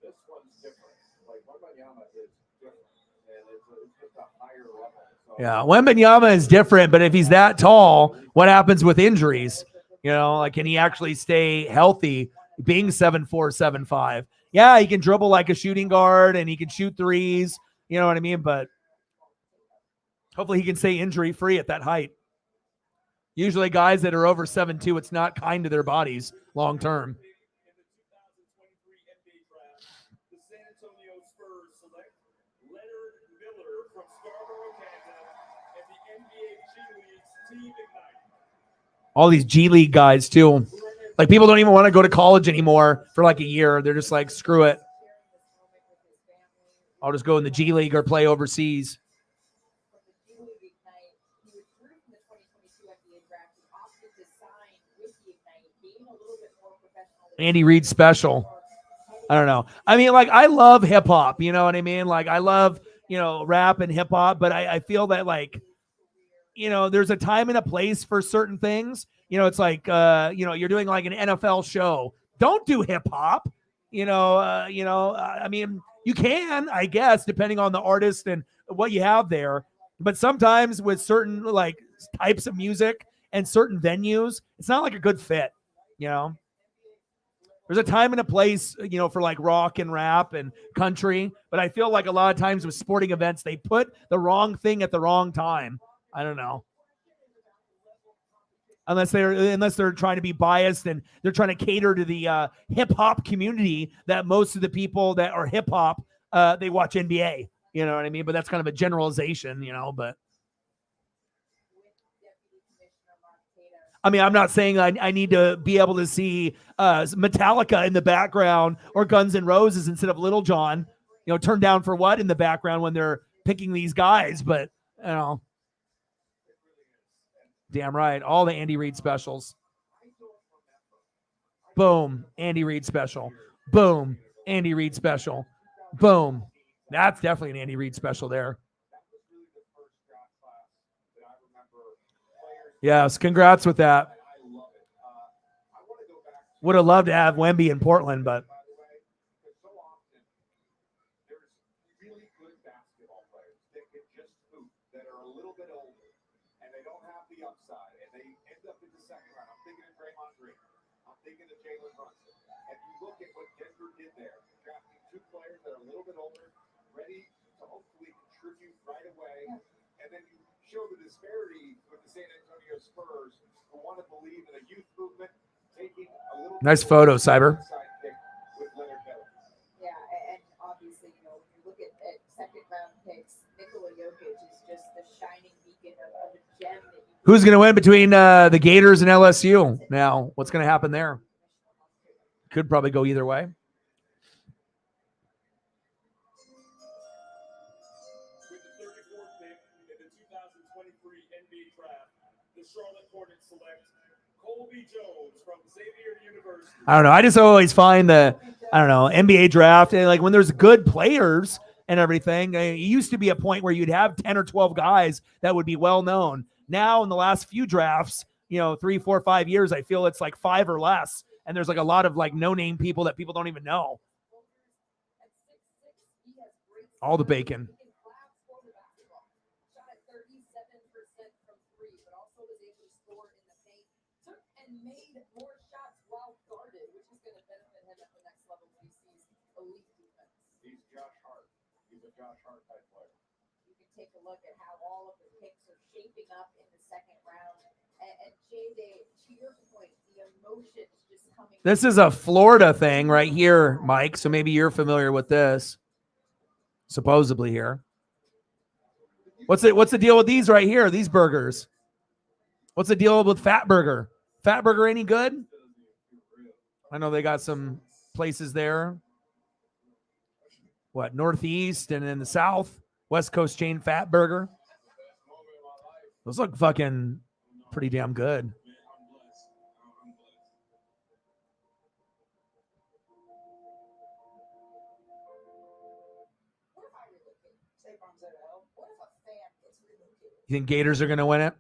This one's different. Like Wembanyama is different, and it's just a higher level. So, yeah, Wembanyama is different, but if he's that tall, what happens with injuries? Can he actually stay healthy being 7'4", 7'5"? Yeah, he can dribble like a shooting guard, and he can shoot threes. You know what I mean? But hopefully he can stay injury-free at that height. Usually guys that are over 7'2", it's not kind to their bodies long term. In the 2023 NBA draft, the San Antonio Spurs select Leonard Miller from Scarborough, Canada, and the NBA G League's Team Ignite. All these G League guys too. Like people don't even want to go to college anymore for like a year. They're just like, screw it. I'll just go in the G League or play overseas. Andy Reid special. I don't know. I mean, like, I love hip hop. You know what I mean? Like, I love, rap and hip hop, but I feel that, like, there's a time and a place for certain things. It's like, you're doing like an NFL show. Don't do hip hop. I mean, you can, I guess, depending on the artist and what you have there. But sometimes with certain like types of music and certain venues, it's not like a good fit. There's a time and a place, for like rock and rap and country. But I feel like a lot of times with sporting events, they put the wrong thing at the wrong time. I don't know. Unless they're trying to be biased and they're trying to cater to the hip hop community that most of the people that are hip hop, they watch NBA. You know what I mean? But that's kind of a generalization, but. I mean, I'm not saying I need to be able to see Metallica in the background or Guns N' Roses instead of Little John, turned down for what in the background when they're picking these guys. But, damn right. All the Andy Reid specials. Boom. Andy Reid special. Boom. Andy Reid special. Boom. That's definitely an Andy Reid special there. Yes, congrats with that. Would have loved to have Wemby in Portland, but really good basketball players that can just hoop, that are a little bit older, and they don't have the upside, and they end up in the second round. I'm thinking of Draymond Green. I'm thinking of Jalen Brunson. And you look at what Denver did there, drafting two players that are a little bit older, ready to hopefully contribute right away, and then you show the disparity with the San Antonio Spurs who want to believe in a youth movement, taking a little nice photo, Cyber. With Leonard Miller. Yeah, and obviously, when you look at second round picks, Nikola Jokic is just the shining beacon of a gem. Who's going to win between the Gators and LSU? Now, what's going to happen there? Could probably go either way. With the 34th pick in the 2023 NBA draft, the Charlotte Hornets select Colby Jones from Xavier University. I don't know. I just always find the, I don't know, NBA draft, like when there's good players and everything, it used to be a point where you'd have 10 or 12 guys that would be well known. Now in the last few drafts, 3, 4, 5 years, I feel it's like 5 or less. And there's like a lot of like no-name people that people don't even know. All the bacon. Made more shots while guarded, which is going to benefit him at the next level when he sees elite defense. He's Josh Hart. He's a Josh Hart type player. You can take a look at how all of the picks are shaping up in the second round. And JJ, to your point, the emotions just coming. This is a Florida thing right here, Mike. So maybe you're familiar with this. Supposedly here. What's the deal with these right here? These burgers. What's the deal with Fat Burger? Fat Burger any good? I know they got some places there. What, Northeast and in the South? West Coast chain Fat Burger. Those look fucking pretty damn good. You think Gators are going to win it?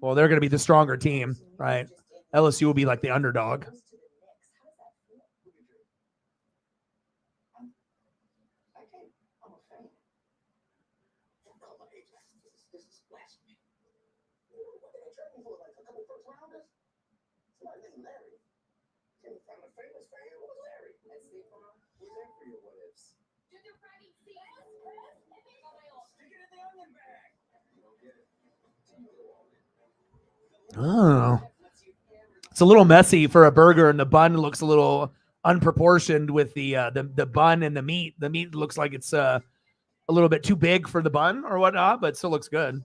Well, they're going to be the stronger team, right? LSU will be like the underdog. Oh, it's a little messy for a burger, and the bun looks a little unproportioned with the bun and the meat. The meat looks like it's a little bit too big for the bun or whatnot, but it still looks good.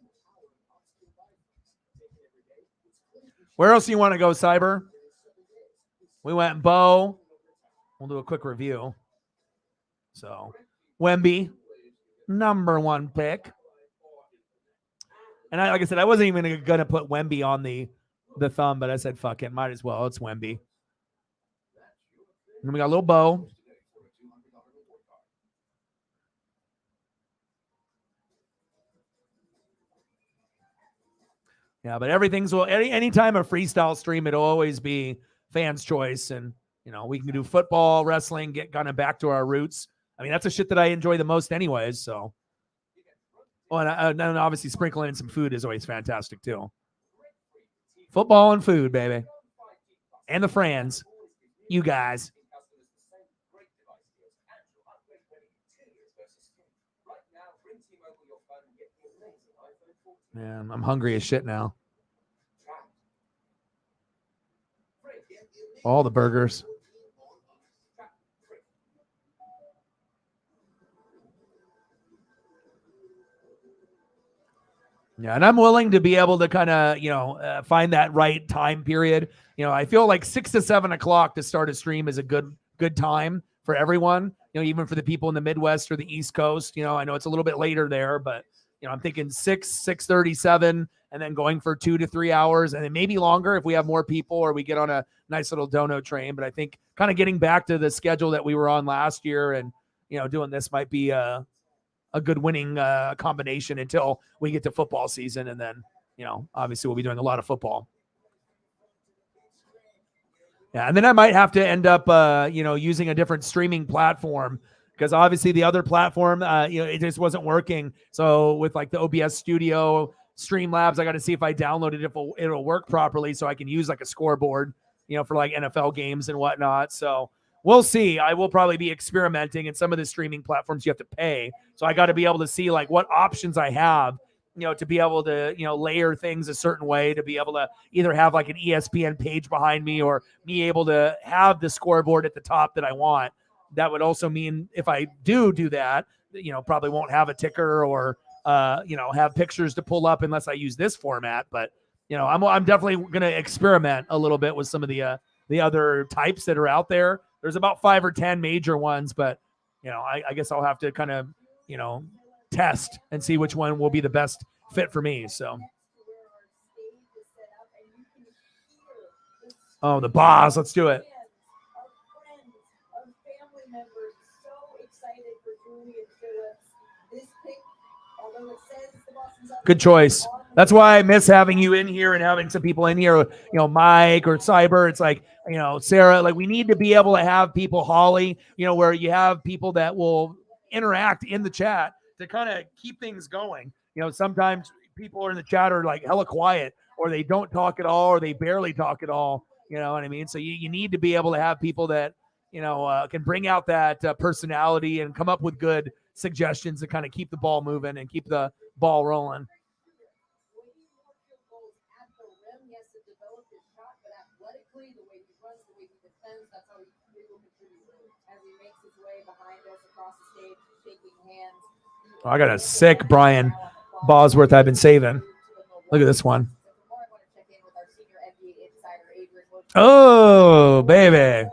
Where else do you want to go, Cyber? We went Bo. We'll do a quick review. So, Wemby, number 1 pick. And like I said, I wasn't even going to put Wemby on the thumb, but I said, fuck it, might as well. It's Wemby. And we got a little Bo. Yeah, but everything's, well, anytime a freestyle stream, it'll always be fans' choice. And, we can do football, wrestling, get kind of back to our roots. I mean, that's the shit that I enjoy the most anyways, so. Oh, and obviously sprinkling in some food is always fantastic too. Football and food, baby. And the friends. You guys. Man, I'm hungry as shit now. All the burgers. Yeah, and I'm willing to be able to kind of, find that right time period. I feel like 6 to 7 o'clock to start a stream is a good time for everyone. Even for the people in the Midwest or the East Coast. I know it's a little bit later there, but I'm thinking 6:37, and then going for 2 to 3 hours, and then maybe longer if we have more people or we get on a nice little dono train. But I think kind of getting back to the schedule that we were on last year, and doing this might be a good winning combination until we get to football season. And then, obviously we'll be doing a lot of football. Yeah. And then I might have to end up, using a different streaming platform, because obviously the other platform, it just wasn't working. So with like the OBS Studio, Streamlabs, I got to see if I download it, if it'll work properly so I can use like a scoreboard, for like NFL games and whatnot. So we'll see. I will probably be experimenting, and some of the streaming platforms you have to pay. So I got to be able to see like what options I have, to be able to, layer things a certain way, to be able to either have like an ESPN page behind me, or me able to have the scoreboard at the top that I want. That would also mean if I do that, probably won't have a ticker or, have pictures to pull up unless I use this format. But, I'm definitely going to experiment a little bit with some of the other types that are out there. There's about 5 or 10 major ones, but, I guess I'll have to kind of, test and see which one will be the best fit for me. So. Oh, the boss. Let's do it. Our friends, our family members, so excited for Julian Phillips. This pick, although it says the Boston Celtics. Good choice. That's why I miss having you in here and having some people in here, Mike or Cyber. It's like, Sarah, like we need to be able to have people, Holly, where you have people that will interact in the chat to kind of keep things going. Sometimes people are in the chat are like hella quiet or they don't talk at all or they barely talk at all. You know what I mean? So you need to be able to have people that, can bring out that personality and come up with good suggestions to kind of keep the ball moving and keep the ball rolling. Yes, to develop his shot, but athletically, the way he runs, the way he defends, that's how he will contribute as he makes his way behind us across the stage, shaking hands. Oh, I got a sick Brian Bosworth I've been saving. Look at this one. Oh, baby.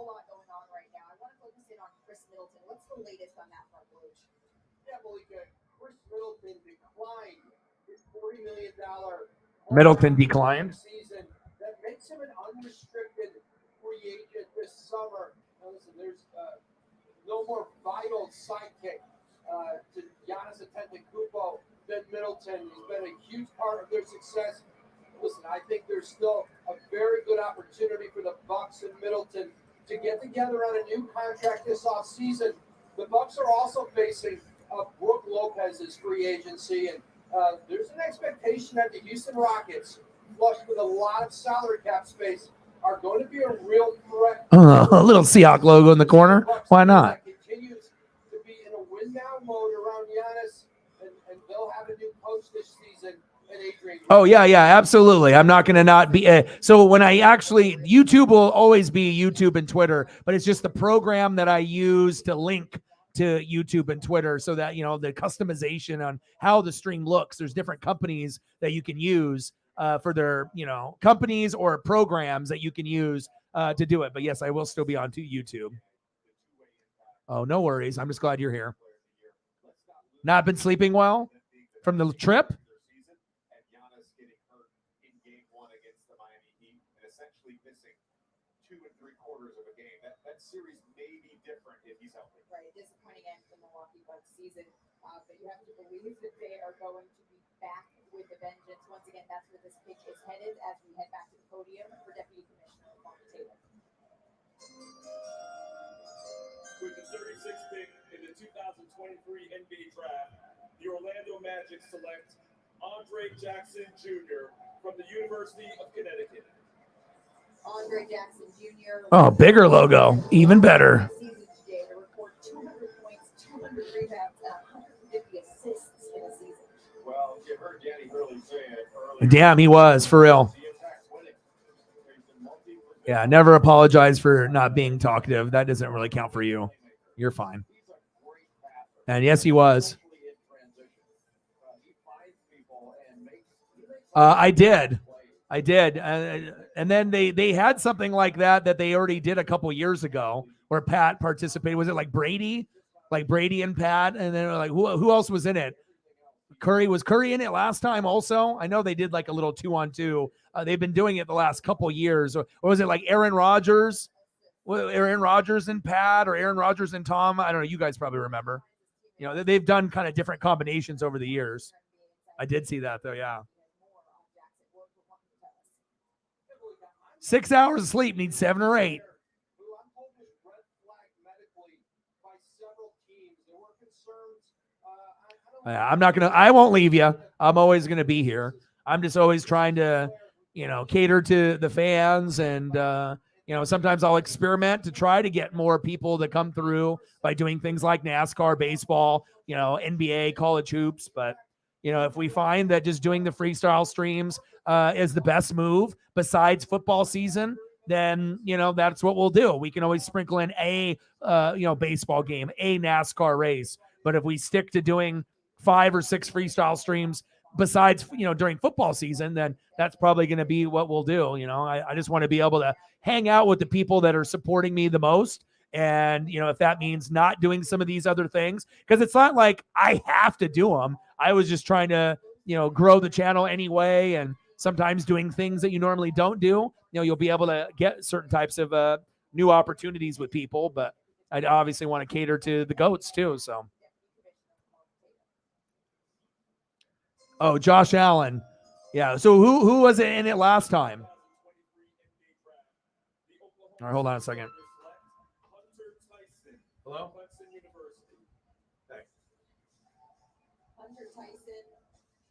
Middleton declined. Season that makes him an unrestricted free agent this summer. Now listen, there's no more vital sidekick to Giannis Antetokounmpo than Middleton. He's been a huge part of their success. Listen, I think there's still a very good opportunity for the Bucks and Middleton to get together on a new contract this offseason. The Bucks are also facing Brook Lopez's free agency, and there's an expectation that the Houston Rockets, flush with a lot of salary cap space, are going to be a real threat. A little Seahawk logo in the corner. Why not? Continues to be in a win now mode around Giannis, and they'll have a new coach this season. Oh, yeah, absolutely. I'm not going to not be. So when I actually, YouTube will always be YouTube and Twitter, but it's just the program that I use to link to YouTube and Twitter so that, the customization on how the stream looks. There's different companies that you can use for their, companies or programs that you can use to do it. But yes, I will still be on to YouTube. Oh, no worries. I'm just glad you're here. Not been sleeping well from the trip? That series may be different if he's healthy. Right, disappointing end to the Milwaukee Bucks season, but you have to believe that they are going to be back with a vengeance. Once again, that's where this pitch is headed as we head back to the podium for Deputy Commissioner Mark Taylor. With the 36th pick in the 2023 NBA Draft, the Orlando Magic select Andre Jackson Jr. from the University of Connecticut. Andre Jackson Jr. Oh, bigger logo, even better. Season today to record 200 points, 200 rebounds, and 150 assists in a season. Well, you heard Danny Hurley say it earlier. Damn, he was, for real. Yeah, never apologize for not being talkative. That doesn't really count for you. You're fine. And yes, he was. I did. And then they had something like that they already did a couple years ago where Pat participated. Was it like Brady? Like Brady and Pat? And then like who else was in it? Curry. Was Curry in it last time also? I know they did like a little 2-on-2. They've been doing it the last couple years. Or was it like Aaron Rodgers? Aaron Rodgers and Pat or Aaron Rodgers and Tom? I don't know. You guys probably remember. They've done kind of different combinations over the years. I did see that though, yeah. 6 hours of sleep, needs 7 or 8. I won't leave you. I'm always going to be here. I'm just always trying to, cater to the fans. And, sometimes I'll experiment to try to get more people to come through by doing things like NASCAR, baseball, NBA, college hoops. But, if we find that just doing the freestyle streams is the best move besides football season, then, that's what we'll do. We can always sprinkle in a, baseball game, a NASCAR race. But if we stick to doing 5 or 6 freestyle streams besides, during football season, then that's probably going to be what we'll do. I just want to be able to hang out with the people that are supporting me the most. And, if that means not doing some of these other things, because it's not like I have to do them. I was just trying to, grow the channel anyway. And sometimes doing things that you normally don't do. You'll be able to get certain types of new opportunities with people, but I obviously want to cater to the GOATs too. So, oh, Josh Allen. Yeah. So who was it in it last time? All right, hold on a second. Hello? Hunter Tyson,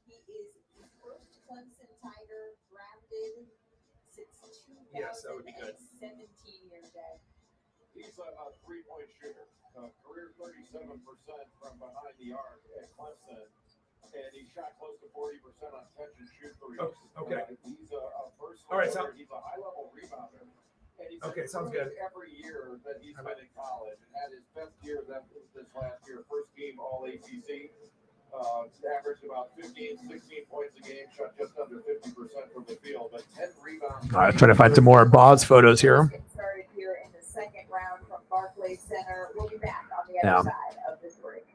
he is the first Clemson Tiger drafted since 2017 Yes, that would be good. year day. He's a three-point shooter. Career 37% from behind the arc at Clemson. And he shot close to 40% on catch and shoot threes. Oh, okay. He's a first All right, he's a high-level rebounder. And he's Okay, sounds good. every year that he's been in college and had his best year this last year, first team All-ACC. Averaged about 15, 16 points a game, shot just under 50% from the field, but 10 rebounds. All right, trying to find some more Boz photos here. Started here in the second round from Barclays Center. We'll be back on the other side of this break.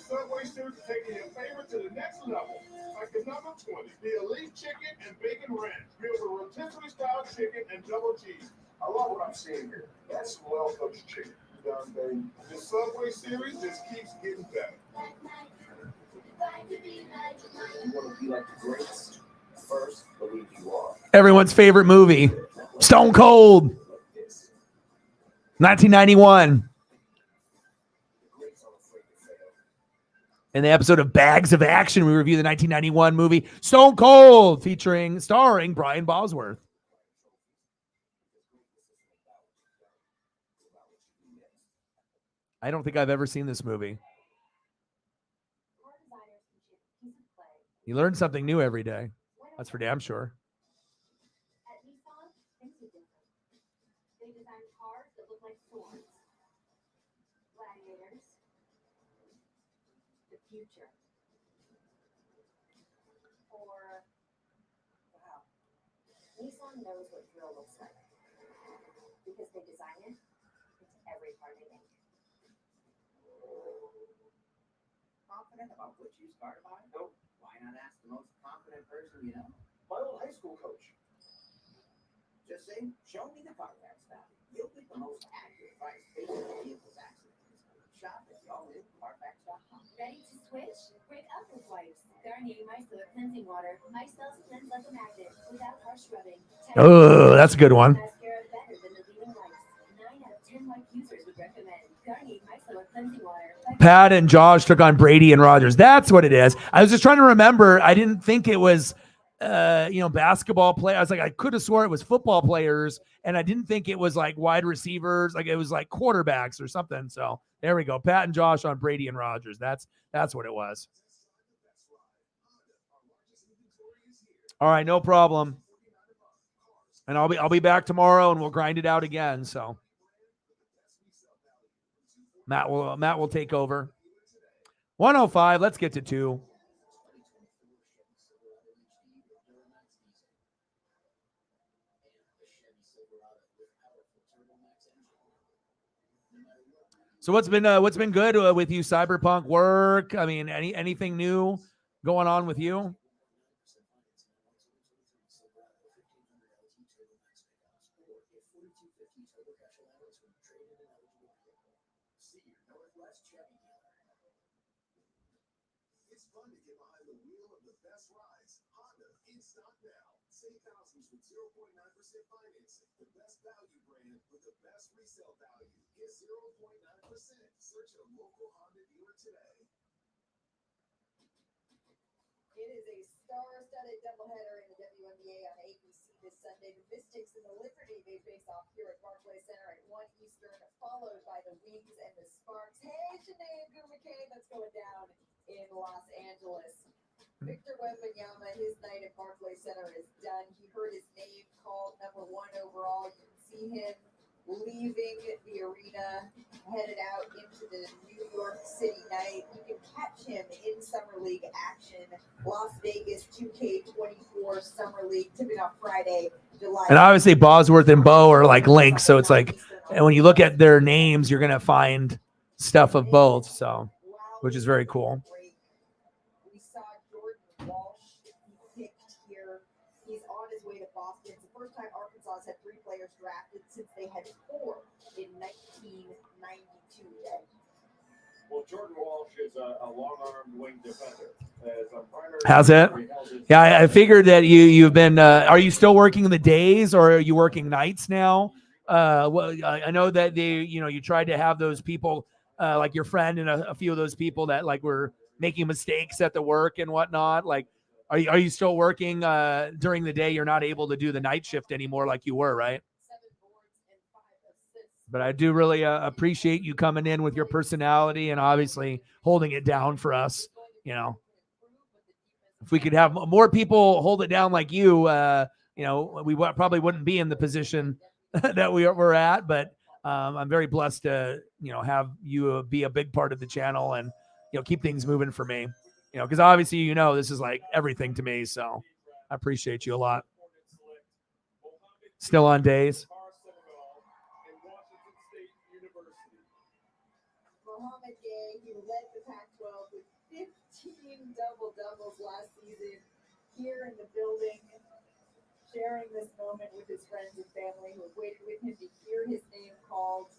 Subway Series is taking your favorite to the next level. Like the number 20, the Elite Chicken and Bacon Ranch, grilled with rotisserie style chicken and double cheese. I love what I'm seeing here. That's well-cooked chicken. The Subway Series just keeps getting better. You want to be like the greats? First, believe you are. Everyone's favorite movie, Stone Cold, 1991. In the episode of Bags of Action, we review the 1991 movie Stone Cold, starring Brian Bosworth. I don't think I've ever seen this movie. You learn something new every day. That's for damn sure. At Nissan, things are different. They design cars that look like swords. Gladiators. The future. Or, wow. Nissan knows what thrill looks like. Because they design it into every car they make. Confident about what you start by? Nope. Why not ask the most confident person you know? My old high school coach. Just say, show me the Carfax value. You'll get the most accurate price based on the vehicle's accident. Shop at allin.carfax.com. Ready to switch? Break up with wipes. Garnier Micellar Cleansing Water. Micelles cleanse like a magnet without harsh rubbing. Oh, that's a good one. Mascara better than the leading wipes. 9 out of 10 wipe users would recommend Garnier Micellar Cleansing Water. Pat and Josh took on Brady and Rogers. That's what it is. I was just trying to remember. I didn't think it was, basketball play. I was like, I could have swore it was football players, and I didn't think it was like wide receivers. Like it was like quarterbacks or something. So there we go. Pat and Josh on Brady and Rogers. That's what it was. All right, no problem. And I'll be back tomorrow, and we'll grind it out again. So Matt will take over. 105. Let's get to 2. So what's been good with you? Cyberpunk work? I mean, anything new going on with you? It's fun to get behind the wheel of the best rides. Honda in stock now. Save thousands with 0.9% financing. The best value brand with the best resale value. Get 0.9%. Search a local Honda dealer today. It is a star-studded doubleheader in the WNBA on ABC this Sunday. The Mystics and the Liberty, they face off here at Barclays Center at 1 Eastern, followed by the Wings and the Sparks. Hey, Janae Gumake, that's going down in Los Angeles. Victor Wembanyama, his night at Barclays Center is done. He heard his name called number 1 overall. You can see him leaving the arena, headed out into the New York City night. You can catch him in Summer League action. Las Vegas 2K24 Summer League, tipping off Friday, July. And obviously Bosworth and Bo are like links, so it's like, and when you look at their names, you're gonna find stuff of both. So, which is very cool. We saw Jordan Walsh be picked here. He's on his way to Boston. It's the first time Arkansas has had 3 players drafted since they had 4 in 1992. Well, Jordan Walsh is a long-armed wing defender. How's it? Yeah, I figured that you've been. Are you still working the days, or are you working nights now? Well, I know that you tried to have those people, like your friend and a few of those people that like were making mistakes at the work and whatnot. Like, are you still working during the day? You're not able to do the night shift anymore, like you were, right? But I do really appreciate you coming in with your personality and obviously holding it down for us. If we could have more people hold it down like you, we probably wouldn't be in the position that we're at. But I'm very blessed to, have you be a big part of the channel and, keep things moving for me. Because obviously, this is like everything to me. So I appreciate you a lot. Still on days. Mohamed Gay, he led the Pac-12 with 15 double-doubles last season here in the building, sharing this moment with his friends and family who have waited with him to hear his name called,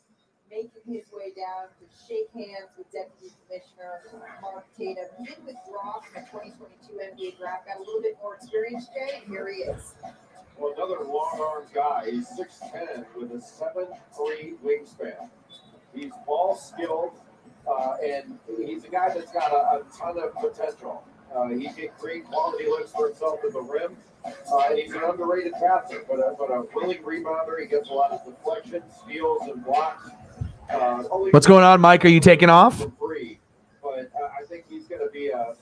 making his way down to shake hands with Deputy Commissioner Mark Tatum. He did withdraw from the 2022 NBA draft, got a little bit more experience, Jay, and here he is. Well, another long-armed guy. He's 6'10" with a 7'3" wingspan. He's ball skilled, and he's a guy that's got a ton of potential. He can create quality looks for himself at the rim, and he's an underrated passer, but a willing rebounder. He gets a lot of deflection, steals, and blocks. What's going on, Mike? Are you taking off? But I think he's going to be a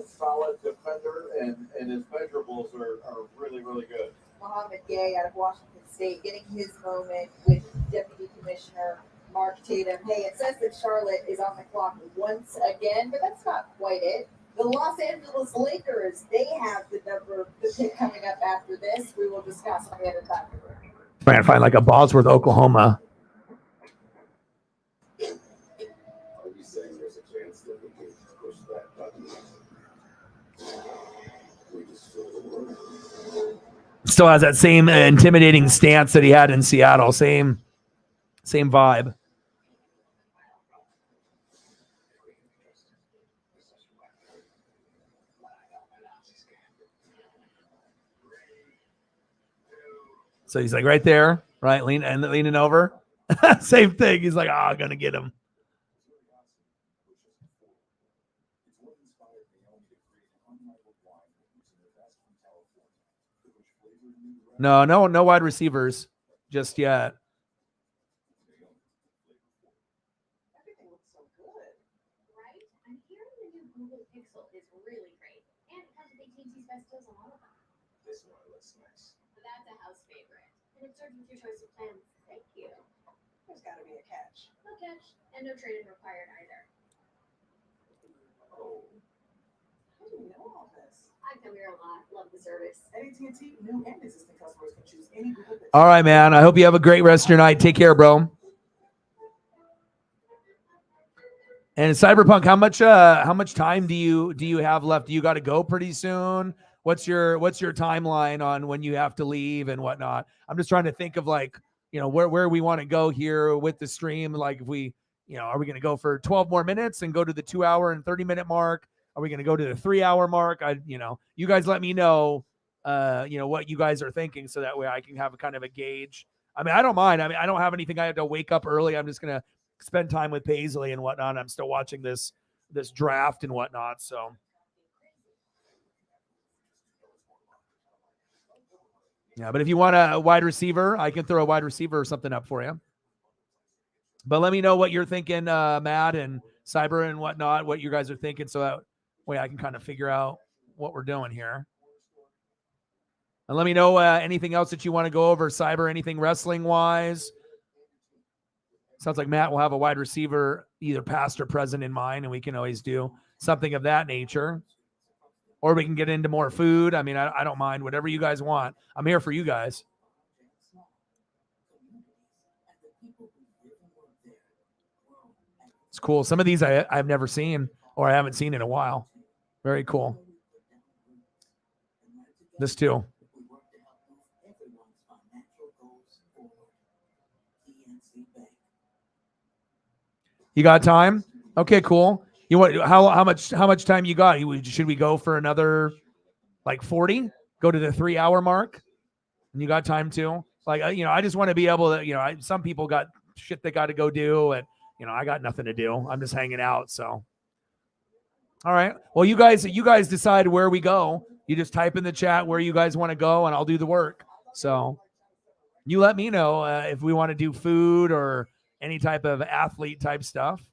solid defender, and his measurables are really, really good. Mohamed Gay out of Washington State getting his moment with Deputy Commissioner Mark Tatum. Hey, it says that Charlotte is on the clock once again, but that's not quite it. The Los Angeles Lakers, they have the pick coming up after this. We will discuss on the other side. Trying to find like a Bosworth, Oklahoma. Are you saying there's a chance that we can push that button? We destroy the world. Still has that same intimidating stance that he had in Seattle. Same vibe. So he's like right there, right? Leaning over. Same thing. He's like, I'm going to get him. No wide receivers just yet. Everything looks so good. Right? I'm hearing the new Google Pixel is really great. And it comes with AT&T's best deals on all of them. This one looks nice. That's a house favorite. And it's served with your choice of plans. Thank you. There's got to be a catch. No catch. And no trade-in required either. Oh, How do you know all this? I come here a lot. Love the service. At AT&T, new and existing customers can choose any Google Pixel. All right, man. I hope you have a great rest of your night. Take care, bro. And Cyberpunk, how much time do you have left? Do you got to go pretty soon? What's your timeline on when you have to leave and whatnot? I'm just trying to think of like, where we want to go here with the stream. Like if we, are we going to go for 12 more minutes and go to the 2 hour and 30-minute mark? Are we going to go to the 3 hour mark? You guys let me know, what you guys are thinking so that way I can have a kind of a gauge. I mean, I don't mind. I mean, I don't have anything I have to wake up early. I'm just going to spend time with Paisley and whatnot. I'm still watching this draft and whatnot. So yeah, but if you want a wide receiver, I can throw a wide receiver or something up for you. But let me know what you're thinking, Matt and Cyber and whatnot, what you guys are thinking, so that way I can kind of figure out what we're doing here. And let me know anything else that you want to go over, Cyber, anything wrestling-wise. Sounds like Matt will have a wide receiver, either past or present in mind, and we can always do something of that nature. Or we can get into more food. I mean, I don't mind. Whatever you guys want. I'm here for you guys. It's cool. Some of these I've never seen or I haven't seen in a while. Very cool. This too. You got time? Okay, cool. You want how much time you got? Should we go for another like 40? Go to the 3-hour mark? And you got time too? Like I just want to be able to, some people got shit they got to go do, and I got nothing to do. I'm just hanging out. So, all right. Well, you guys decide where we go. You just type in the chat where you guys want to go, and I'll do the work. So, you let me know if we want to do food or any type of athlete type stuff.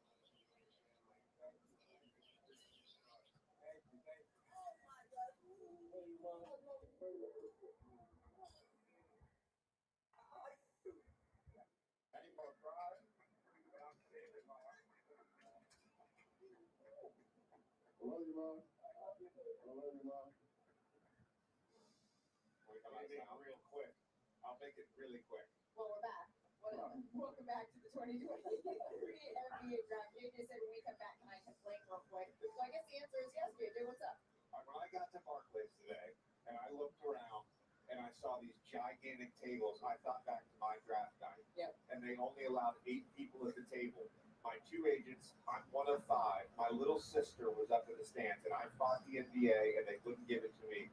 I'll make it really quick. Well, we're back. Welcome back to the 2023 NBA draft. JJ said when we come back, can I complain real quick? So I guess the answer is yes, JJ. What's up? When I got to Barclays today and I looked around and I saw these gigantic tables, I thought back to my draft night. Yep. And they only allowed 8 people at the table. My 2 agents, I'm one of 5. My little sister was up in the stands, and I fought the NBA, and they wouldn't give it to me.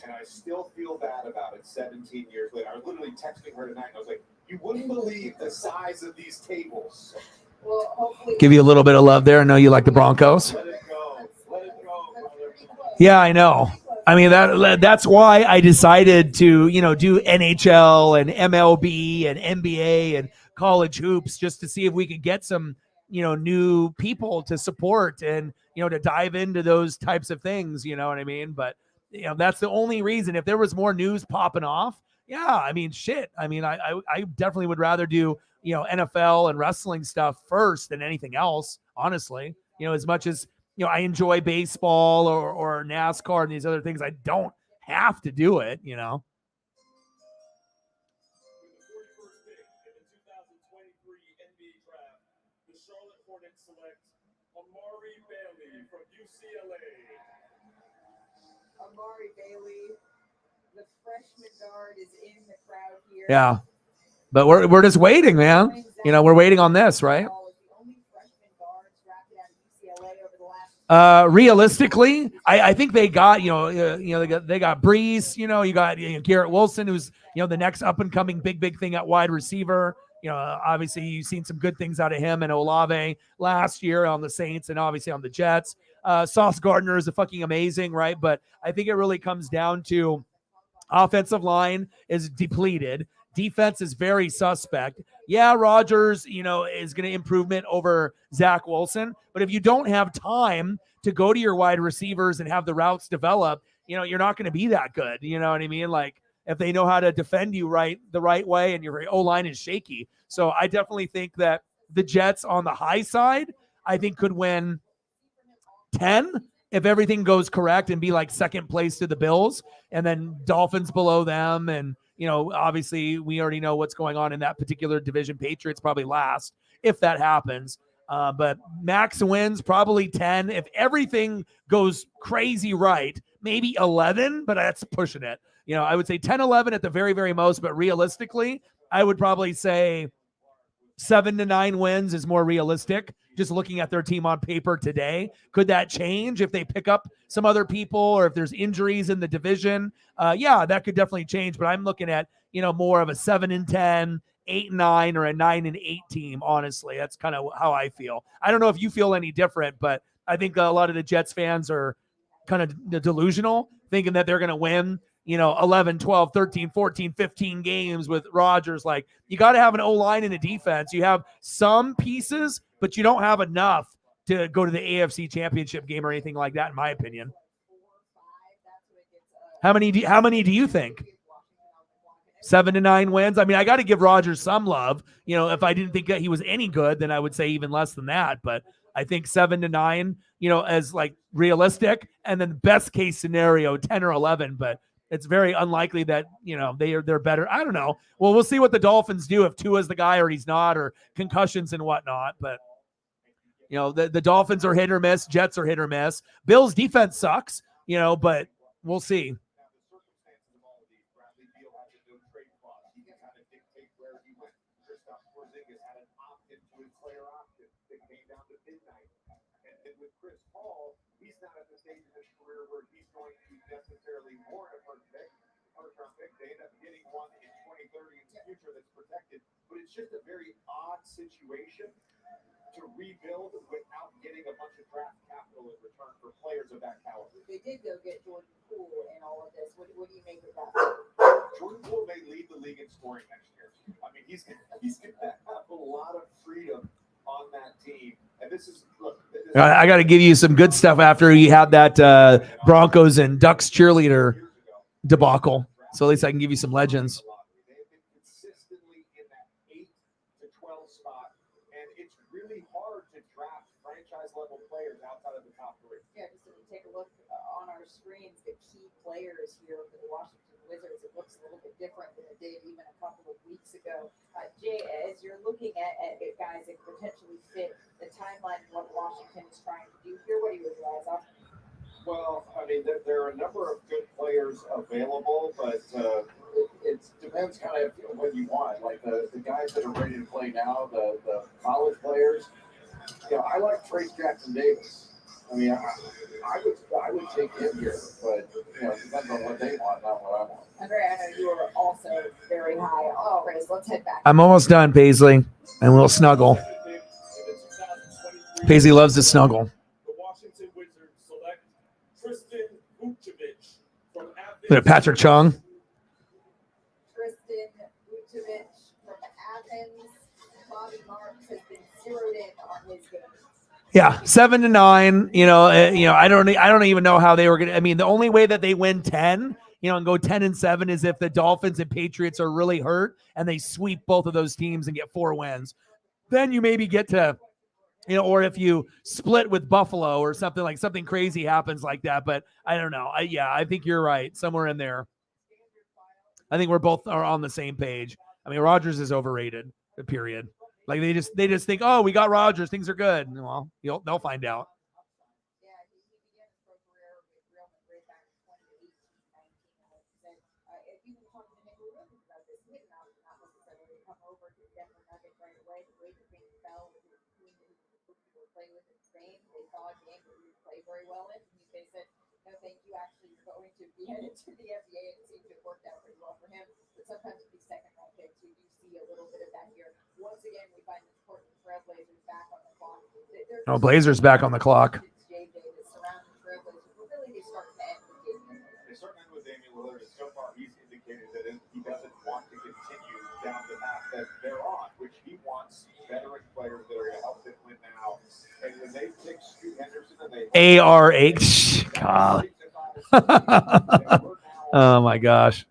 And I still feel bad about it 17 years later. I was literally texting her tonight, and I was like, you wouldn't believe the size of these tables. Well, hopefully. Give you a little bit of love there. I know you like the Broncos. Let it go. Let it go, brother. Yeah, I know. I mean, that's why I decided to, do NHL and MLB and NBA and college hoops just to see if we could get some, new people to support and, to dive into those types of things, you know what I mean? But, that's the only reason. If there was more news popping off, yeah, I mean, shit. I mean, I definitely would rather do, NFL and wrestling stuff first than anything else, honestly, as much as, I enjoy baseball or NASCAR and these other things. I don't have to do it, With the 41st pick in the 2023 NBA draft, the Charlotte Hornets select Amari Bailey from UCLA. Amari Bailey, the freshman guard, is in the crowd here. Yeah. But we're just waiting, man. We're waiting on this, right? Realistically, I think they got, they got Brees, you got Garrett Wilson, who's, the next up and coming big thing at wide receiver. Obviously you've seen some good things out of him and Olave last year on the Saints and obviously on the Jets. Sauce Gardner is a fucking amazing, right? But I think it really comes down to offensive line is depleted. Defense is very suspect. Yeah, Rodgers, is going to improvement over Zach Wilson. But if you don't have time to go to your wide receivers and have the routes develop, you're not going to be that good. You know what I mean? Like if they know how to defend you the right way and your O-line is shaky. So I definitely think that the Jets on the high side, I think could win 10 if everything goes correct and be like second place to the Bills, and then Dolphins below them. And, obviously we already know what's going on in that particular division. Patriots probably last if that happens. But max wins probably 10. If everything goes crazy right, maybe 11, but that's pushing it. I would say 10, 11 at the very, very most, but realistically, I would probably say 7 to 9 wins is more realistic. Just looking at their team on paper today, could that change if they pick up some other people or if there's injuries in the division? Yeah, that could definitely change. But I'm looking at more of a 7 and 10, 8 and 9, or a 9 and 8 team. Honestly, that's kind of how I feel. I don't know if you feel any different, but I think a lot of the Jets fans are kind of delusional, thinking that they're going to win 11, 12, 13, 14, 15 games with Rodgers. Like, you got to have an O-line and a defense. You have some pieces, but you don't have enough to go to the AFC Championship game or anything like that, in my opinion. How many do you think? 7 to 9 wins? I mean, I got to give Rodgers some love. If I didn't think that he was any good, then I would say even less than that. But I think 7 to 9, as like realistic, and then best case scenario, 10 or 11. But it's very unlikely that, they're better. I don't know. Well, we'll see what the Dolphins do if Tua's the guy or he's not, or concussions and whatnot. But You know, the Dolphins are hit or miss. Jets are hit or miss. Bills defense sucks, you know, but we'll see. Now, the circumstances of all of these, Bradley Beal had a no trade clause. He can kind of dictate where he went. Kristaps Porzingis had an opt-in to his player option that came down to midnight. And with Chris Paul, he's not at the stage of his career where he's going to necessarily warrant a first round pick. They end up getting one in 2030 in the future that's protected. But it's just a very odd situation to rebuild without getting a bunch of draft capital in return for players of that caliber. They did go get Jordan Poole in all of this. What do you make of that? Jordan Poole may lead the league in scoring next year. I mean, he's going to have a lot of freedom on that team. And this is, look. I got to give you some good stuff after he had that Broncos and Ducks cheerleader debacle. So at least I can give you some legends. They have been consistently in that 8 to 12 spot, and it's really hard to draft franchise-level players outside of the top 3. Yeah, just to take a look on our screens, the key players here for the Washington Wizards, it looks a little bit different than it did even a couple of weeks ago. Jay, as you're looking at guys that potentially fit the timeline of what Washington is trying to do here, what do you realize on? Well, I mean, there are a number of good players available, but it depends kind of what you want. Like the guys that are ready to play now, the college players. You know, I like Trace Jackson Davis. I mean, I would take him here, but you know, it depends on what they want, not what I want. Andre, I know you are also very high on Trace. Let's head back. I'm almost done, Paisley, and we'll snuggle. Paisley loves to snuggle. The Washington Wizards select Tristan Vucevic from Athens. Look at Patrick Chung. Tristan Vucevic from Athens. Bobby Marks has been zeroed in on his game. Yeah, 7 to 9. You know, I don't even know how they were gonna. I mean, the only way that they win 10, you know, and go 10 and 7 is if the Dolphins and Patriots are really hurt and they sweep both of those teams and get 4 wins. Then you maybe get to, you know, or if you split with Buffalo or something crazy happens like that. But I don't know. I think you're right. Somewhere in there. I think we're both are on the same page. I mean, Rodgers is overrated. Period. Like they just think, oh, we got Rodgers, things are good. Well, they'll find out. Yeah, he began his pro career with Real Madrid back in 2018, 19. And if you were talking to him, we were about this. He did not necessarily come over to Denver Nuggets right away. The way the thing fell with his team that he would play with in Spain, they saw a game that he would play very well in. And they said, no, thank you. Actually, you're going to be headed to the NBA, and it seemed to have worked out pretty well for him. But sometimes with these second round picks, we do see a little bit of that here. Once again, we find the Portland Trailblazers back on the clock. Oh, Blazers back on the clock. They start to end with Damian Lillard, and so far he's indicated that he doesn't want to continue down the path that they're on, which he wants veteran players that are going to help them win now. And when they pick Scoot Henderson and they ARH. God. Oh my gosh.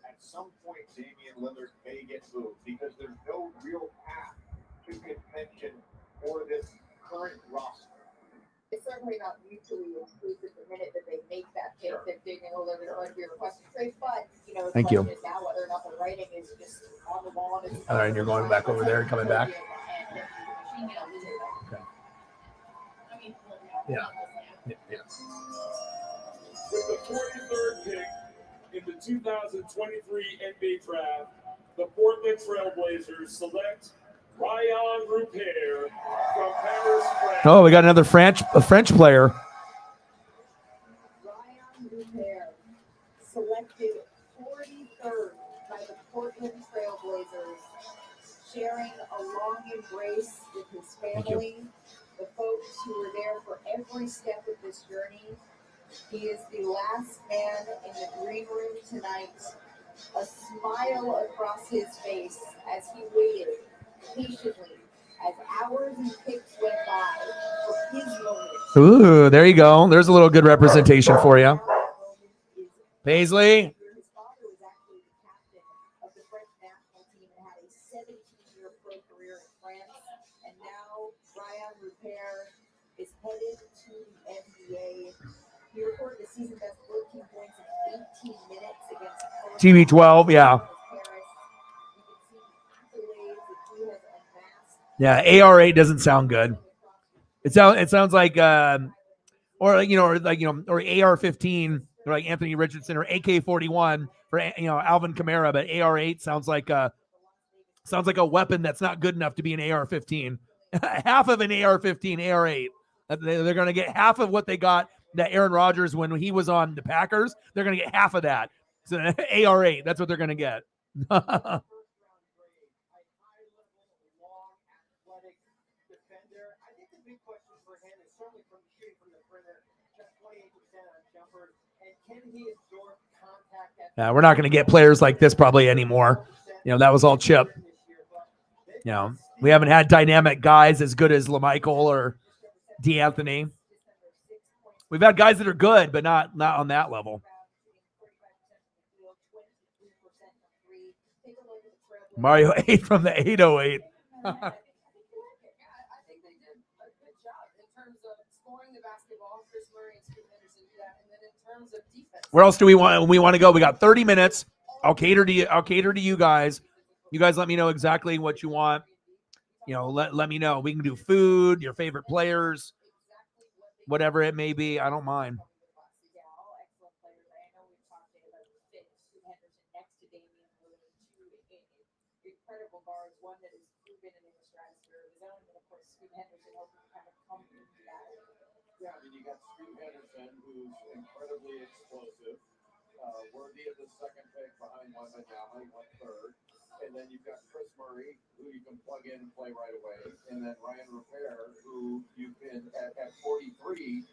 At some point, Damian Lillard may get moved because there's no real path to contention for this current roster. It's certainly not mutually exclusive the minute that they make that pick that Damian Lillard is going to be requested trade. But, you know, the question is now whether or not the writing is just on the wall. All right, and you're going back over there and coming back? Okay. Yeah. With the 43rd pick in the 2023 NBA Draft, the Portland Trailblazers select Ryan Rupert from Paris, France. Oh, we got another French player. Ryan Rupert, selected 43rd by the Portland Trailblazers, sharing a long embrace with his family, the folks who were there for every step of this journey. He is the last man in the green room tonight, a smile across his face as he waited patiently as hours and picks went by for his moment. Ooh, there you go. There's a little good representation for you. Paisley. His father was actually the captain of the French national team and had a 17-year pro career in France. And now Ryan Rupert is headed to the NBA. He recorded a season best 14 points in 18 minutes against TB12, yeah. Yeah, AR8 doesn't sound good. It sounds like or AR-15 or like Anthony Richardson, or AK-41 for Alvin Kamara, but AR-8 sounds like a weapon that's not good enough to be an AR-15. Half of an AR-15, AR-8. They're going to get half of what they got that Aaron Rodgers when he was on the Packers. They're going to get half of that. So AR-8, that's what they're going to get. Yeah, we're not going to get players like this probably anymore. That was all Chip. We haven't had dynamic guys as good as LaMichael or D'Anthony. We've had guys that are good, but not on that level. Mario 8 from the 808. Where else do we want to go? We got 30 minutes. I'll cater to you guys. You guys let me know exactly what you want. Let me know. We can do food, your favorite players, whatever it may be. I don't mind. Yeah, I mean, you got Scoot Henderson, who's incredibly explosive, worthy of the second pick behind Wembanyama. He went third. And then you've got Chris Murray, who you can plug in and play right away. And then Ryan Repair, who you can, at 43,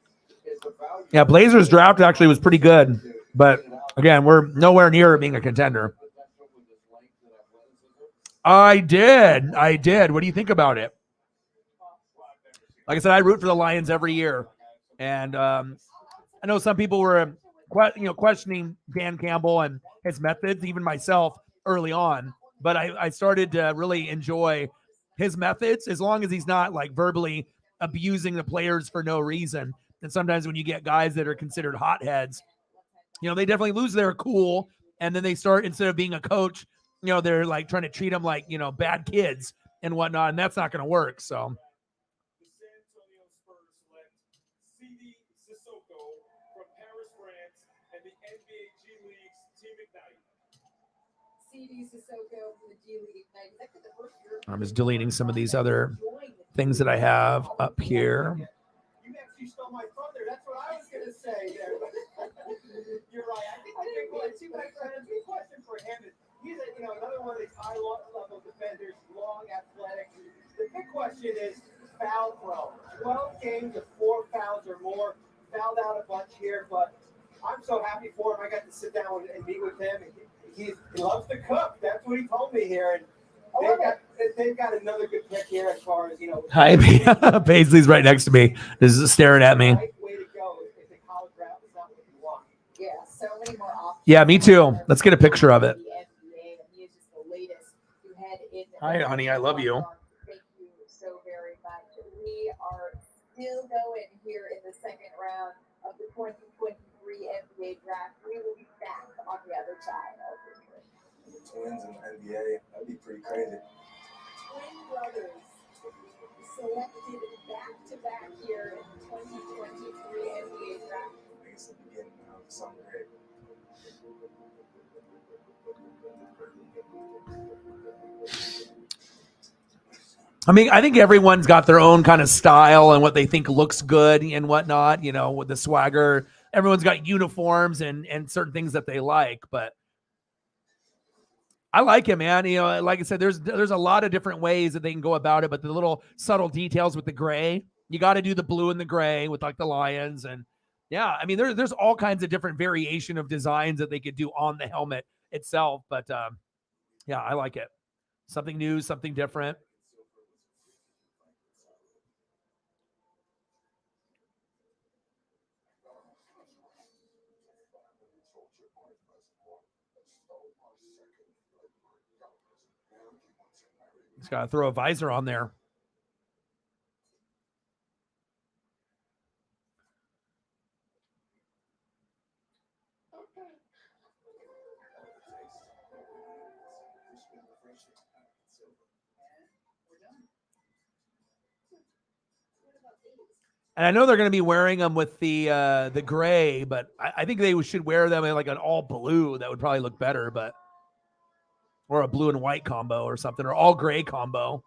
is the value. Yeah, Blazers draft actually was pretty good. But, again, we're nowhere near being a contender. I did. What do you think about it? Like I said, I root for the Lions every year. And I know some people were questioning Dan Campbell and his methods, even myself early on. But I started to really enjoy his methods, as long as he's not like verbally abusing the players for no reason. And sometimes when you get guys that are considered hotheads, they definitely lose their cool. And then they start, instead of being a coach, they're like trying to treat them like, bad kids and whatnot. And that's not going to work. So. I'm just deleting some of these other things that I have up here. You actually stole my thunder. That's what I was going to say there. You're right. I think the big question for him is, he's another one of these high-level defenders, long, athletic. The big question is foul throw. 12 games of 4 fouls or more. Fouled out a bunch here, but I'm so happy for him. I got to sit down and meet with him. He loves to cook. That's what he told me here. And they've got another good pick here as far as, Hi, Paisley's right next to me. This is staring at me. Right way to go if the college draft is not what you want. Yeah, so many more options. Yeah, me too. Let's get a picture of it. Hi, honey. I love you. Thank you so very much. We are still going here in the second round of the 2023 NBA draft. We will be back on the other side of this. Twins in the NBA, that'd be pretty crazy. Twin brothers selected back-to-back here in the 2023 NBA draft. I guess the beginning of something great. I mean, I think everyone's got their own kind of style and what they think looks good and whatnot, with the swagger. Everyone's got uniforms and certain things that they like, but I like it, man. Like I said, there's a lot of different ways that they can go about it, but the little subtle details with the gray, you got to do the blue and the gray with like the Lions. And yeah, I mean, there's all kinds of different variation of designs that they could do on the helmet itself. But yeah, I like it. Something new, something different. Just got to throw a visor on there. And I know they're going to be wearing them with the gray, but I think they should wear them in like an all blue. That would probably look better, but or a blue and white combo or something, or all gray combo.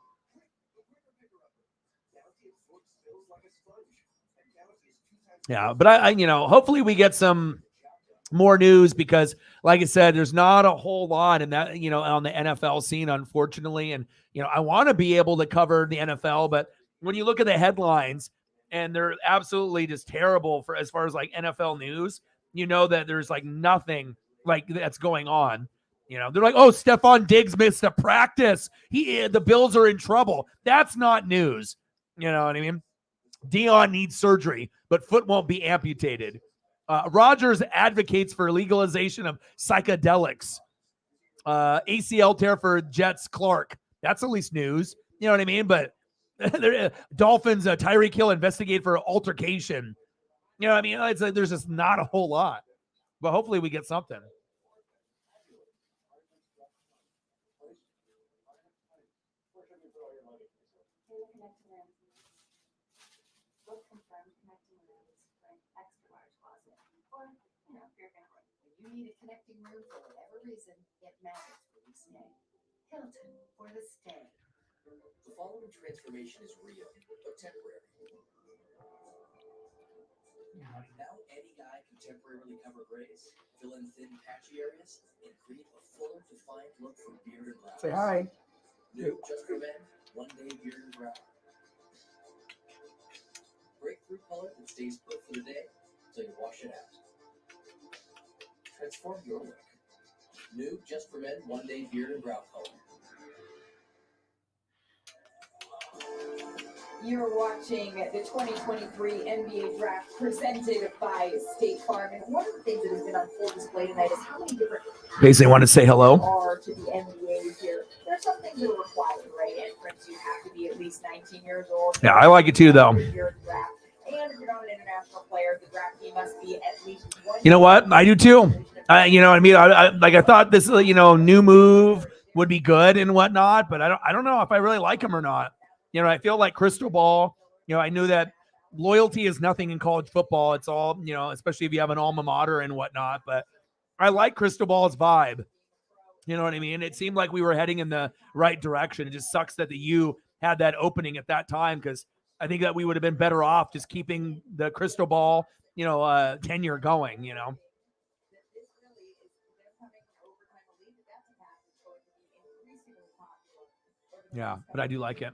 Yeah, but I hopefully we get some more news because, like I said, there's not a whole lot in that, on the NFL scene, unfortunately. And, I want to be able to cover the NFL, but when you look at the headlines and they're absolutely just terrible for as far as like NFL news, that there's like nothing like that's going on. They're like, oh, Stephon Diggs missed a practice. The Bills are in trouble. That's not news. You know what I mean? Dion needs surgery, but foot won't be amputated. Rodgers advocates for legalization of psychedelics. ACL tear for Jets Clark. That's at least news. You know what I mean? But Dolphins, Tyreek Hill investigate for altercation. You know what I mean? It's like there's just not a whole lot. But hopefully we get something. You need a connecting room for whatever reason, it matters where you stay. Hilton for the stay. The following transformation is real, but temporary. Now any guy can temporarily cover grays, fill in thin, patchy areas, and create a fuller, defined look for beard and brow. Say hi. New, just for men, one-day beard and brow. Breakthrough color that stays put for the day until you wash it out. Transform your look. New, just for men, one-day beard and brow color. You're watching the 2023 NBA Draft presented by State Farm. And one of the things that has been on full display tonight is how many different Basically want to say hello. are to the NBA here. There's some things that are required, right? Entrance, you have to be at least 19 years old. Yeah, I like it too, though. And if you're not an international player, the draft team must be at least one. You know what? I do too. You know what I mean? I thought this, new move would be good and whatnot, but I don't know if I really like him or not. I feel like crystal ball. I knew that loyalty is nothing in college football. It's all, especially if you have an alma mater and whatnot. But I like crystal ball's vibe. You know what I mean? It seemed like we were heading in the right direction. It just sucks that the U had that opening at that time because I think that we would have been better off just keeping the crystal ball, tenure going. Yeah, but I do like it.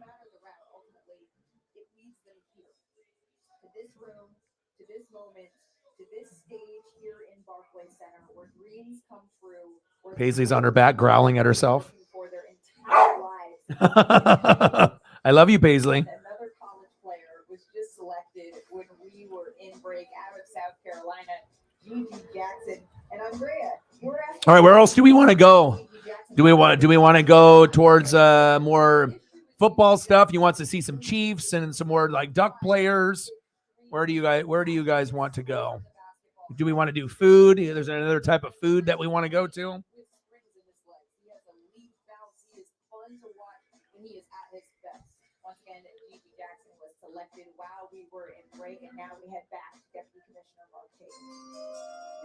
This room, to this moment, to this stage here in Barclays Center, where dreams come true. Paisley's on her back, growling at herself. For their entire lives. I love you, Paisley. Another college player was just selected when we were in break out of South Carolina, Gigi Jackson and Andrea. All right, where else do we want to go? Do we want to go towards more football stuff? You want to see some Chiefs and some more like Duck players? Where do you guys want to go? Do we want to do food? There's another type of food that we want to go to. Once again, Gigi Jackson was selected while we were in break, and now we head back to Deputy Commissioner Mark Tate.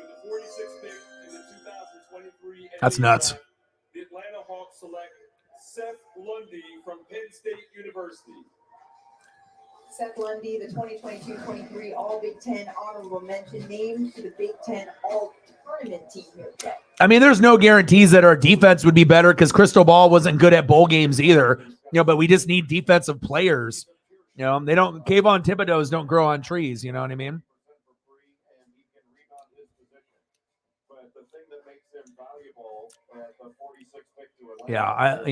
With the 46th pick in the 2023 NBA That's nuts. Draft, the Atlanta Hawks select Seth Lundy from Penn State University. Seth Lundy, the 2022-23 All-Big Ten honorable mention, named to the Big Ten All-Tournament team here today. I mean, there's no guarantees that our defense would be better because Crystal Ball wasn't good at bowl games either. But we just need defensive players. They don't. Kayvon Thibodeau's don't grow on trees. You know what I mean? Yeah,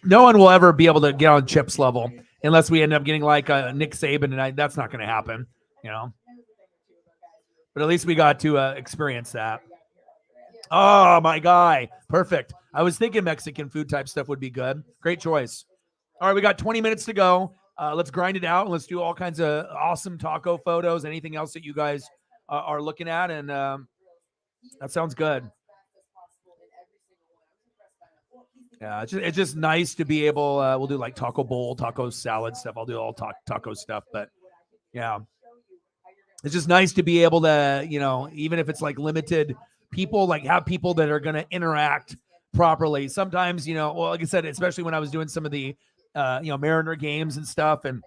no one will ever be able to get on Chip's level unless we end up getting like Nick Saban, and that's not going to happen. But at least we got to experience that. Oh, my guy. Perfect. I was thinking Mexican food type stuff would be good. Great choice. All right, we got 20 minutes to go. Let's grind it out and let's do all kinds of awesome taco photos. Anything else that you guys are looking at, and that sounds good. Yeah, it's just nice to be able. We'll do like taco bowl, taco salad stuff. I'll do all taco stuff, but Yeah. It's just nice to be able to, you know, even if it's like limited people, like have people that are going to interact properly. Sometimes, you know, well, like I said, especially when I was doing some of the, you know, Mariner games and stuff and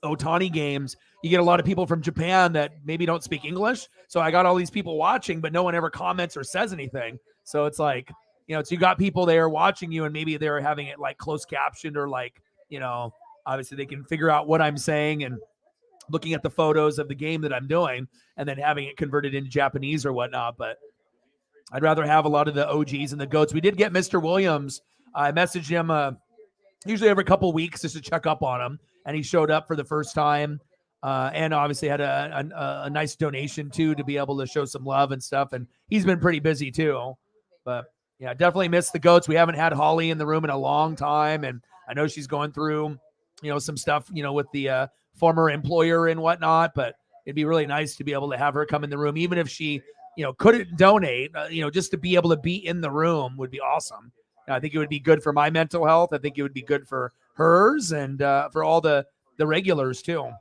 Otani games, you get a lot of people from Japan that maybe don't speak English. So I got all these people watching, but no one ever comments or says anything. So it's like, you know, it's, you got people there watching you and maybe they're having it like closed captioned or like, you know, obviously they can figure out what I'm saying and looking at the photos of the game that I'm doing and then having it converted into Japanese or whatnot. But I'd rather have a lot of the OGs and the GOATs. We did get Mr. Williams. I messaged him usually every couple of weeks just to check up on him. And he showed up for the first time. And obviously had a nice donation too, to be able to show some love and stuff. And he's been pretty busy too, but yeah, definitely missed the GOATs. We haven't had Holly in the room in a long time. And I know she's going through, you know, some stuff, you know, with the former employer and whatnot, but it'd be really nice to be able to have her come in the room, even if she, you know, couldn't donate, you know, just to be able to be in the room would be awesome. I think it would be good for my mental health. I think it would be good for hers and for all the regulars too. Going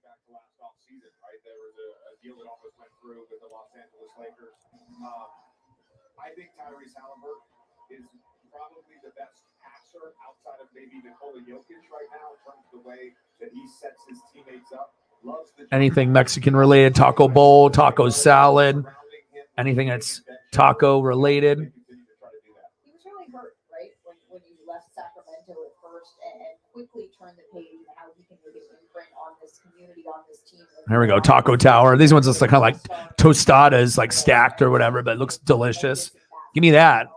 back to last offseason, right? There was a deal that almost went through with the Los Angeles Lakers. I think Tyrese Halliburton is probably the best passer outside of maybe Nikola Jokic right now in terms of the way that he sets his teammates up. Loves the anything Mexican related, taco bowl, taco salad, anything that's taco related. He was really hurt, right, when you left Sacramento at first, and quickly turned the page and how he can make an imprint on this community, on this team. Here we go, taco tower. These ones just like kind of like tostadas, like stacked or whatever, but it looks delicious. Give me that.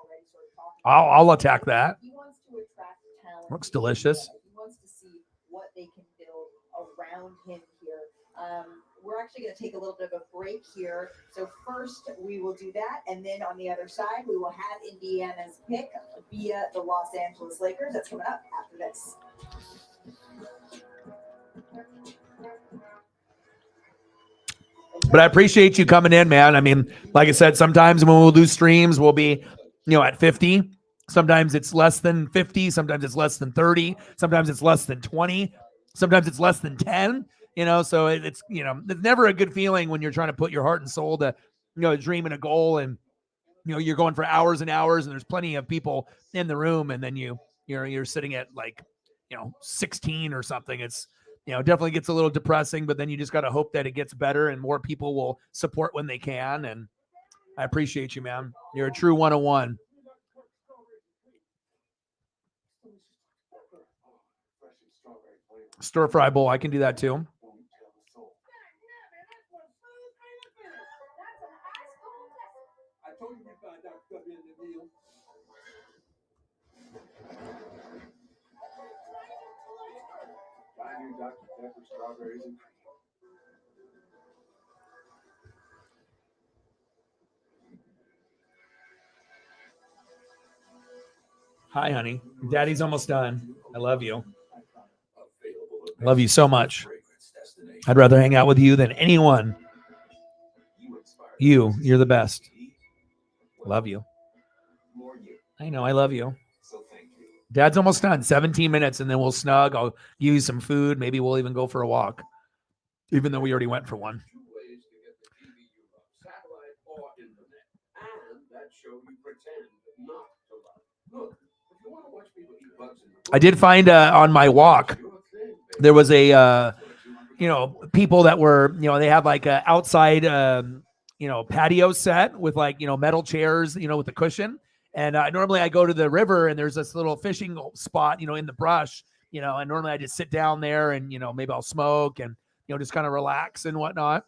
I'll attack that. He wants to attract talent. Looks delicious. He wants to see what they can build around him here. We're actually going to take a little bit of a break here. So first we will do that. And then on the other side, we will have Indiana's pick via the Los Angeles Lakers. That's coming up after this. But I appreciate you coming in, man. I mean, like I said, sometimes when we'll do streams, we'll be, you know, at 50. Sometimes it's less than 50. Sometimes it's less than 30. Sometimes it's less than 20. Sometimes it's less than 10. You know, so it's, you know, it's never a good feeling when you're trying to put your heart and soul to, you know, a dream and a goal. And, you know, you're going for hours and hours and there's plenty of people in the room. And then you're sitting at like, you know, 16 or something. It's, you know, definitely gets a little depressing, but then you just got to hope that it gets better and more people will support when they can. And I appreciate you, man. You're a true 101. Stir fry bowl. I can do that too. I told you we found out it's gonna be in the deal. I knew Dr. Pepper strawberries and cream. Hi, honey. Daddy's almost done. I love you. I love you so much. I'd rather hang out with you than anyone. You're the best. Love you. I know, I love you. Dad's almost done. 17 minutes and then we'll snug. I'll give you some food. Maybe we'll even go for a walk, even though we already went for one. I did find on my walk, there was a, you know, people that were, you know, they have like a outside, you know, patio set with like, you know, metal chairs, you know, with the cushion. And normally I go to the river and there's this little fishing spot, you know, in the brush, you know, and normally I just sit down there and, you know, maybe I'll smoke and, you know, just kind of relax and whatnot.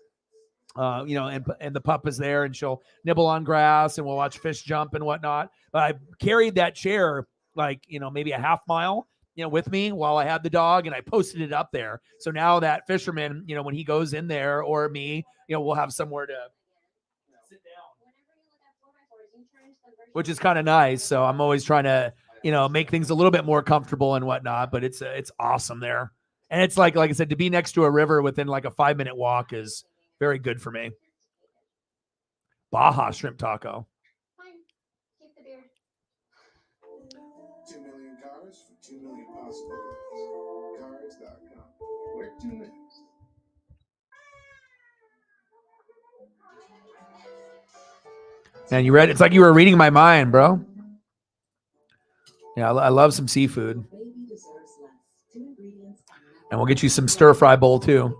You know, and the pup is there and she'll nibble on grass and we'll watch fish jump and whatnot. But I carried that chair like, you know, maybe a half mile, you know, with me while I had the dog and I posted it up there. So now that fisherman, you know, when he goes in there or me, you know, we'll have somewhere to sit down, which is kind of nice. So I'm always trying to, you know, make things a little bit more comfortable and whatnot, but it's awesome there. And it's like I said, to be next to a river within like a 5-minute walk is very good for me. Baja shrimp taco. 2 million cars. Cards for 2 million possibilities. Cards.com. Where to next? Man, you read? It's like you were reading my mind, bro. Yeah, I love some seafood. And we'll get you some stir fry bowl too.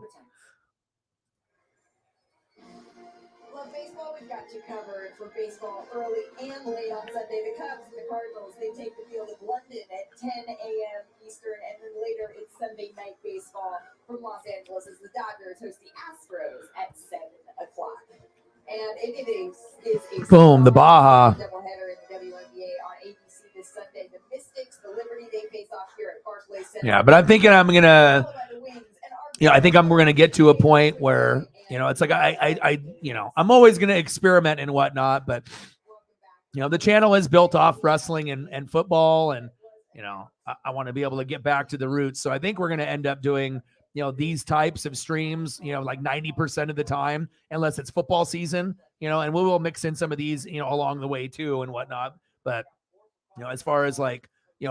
Love baseball, we've got you covered for baseball early and late on Sunday. The Cubs and the Cardinals, they take the field in London at 10 a.m. Eastern, and then later it's Sunday night baseball from Los Angeles as the Dodgers host the Astros at 7 o'clock. And it is a Boom, the Baja. doubleheader in the WNBA on ABC this Sunday. The Mystics, the Liberty, they face off here at Barclays Center. Yeah, but I'm thinking I'm gonna, I think we're gonna get to a point where, it's like I I'm always gonna experiment and whatnot, but the channel is built off wrestling and football, and I want to be able to get back to the roots. So I think we're gonna end up doing these types of streams, like 90% of the time, unless it's football season, and we will mix in some of these, along the way too and whatnot. But, as far as like,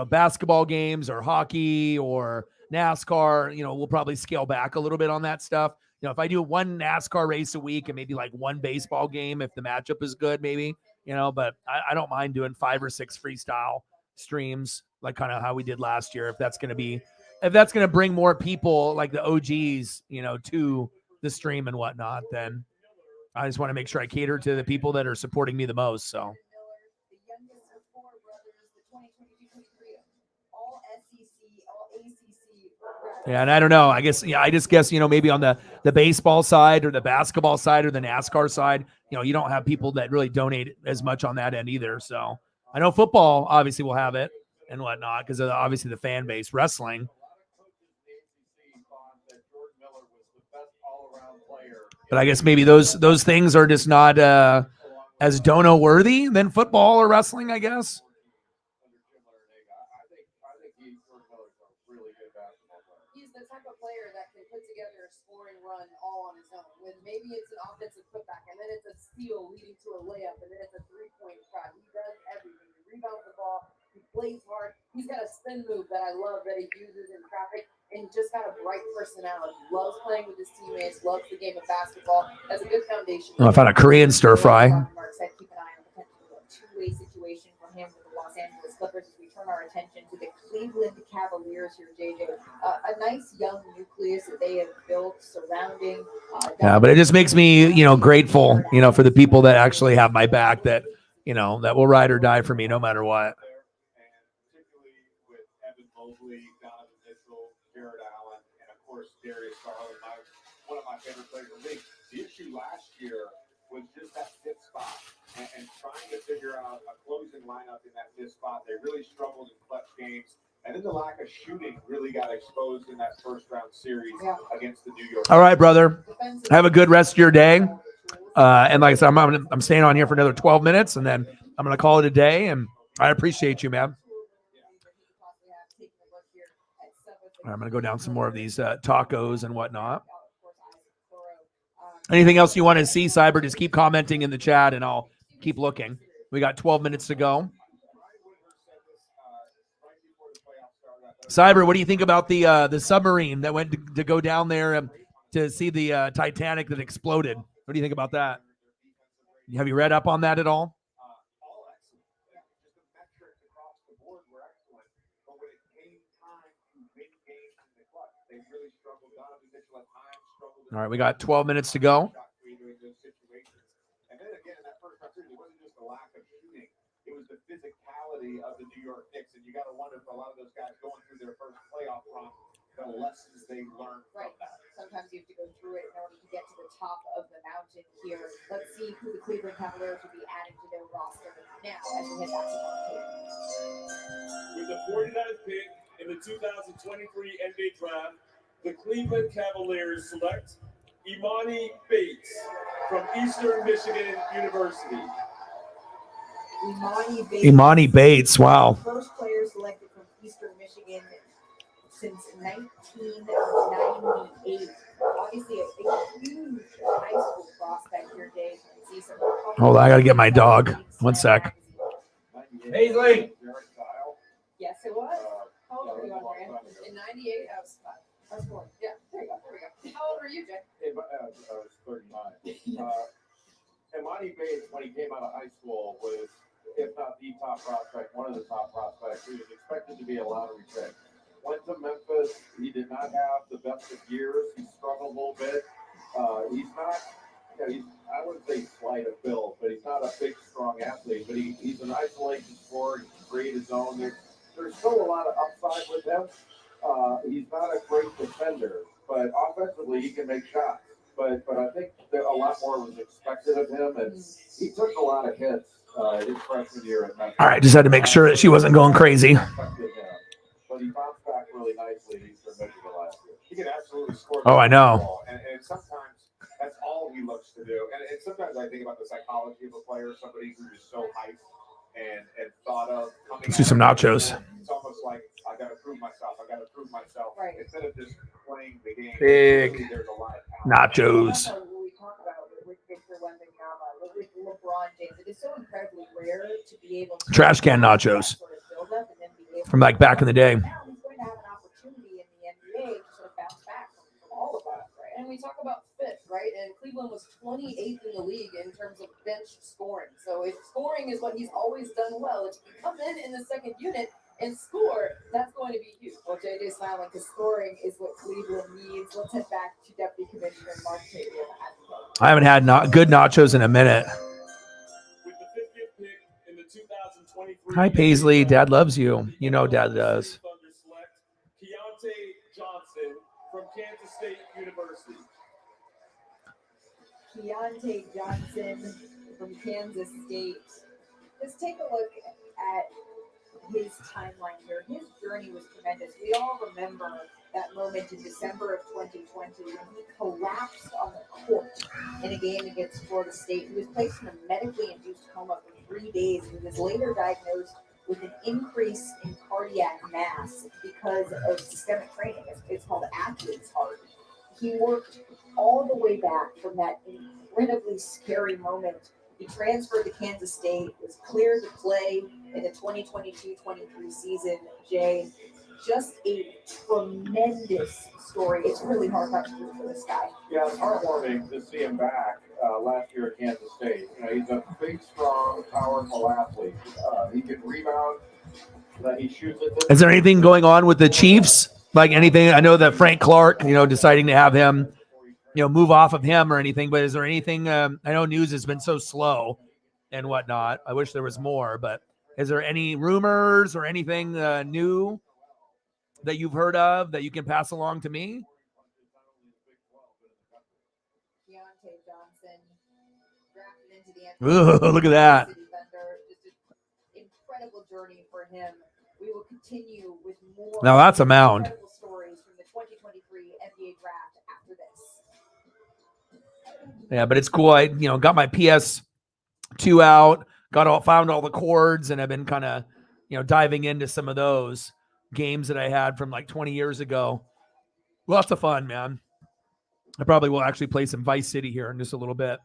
basketball games or hockey or NASCAR, we'll probably scale back a little bit on that stuff. If I do one NASCAR race a week and maybe like one baseball game, if the matchup is good, maybe, but I don't mind doing 5 or 6 freestyle streams, like kind of how we did last year. If that's going to bring more people like the OGs, to the stream and whatnot, then I just want to make sure I cater to the people that are supporting me the most. So. Yeah, and I don't know. I just guess, maybe on the baseball side or the basketball side or the NASCAR side, you don't have people that really donate as much on that end either. So I know football obviously will have it and whatnot because of obviously the fan base. Wrestling. But I guess maybe those things are just not as dono worthy than football or wrestling, I guess. He's the type of player that can put together a scoring run all on his own. When maybe it's an offensive putback, and then it's a steal leading to a layup, and then it's a 3-point shot. He does everything. He rebounds the ball. He plays hard. He's got a spin move that I love that he uses in traffic, and just got a bright personality. Loves playing with his teammates. Loves the game of basketball. Has a good foundation. I found a Korean stir fry. Mark said keep an eye on the potential of a two-way situation for him with the Los Angeles Clippers as we turn our attention to the Cleveland Cavaliers here, JJ. A nice young nucleus that they have built surrounding. Yeah, but it just makes me, grateful, for the people that actually have my back, that, that will ride or die for me no matter what. Darius Garland, one of my favorite players in the league. The issue last year was just that fifth spot and trying to figure out a closing lineup in that fifth spot. They really struggled in clutch games. And then the lack of shooting really got exposed in that first round series against the New York. All right, brother. Have a good rest of your day. And like I said, I'm staying on here for another 12 minutes, and then I'm going to call it a day. And I appreciate you, man. I'm going to go down some more of these tacos and whatnot. Anything else you want to see, Cyber, just keep commenting in the chat, and I'll keep looking. We got 12 minutes to go. Cyber, what do you think about the submarine that went to go down there to see the Titanic that exploded? What do you think about that? Have you read up on that at all? All right, we got 12 minutes to go. And then again, in that first round series, it wasn't just the lack of shooting; it was the physicality of the New York Knicks. And you got to wonder if a lot of those guys going through their first playoff run, the lessons they learned from that. Sometimes you have to go through it in order to get to the top of the mountain here. Let's see who the Cleveland Cavaliers will be adding to their roster now as we head back to Montana. With the 49th pick in the 2023 NBA Draft, the Cleveland Cavaliers select Imani Bates from Eastern Michigan University. Imani Bates, wow. First player selected from Eastern Michigan since 1998. Obviously, a huge high school prospect here, Dave. Hold on, I got to get my dog. 1 sec. Paisley. Yes, it was. 98. I was born. Yeah, there you go. There we go. How old are you, Jay? I was 39. Imani Bates, when he came out of high school, was, if not the top prospect, one of the top prospects. He was expected to be a lottery pick. Went to Memphis. He did not have the best of years. He struggled a little bit. He's not, I wouldn't say slight of build, but he's not a big, strong athlete. But he's an isolation scorer. He can create his own. There's still a lot of upside with him. He's not a great defender, but offensively he can make shots. But I think that a lot more was expected of him, and he took a lot of hits his freshman year at Memphis. All right, just had to make sure that she wasn't going crazy. But he bounced back really nicely at Eastern Michigan last year. He can absolutely score. Oh, I know. And sometimes that's all he looks to do. And sometimes I think about the psychology of a player, somebody who's just so hyped and thought of coming. Let's do some nachos. It's almost like I got to prove myself. I got to prove myself. Right. Instead of just playing the game. Big really, there's a lot of nachos. When we talk about with Victor Wembanyama, with LeBron James, it is so incredibly rare to be able to Trash can nachos sort of build up and then be able from like back in the day. Now he's going to have an opportunity in the NBA to sort of bounce back from all of that, right? And we talk about fit, right? And Cleveland was 28th in the league in terms of bench scoring. So if scoring is what he's always done well, if you come in the second unit and score, that's going to be huge. Well, JJ's smiling because scoring is what Cleveland needs. Let's head back to Deputy Commissioner Mark Taylor. I haven't had good nachos in a minute. With the 50th pick in the 2023 Hi, Paisley. Dad loves you. You know Dad does. Thunder select Keontae Johnson from Kansas State University. Keontae Johnson from Kansas State. Let's take a look at his timeline here. His journey was tremendous. We all remember that moment in December of 2020 when he collapsed on the court in a game against Florida State. He was placed in a medically induced coma for 3 days and was later diagnosed with an increase in cardiac mass because of systemic training. It's called athlete's heart. He worked all the way back from that incredibly scary moment. He transferred to Kansas State, was cleared to play in the 2022-23 season. Jay, just a tremendous story. It's really hard not to root for this guy. Yeah, it's heartwarming to see him back last year at Kansas State. He's a big, strong, powerful athlete. He can rebound. He shoots it. Is there anything going on with the Chiefs? Like anything? I know that Frank Clark, deciding to have him, move off of him or anything. But is there anything? I know news has been so slow and whatnot. I wish there was more. But is there any rumors or anything new that you've heard of that you can pass along to me? Keontae Johnson drafted into the Ooh, look at that. Just an incredible journey for him. We will continue with more. Now that's a mound. Incredible stories from the 2023 NBA draft after this. Yeah, but it's cool. I got my PS2 out, found all the chords, and I've been kind of diving into some of those games that I had from like 20 years ago. Lots of fun, man. I probably will actually play some Vice City here in just a little bit.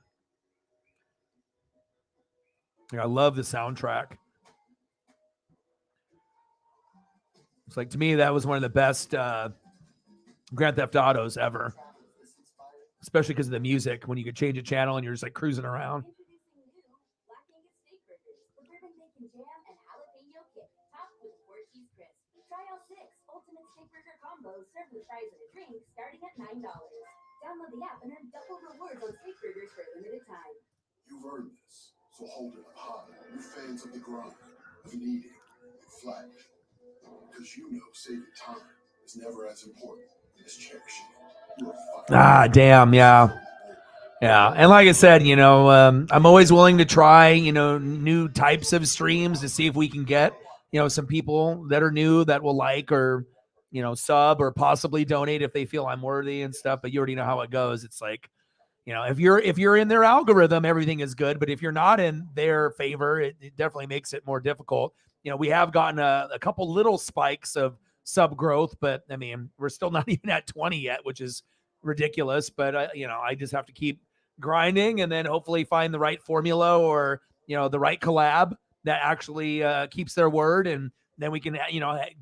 I love the soundtrack. It's like, to me, that was one of the best Grand Theft Autos ever. Especially because of the music, when you could change a channel and you're just like cruising around. Served with fries and a drink starting at $9. Download the app and earn double rewards on steak burgers for a limited time. You've earned this, so hold it up high. You're fans of the grind, of needing, and flash. Because saving time is never as important as cherishing it. You're a fighter. Damn, yeah. Yeah, and like I said, I'm always willing to try, new types of streams to see if we can get, some people that are new that will like or sub or possibly donate if they feel I'm worthy and stuff. But you already know how it goes. It's like, if you're in their algorithm, everything is good. But if you're not in their favor, it definitely makes it more difficult. We have gotten a couple little spikes of sub growth, but I mean, we're still not even at 20 yet, which is ridiculous. But I just have to keep grinding and then hopefully find the right formula or, the right collab that actually keeps their word and then we can,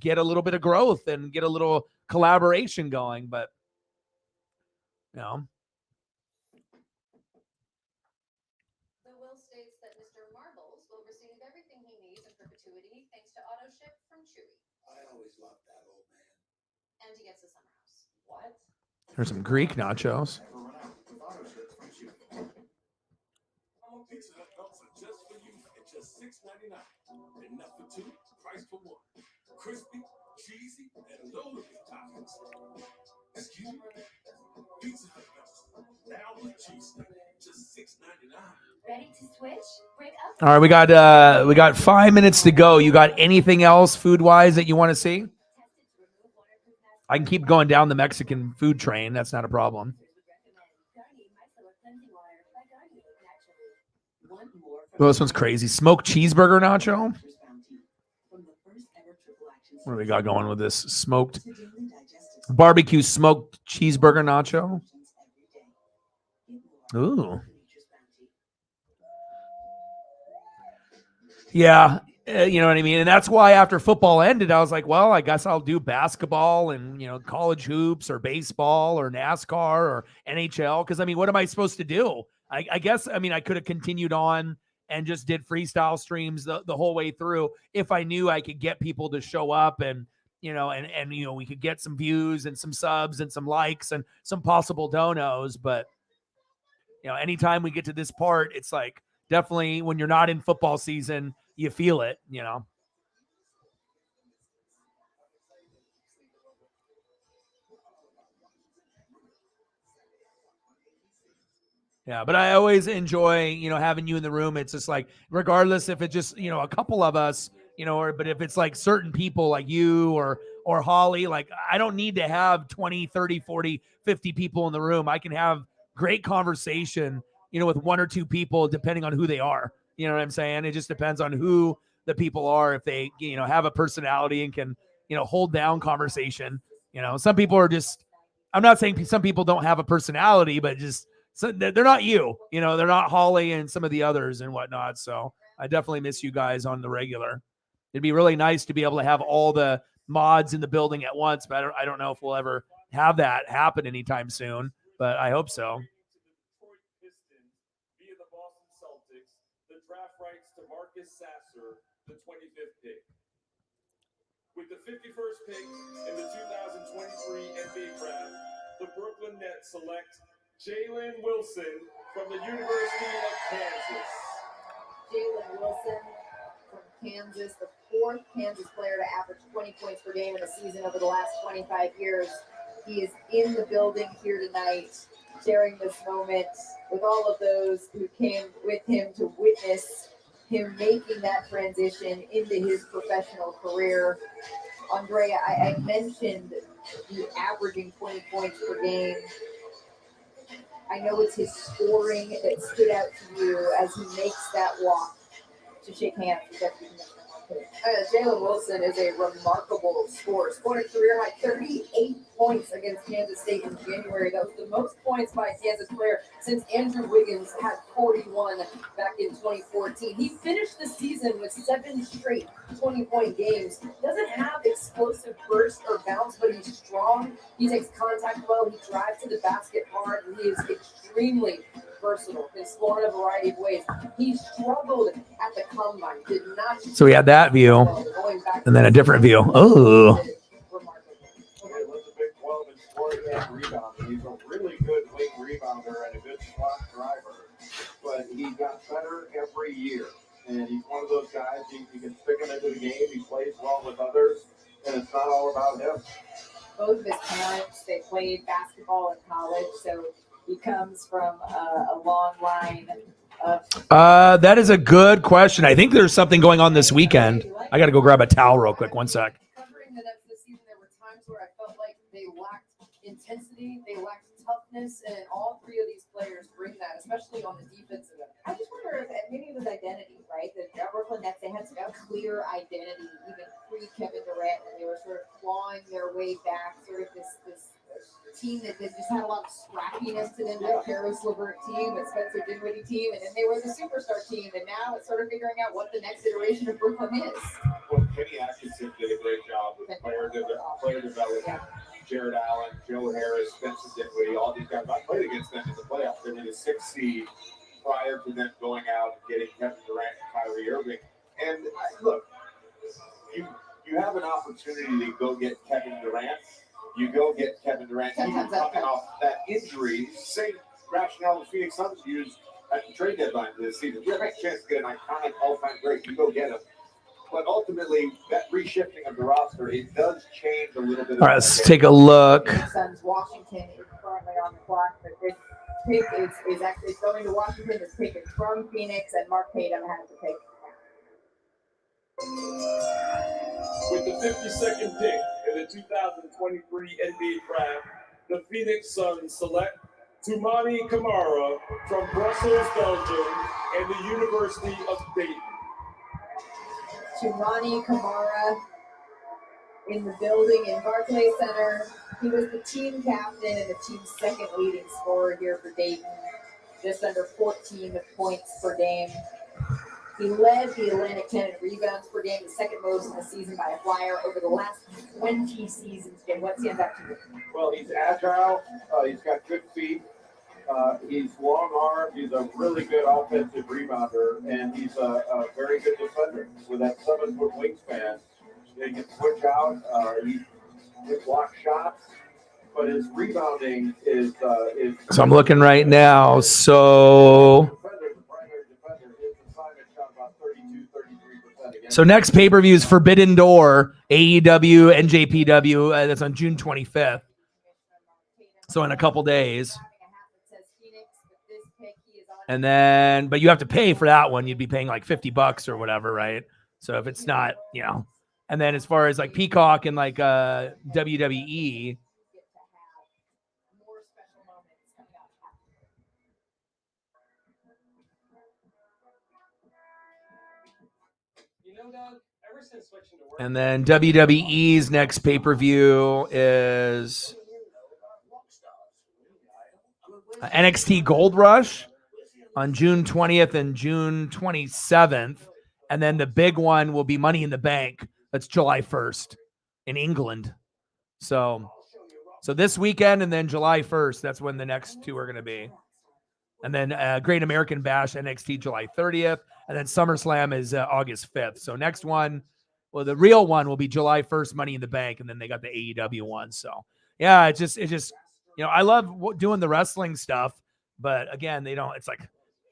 get a little bit of growth and get a little collaboration going. But, The will states that Mr. Marbles will receive everything he needs in perpetuity thanks to auto ship from Chewy. I always loved that old man. And he gets a summer house. What? there's some Greek nachos. Never run out with auto ship from Chewy. Pizza Hut nuts are just for you at just $6.99. Enough for two, price for one. Crispy, cheesy, and loaded with toppings. Excuse me? Pizza Hut nuts now with cheese, just $6.99. Ready to switch? Break up. All right, we got 5 minutes to go. You got anything else food wise that you want to see? I can keep going down the Mexican food train. That's not a problem. Well, this one's crazy. Smoked cheeseburger nacho. What do we got going with this? Smoked barbecue smoked cheeseburger nacho. Ooh. Yeah, you know what I mean? And that's why after football ended, I was like, well, I guess I'll do basketball and, college hoops or baseball or NASCAR or NHL. Because, I mean, what am I supposed to do? I guess, I could have continued on and just did freestyle streams the whole way through if I knew I could get people to show up and, we could get some views and some subs and some likes and some possible donos. But, anytime we get to this part, it's like definitely when you're not in football season, you feel it, Yeah, but I always enjoy, having you in the room. It's just like, regardless if it's just, a couple of us, but if it's like certain people like you or Holly, like I don't need to have 20, 30, 40, 50 people in the room. I can have great conversation, with one or two people, depending on who they are. You know what I'm saying? It just depends on who the people are. If they, have a personality and can, hold down conversation. Some people are just, I'm not saying some people don't have a personality, but just, so they're not you, they're not Holly and some of the others and whatnot. So I definitely miss you guys on the regular. It'd be really nice to be able to have all the mods in the building at once, but I don't know if we'll ever have that happen anytime soon, but I hope so. Via the Boston Celtics, the draft rights to Marcus Sasser, the 25th pick. With the 51st pick in the 2023 NBA draft, the Brooklyn Nets select Jalen Wilson from the University of Kansas. Jalen Wilson from Kansas, the fourth Kansas player to average 20 points per game in a season over the last 25 years. He is in the building here tonight, sharing this moment with all of those who came with him to witness him making that transition into his professional career. Andrea, I mentioned the averaging 20 points per game. I know it's his scoring that stood out to you as he makes that walk to shake hands with Deputy Commissioner. Jalen Wilson is a remarkable scorer. Scored a career-high 38 points against Kansas State in January. That was the most points by a Kansas player since Andrew Wiggins had 41 back in 2014. He finished the season with 7 straight 20-point games. Doesn't have explosive burst or bounce, but he's strong. He takes contact well. He drives to the basket hard. And he is extremely versatile. Can score in a variety of ways. He struggled at the combine. Did not. So we had that view and then a different view. Oh. He was a Big 12 in scoring and rebounding. He's a really good wing rebounder and a good slot driver. But he got better every year. And he's one of those guys, you can stick him into the game. He plays well with others. And it's not all about him. Both of his parents, they played basketball in college. So he comes from a long line of... That is a good question. I think there's something going on this weekend. I got to go grab a towel real quick. One sec. Covering the Nets this season, there were times where I felt like they lacked intensity, they lacked toughness, and all three of these players bring that, especially on the defensive end. I just wonder if maybe it was identity, right? The Brooklyn Nets, they had a clear identity, even pre-Kevin Durant, when they were sort of clawing their way back, sort of this team that just had a lot of scrappiness to them, that Karis LeVert team, that Spencer Dinwiddie team, and then they were the superstar team, and now it's sort of figuring out what the next iteration of Brooklyn is. Well, Kenny Atkinson did a great job with player development. Jared Allen, Joe Harris, Spencer Dinwiddie, all these guys. I played against them in the playoffs. They were the 6th seed prior to them going out and getting Kevin Durant and Kyrie Irving. And look, you have an opportunity to go get Kevin Durant. You go get Kevin Durant. He's coming off that injury. Same rationale the Phoenix Suns used at the trade deadline this season. You have a chance to get an iconic all-time great. You go get him. But ultimately, that reshifting of the roster, it does change a little bit. All right, let's take a look. Suns, Washington is currently on the clock, but this pick is actually going to Washington. It's taken from Phoenix, and Mark Tatum has to take. With the 52nd pick in the 2023 NBA Draft, the Phoenix Suns select Toumani Camara from Brussels, Belgium, and the University of Dayton. Toumani Camara in the building in Barclays Center. He was the team captain and the team's second leading scorer here for Dayton, just under 14 points per game. He led the Atlantic 10 in rebounds per game, the second most in the season by a Flyer over the last 20 seasons. Jim, what's he up to? Well, he's agile. He's got good feet. He's long-armed. He's a really good offensive rebounder, and he's a very good defender with that 7-foot wingspan. He can switch out. He can block shots, but his rebounding is. So I'm looking right now. So next pay-per-view is Forbidden Door, AEW, NJPW. That's on June 25th. So in a couple days. And then, but you have to pay for that one. You'd be paying like $50 or whatever, right? So if it's not, and then as far as like Peacock and like WWE. And then WWE's next pay-per-view is NXT Gold Rush on June 20th and June 27th. And then the big one will be Money in the Bank. That's July 1st in England. So this weekend and then July 1st, that's when the next two are going to be. And then Great American Bash, NXT July 30th. And then SummerSlam is August 5th. So next one, well, the real one will be July 1st, Money in the Bank. And then they got the AEW one. So yeah, it just, I love doing the wrestling stuff, but again, they don't, it's like,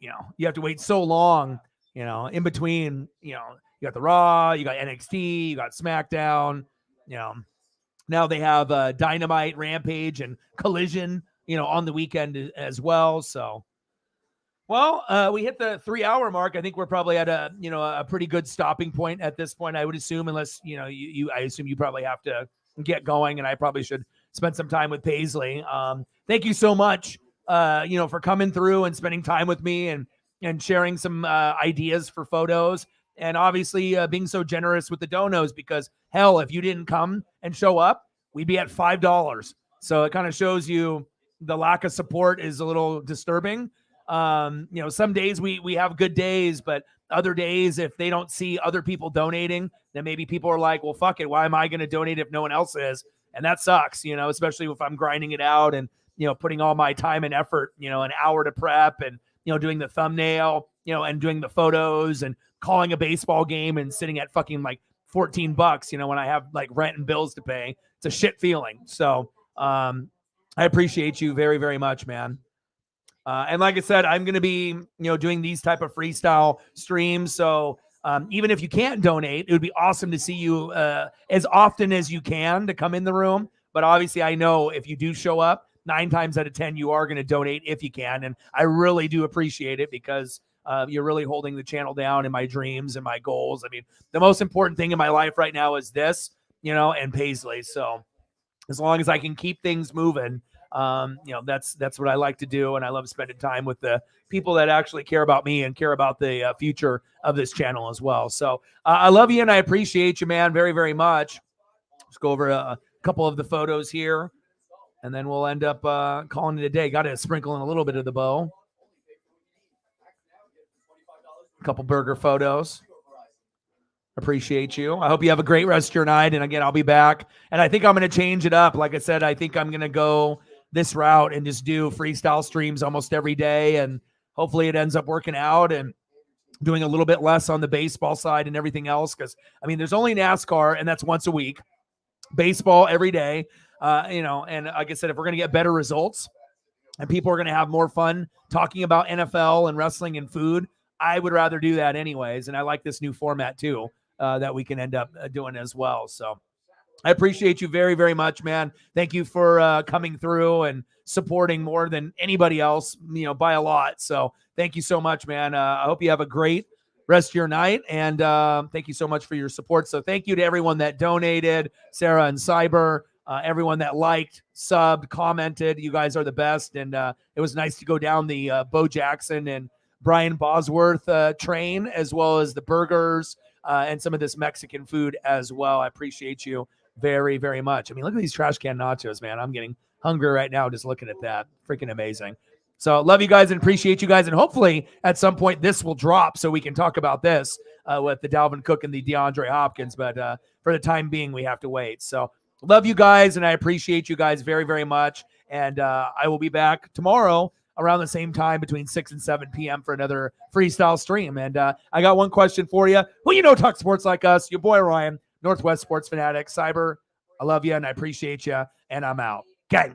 you have to wait so long, in between, you got the Raw, you got NXT, you got SmackDown, now they have Dynamite, Rampage, and Collision, on the weekend as well. So, well, we hit the 3-hour mark. I think we're probably at a pretty good stopping point at this point, I would assume, unless, I assume you probably have to get going, and I probably should spend some time with Paisley. Thank you so much, for coming through and spending time with me and sharing some ideas for photos, and obviously being so generous with the donos, because hell, if you didn't come and show up, we'd be at $5. So it kind of shows you the lack of support is a little disturbing. Some days we have good days, but other days, if they don't see other people donating, then maybe people are like, well, fuck it. Why am I going to donate if no one else is? And that sucks, especially if I'm grinding it out and, putting all my time and effort, an hour to prep and, doing the thumbnail, and doing the photos and calling a baseball game and sitting at fucking like $14, when I have like rent and bills to pay. It's a shit feeling. So I appreciate you very, very much, man. And like I said, I'm going to be, doing these type of freestyle streams. So even if you can't donate, it would be awesome to see you as often as you can to come in the room. But obviously, I know if you do show up, 9 times out of 10, you are going to donate if you can. And I really do appreciate it, because you're really holding the channel down in my dreams and my goals. I mean, the most important thing in my life right now is this, and Paisley. So as long as I can keep things moving, that's what I like to do. And I love spending time with the people that actually care about me and care about the future of this channel as well. So I love you and I appreciate you, man, very, very much. Let's go over a couple of the photos here. And then we'll end up calling it a day. Got to sprinkle in a little bit of the bow. A couple burger photos. Appreciate you. I hope you have a great rest of your night. And again, I'll be back. And I think I'm going to change it up. Like I said, I think I'm going to go this route and just do freestyle streams almost every day. And hopefully it ends up working out and doing a little bit less on the baseball side and everything else. Because, I mean, there's only NASCAR, and that's once a week. Baseball every day. And like I said, if we're going to get better results and people are going to have more fun talking about NFL and wrestling and food, I would rather do that anyways. And I like this new format too, that we can end up doing as well. So I appreciate you very, very much, man. Thank you for coming through and supporting more than anybody else, by a lot. So thank you so much, man. I hope you have a great rest of your night. And thank you so much for your support. So thank you to everyone that donated, Sarah and Cyber, everyone that liked, subbed, commented. You guys are the best. And it was nice to go down the Bo Jackson and Brian Bosworth train, as well as the burgers and some of this Mexican food as well. I appreciate you very, very much. I mean, look at these trash can nachos, man. I'm getting hungry right now just looking at that. Freaking amazing. So love you guys and appreciate you guys. And hopefully at some point this will drop so we can talk about this with the Dalvin Cook and the DeAndre Hopkins. But for the time being, we have to wait. So love you guys, and I appreciate you guys very, very much. And I will be back tomorrow around the same time between 6 and 7 p.m. for another freestyle stream. And I got one question for you. Well, talk sports like us. Your boy Ryan, Northwest Sports Fanatics. Cyber, I love you, and I appreciate you, and I'm out. Okay.